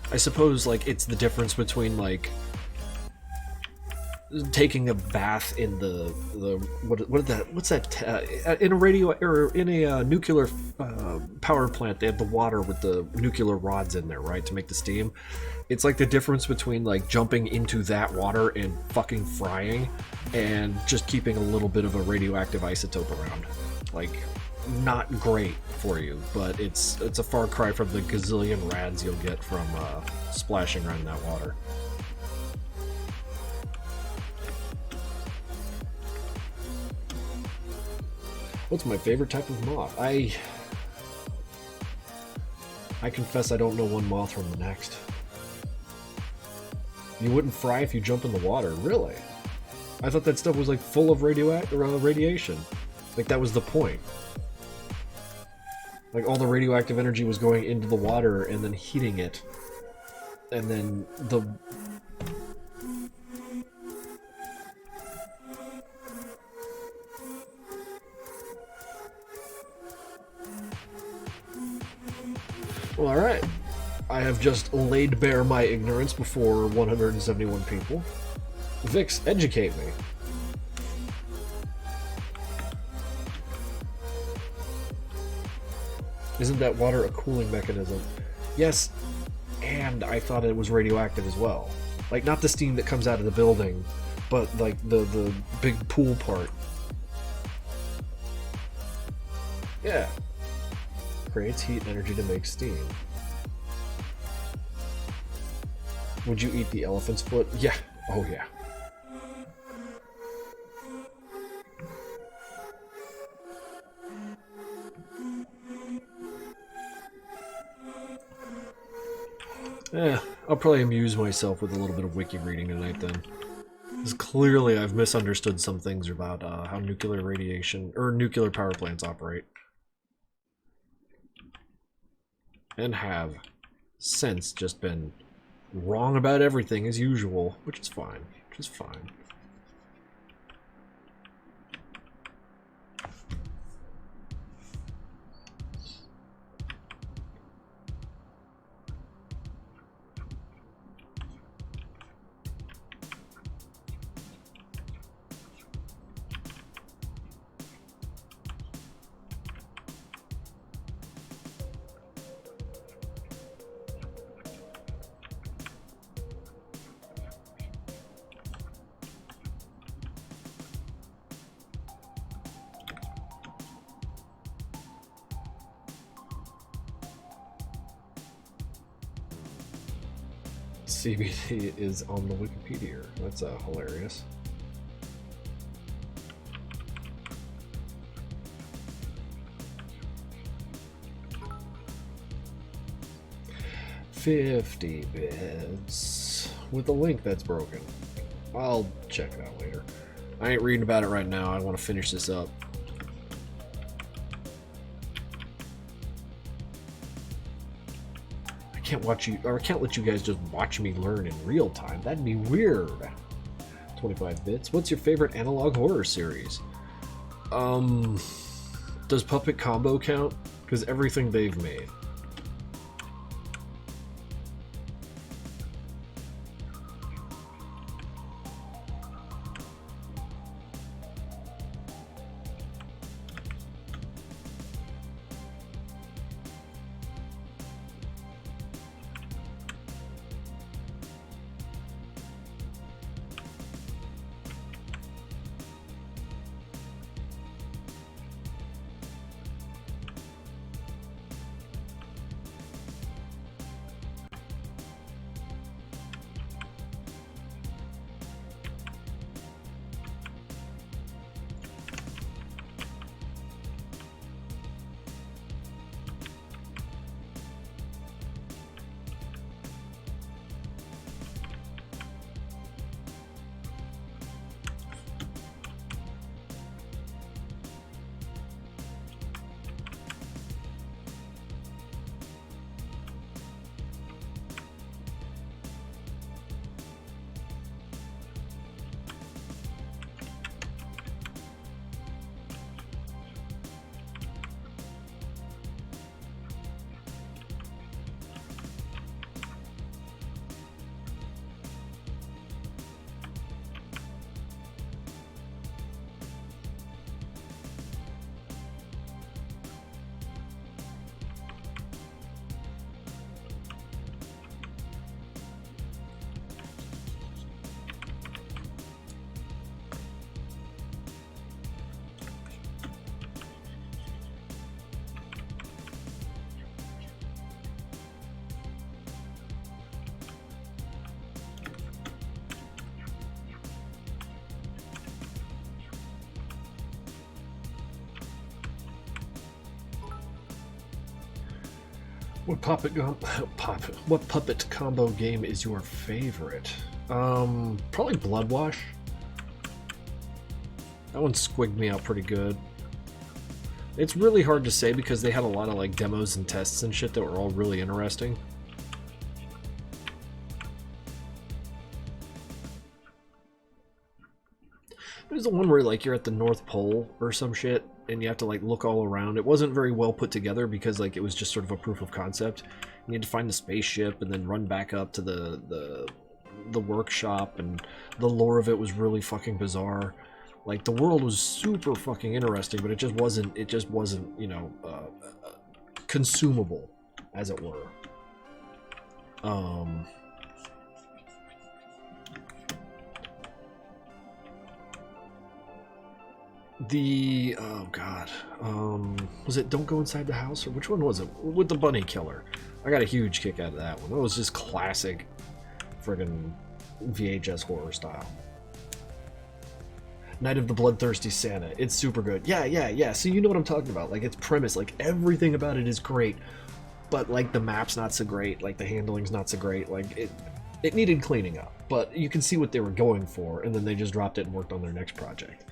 I suppose, like, it's the difference between, like, taking a bath in what's that in a radio or in a nuclear power plant. They have the water with the nuclear rods in there, right, to make the steam. It's like the difference between, like, jumping into that water and fucking frying and just keeping a little bit of a radioactive isotope around. Like, not great for you, but it's a far cry from the gazillion rads you'll get from splashing around in that water. What's my favorite type of moth? I confess I don't know one moth from the next. You wouldn't fry if you jump in the water, really? I thought that stuff was like full of radiation. Like, that was the point. Like, all the radioactive energy was going into the water and then heating it. And then the... Well, alright. I have just laid bare my ignorance before 171 people. Vix, educate me. Isn't that water a cooling mechanism? Yes, and I thought it was radioactive as well. Like, not the steam that comes out of the building, but like the big pool part. Yeah. Creates heat and energy to make steam. Would you eat the elephant's foot? Yeah. Oh yeah. I'll probably amuse myself with a little bit of wiki reading tonight then. Because clearly I've misunderstood some things about how nuclear radiation, or nuclear power plants operate. And have since just been wrong about everything as usual, which is fine. Which is fine. CBD is on the Wikipedia. That's hilarious. $50 bits with a link that's broken. I'll check it out later. I ain't reading about it right now. I want to finish this up. I can't watch you, or I can't let you guys just watch me learn in real time. That'd be weird. 25 bits. What's your favorite analog horror series? Does Puppet Combo count? Because everything they've made. What puppet combo game is your favorite? Probably Bloodwash. That one squigged me out pretty good. It's really hard to say because they had a lot of like demos and tests and shit that were all really interesting. There's the one where like you're at the North Pole or some shit and you have to like look all around. It wasn't very well put together because like it was just sort of a proof of concept. You need to find the spaceship and then run back up to the workshop, and the lore of it was really fucking bizarre. Like the world was super fucking interesting, but it just wasn't, you know, consumable, as it were. Oh god, was it Don't Go Inside the House, or which one was it? With the bunny killer. I got a huge kick out of that one. That was just classic friggin' VHS horror style. Night of the Bloodthirsty Santa. It's super good. Yeah. So you know what I'm talking about. Like, its premise, like, everything about it is great. But, like, the map's not so great. Like, the handling's not so great. Like, it needed cleaning up. But you can see what they were going for, and then they just dropped it and worked on their next project.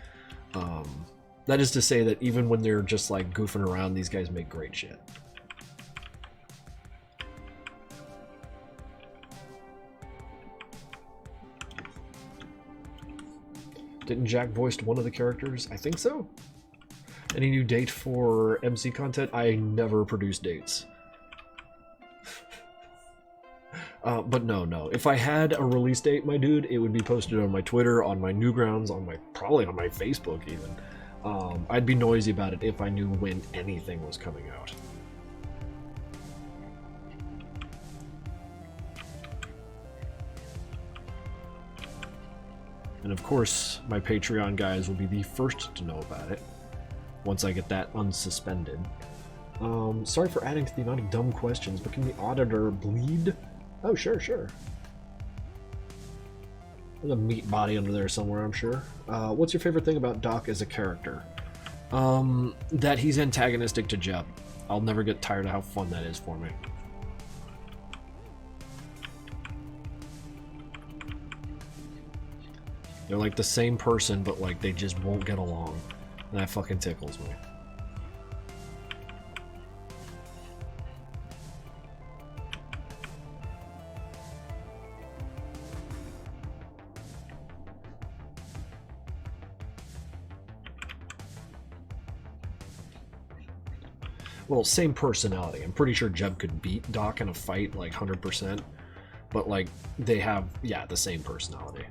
That is to say that even when they're just, like, goofing around, these guys make great shit. Didn't Jack voiced one of the characters? I think so. Any new date for MC content? I never produce dates. But no. If I had a release date, my dude, it would be posted on my Twitter, on my Newgrounds, probably on my Facebook even. I'd be noisy about it if I knew when anything was coming out. And of course, my Patreon guys will be the first to know about it once I get that unsuspended. Sorry for adding to the amount of dumb questions, but can the auditor bleed? Oh, sure. There's a meat body under there somewhere, I'm sure. What's your favorite thing about Doc as a character? That he's antagonistic to Jeb. I'll never get tired of how fun that is for me. They're like the same person, but like they just won't get along. And that fucking tickles me. Well, same personality. I'm pretty sure Jeb could beat Doc in a fight like 100%. But like they have, yeah, the same personality.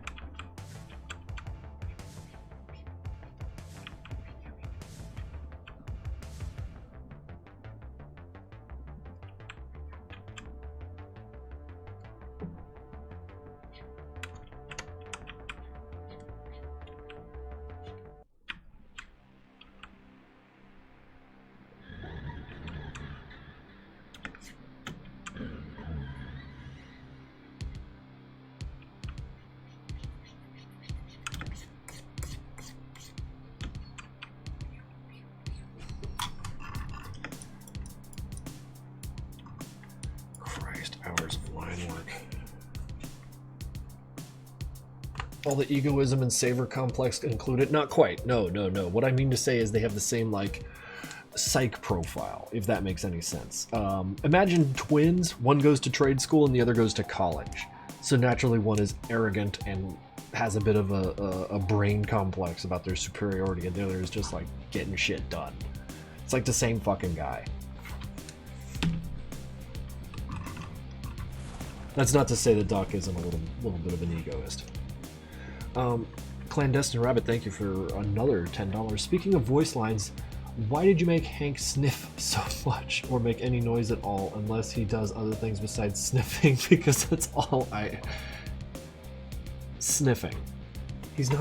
All the egoism and savor complex included? Not quite. No. What I mean to say is they have the same, like, psych profile, if that makes any sense. Imagine twins. One goes to trade school and the other goes to college. So naturally one is arrogant and has a bit of a brain complex about their superiority, and the other is just, like, getting shit done. It's like the same fucking guy. That's not to say that Doc isn't a little bit of an egoist. Clandestine Rabbit, thank you for another $10. Speaking of voice lines, why did you make Hank sniff so much, or make any noise at all, unless he does other things besides sniffing? Because that's all sniffing. He's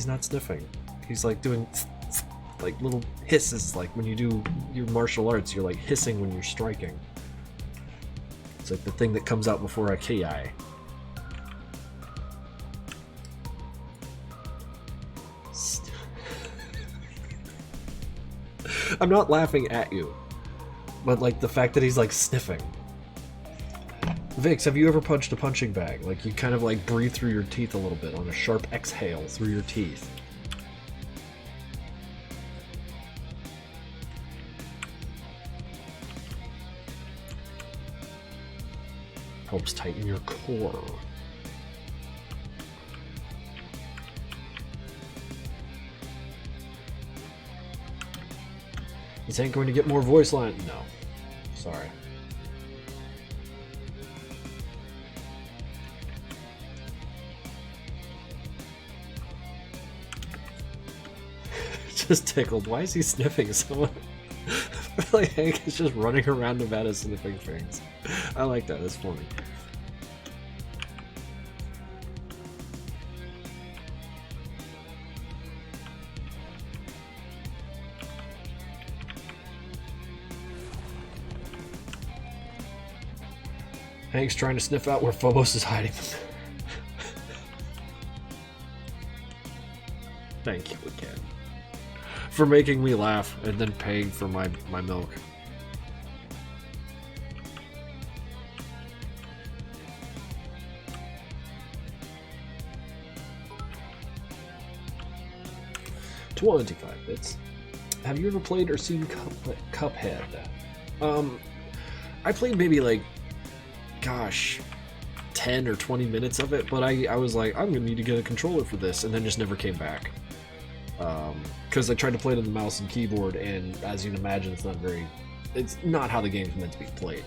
not sniffing. He's like doing like little hisses, like when you do your martial arts, you're like hissing when you're striking. It's like the thing that comes out before a ki. I'm not laughing at you, but like the fact that he's like sniffing, Vix, have you ever punched a punching bag? Like, you kind of like breathe through your teeth a little bit on a sharp exhale through your teeth. Helps tighten your core. This ain't going to get more voice line. No. Sorry. Just tickled. Why is he sniffing someone? I feel like Hank is just running around Nevada sniffing things. I like that. That's funny. Hank's trying to sniff out where Phobos is hiding. Thank you again for making me laugh and then paying for my milk. $25 bits. Have you ever played or seen Cuphead? I played maybe like, gosh, 10 or 20 minutes of it, but I was like, I'm gonna need to get a controller for this, and then just never came back. Because I tried to play it on the mouse and keyboard, and as you can imagine, it's not how the game's meant to be played.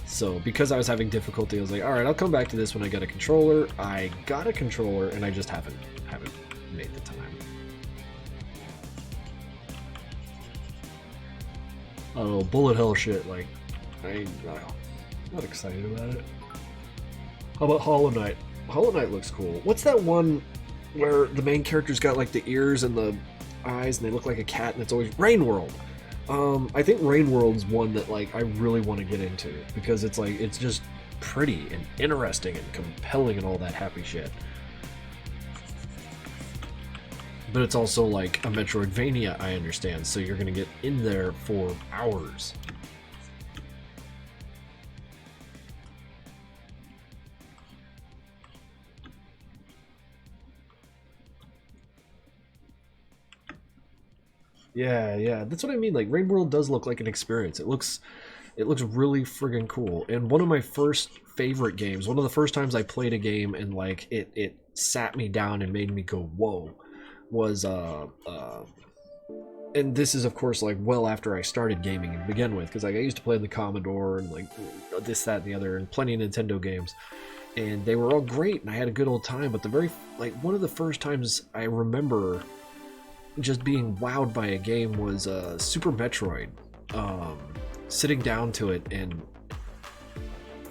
So because I was having difficulty, I was like, alright, I'll come back to this when I get a controller. I got a controller, and I just haven't made the time. Oh, bullet hell shit, like, I'm not excited about it. How about Hollow Knight? Hollow Knight looks cool. What's that one where the main character's got like the ears and the eyes and they look like a cat and it's always Rain World? I think Rain World's one that like I really want to get into because it's like it's just pretty and interesting and compelling and all that happy shit. But it's also like a Metroidvania, I understand, so you're gonna get in there for hours. Yeah, that's what I mean. Like Rain World does look like an experience. It looks really friggin' cool. And one of my first favorite games, one of the first times I played a game and like it sat me down and made me go whoa, was and this is of course like well after I started gaming to begin with, because like I used to play the Commodore and like this, that, and the other, and plenty of Nintendo games, and they were all great and I had a good old time. But the very like one of the first times I remember just being wowed by a game was Super Metroid. Sitting down to it and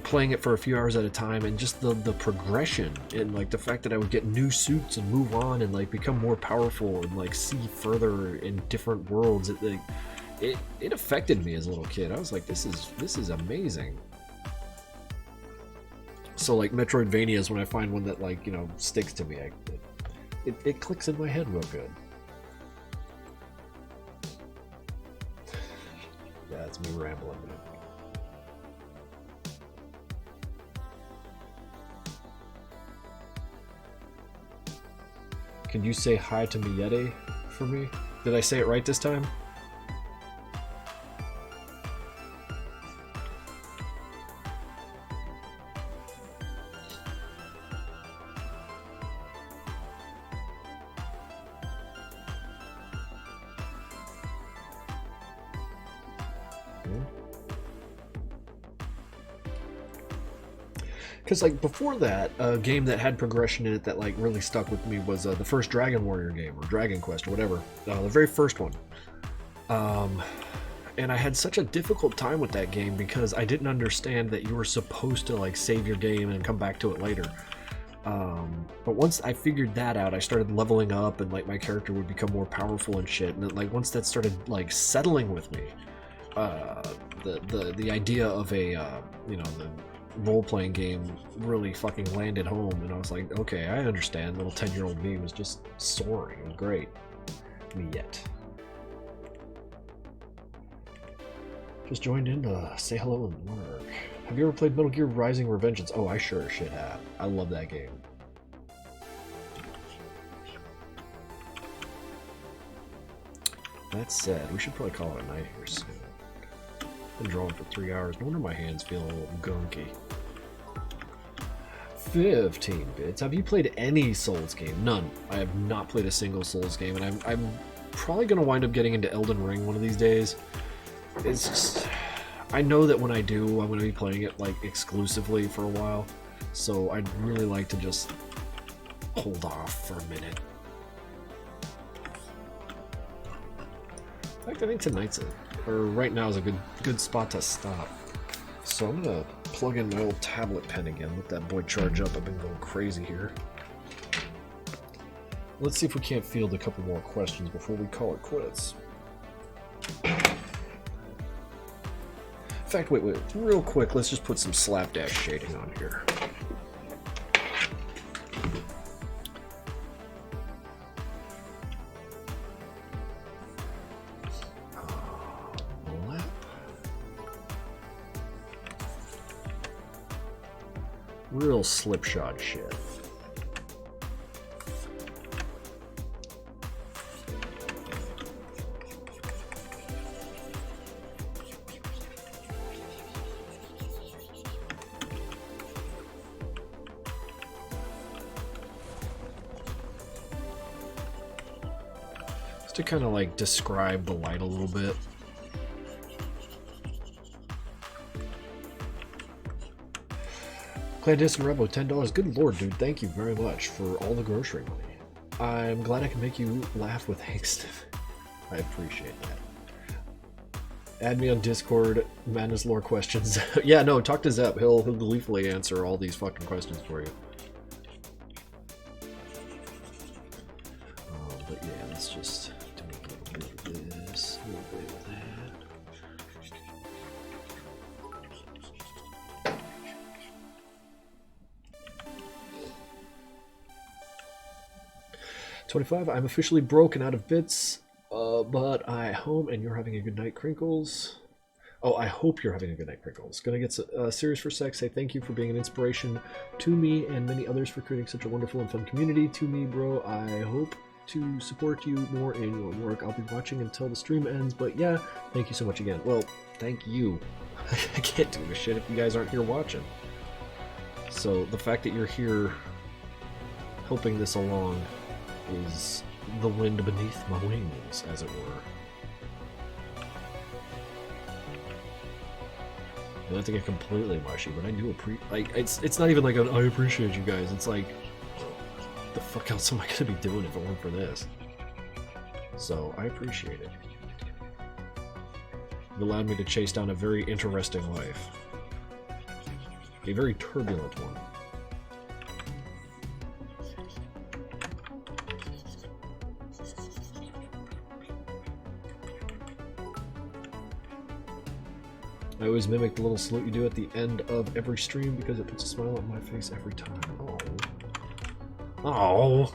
playing it for a few hours at a time, and just the progression and like the fact that I would get new suits and move on and like become more powerful and like see further in different worlds. It affected me as a little kid. I was like, this is amazing. So like Metroidvania is when I find one that like, you know, sticks to me. It clicks in my head real good. Yeah, it's me rambling. Can you say hi to Miete for me? Did I say it right this time? Because like before that, a game that had progression in it that like really stuck with me was the first Dragon Warrior game, or Dragon Quest, or whatever, the very first one. And I had such a difficult time with that game because I didn't understand that you were supposed to like save your game and come back to it later. But once I figured that out, I started leveling up and like my character would become more powerful and shit. And then, like once that started like settling with me, the idea of a you know, the role-playing game really fucking landed home, and I was like, okay, I understand. Little 10-year-old me was just soaring. It was great. Me yet. Just joined in to say hello and work. Have you ever played Metal Gear Rising: Revengeance? Oh, I sure as shit have. I love that game. That said, we should probably call it a night here soon. Been drawing for 3 hours. No wonder my hands feel a little gunky. 15 bits. Have you played any Souls game? None. I have not played a single Souls game, and I'm probably going to wind up getting into Elden Ring one of these days. It's just... I know that when I do, I'm going to be playing it like exclusively for a while, so I'd really like to just hold off for a minute. In fact, I think tonight's right now is a good spot to stop. So I'm gonna plug in my old tablet pen again, let that boy charge up. I've been going crazy here. Let's see if we can't field a couple more questions before we call it quits. In fact, wait, real quick, let's just put some slapdash shading on here. Real slipshod shit. Just to kind of like describe the light a little bit. Clandestine Rebel, $10. Good lord, dude. Thank you very much for all the grocery money. I'm glad I can make you laugh with angst. I appreciate that. Add me on Discord. Madness lore questions. Yeah, no, talk to Zep. He'll gleefully answer all these fucking questions for you. But yeah, let's just do a little bit of this, a little bit of that. $25. I'm officially broken out of bits, but I home and you're having a good night, Krinkels. Oh, I hope you're having a good night, Krinkels. Gonna get serious for a sec. Say thank you for being an inspiration to me and many others for creating such a wonderful and fun community. To me, bro, I hope to support you more in your work. I'll be watching until the stream ends, but yeah, thank you so much again. Well, thank you. I can't do this shit if you guys aren't here watching. So the fact that you're here helping this along is the wind beneath my wings, as it were. And not to get completely mushy, but I do like it's not even like I appreciate you guys. It's like, the fuck else am I gonna be doing if it weren't for this? So I appreciate it. It allowed me to chase down a very interesting life, a very turbulent one. I always mimic the little salute you do at the end of every stream because it puts a smile on my face every time. Oh. Oh.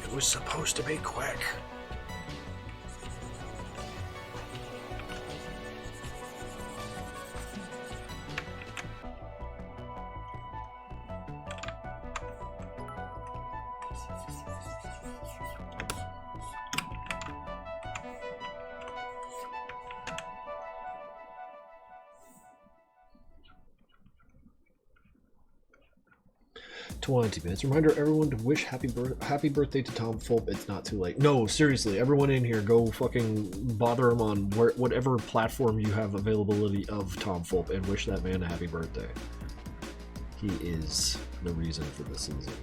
It was supposed to be quick. 20 minutes. Reminder everyone to wish happy birthday to Tom Fulp. It's not too late. No, seriously, everyone in here, go fucking bother him on whatever platform you have availability of Tom Fulp and wish that man a happy birthday. He is the reason for the season.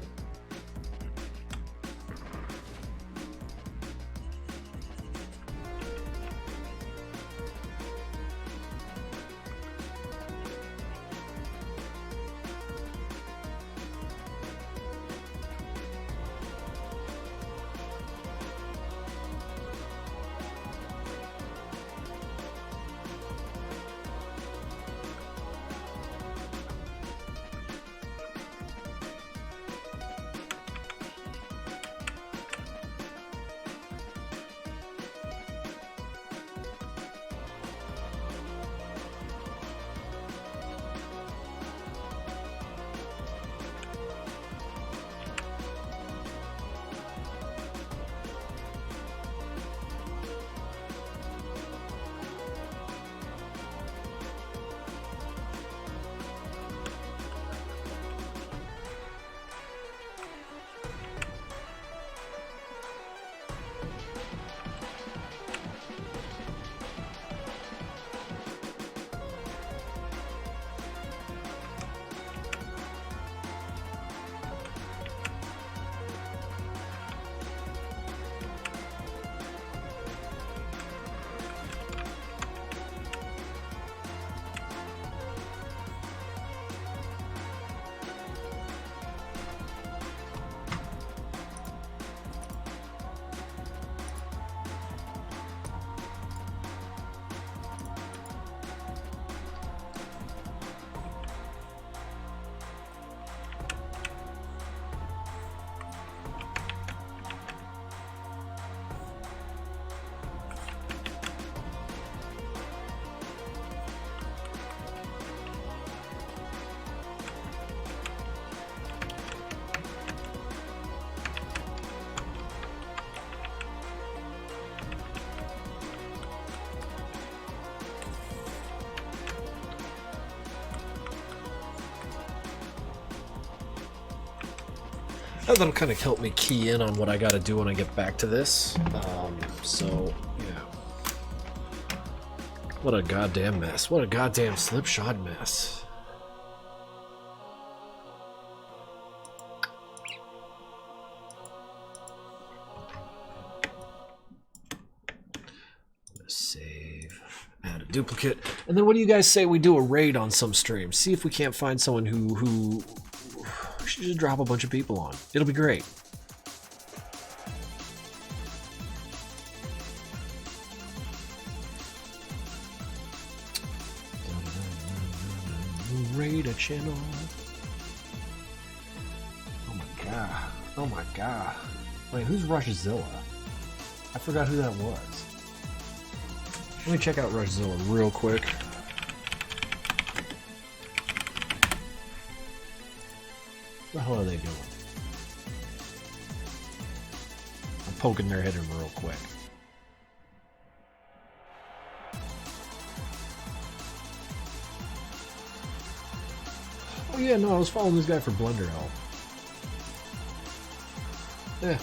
That'll kind of help me key in on what I gotta do when I get back to this. So, yeah. What a goddamn mess. What a goddamn slipshod mess. Save. Add a duplicate. And then what do you guys say we do a raid on some streams? See if we can't find someone who should just drop a bunch of people on. It'll be great. Raid a channel. Oh my god. Oh my god. Wait, who's Rushzilla? I forgot who that was. Let me check out Rushzilla real quick. What the hell are they doing? I'm poking their head in real quick. Oh yeah, no, I was following this guy for Blender Help. Yeah.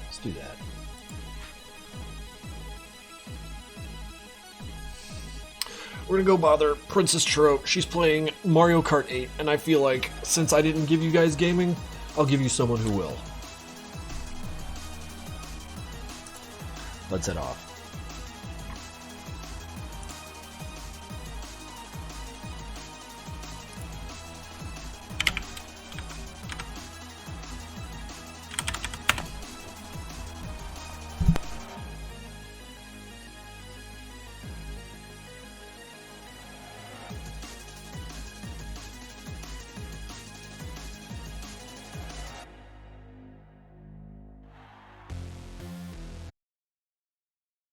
Let's do that. We're gonna go bother Princess Churro. She's playing Mario Kart 8, and I feel like since I didn't give you guys gaming, I'll give you someone who will. Let's head off.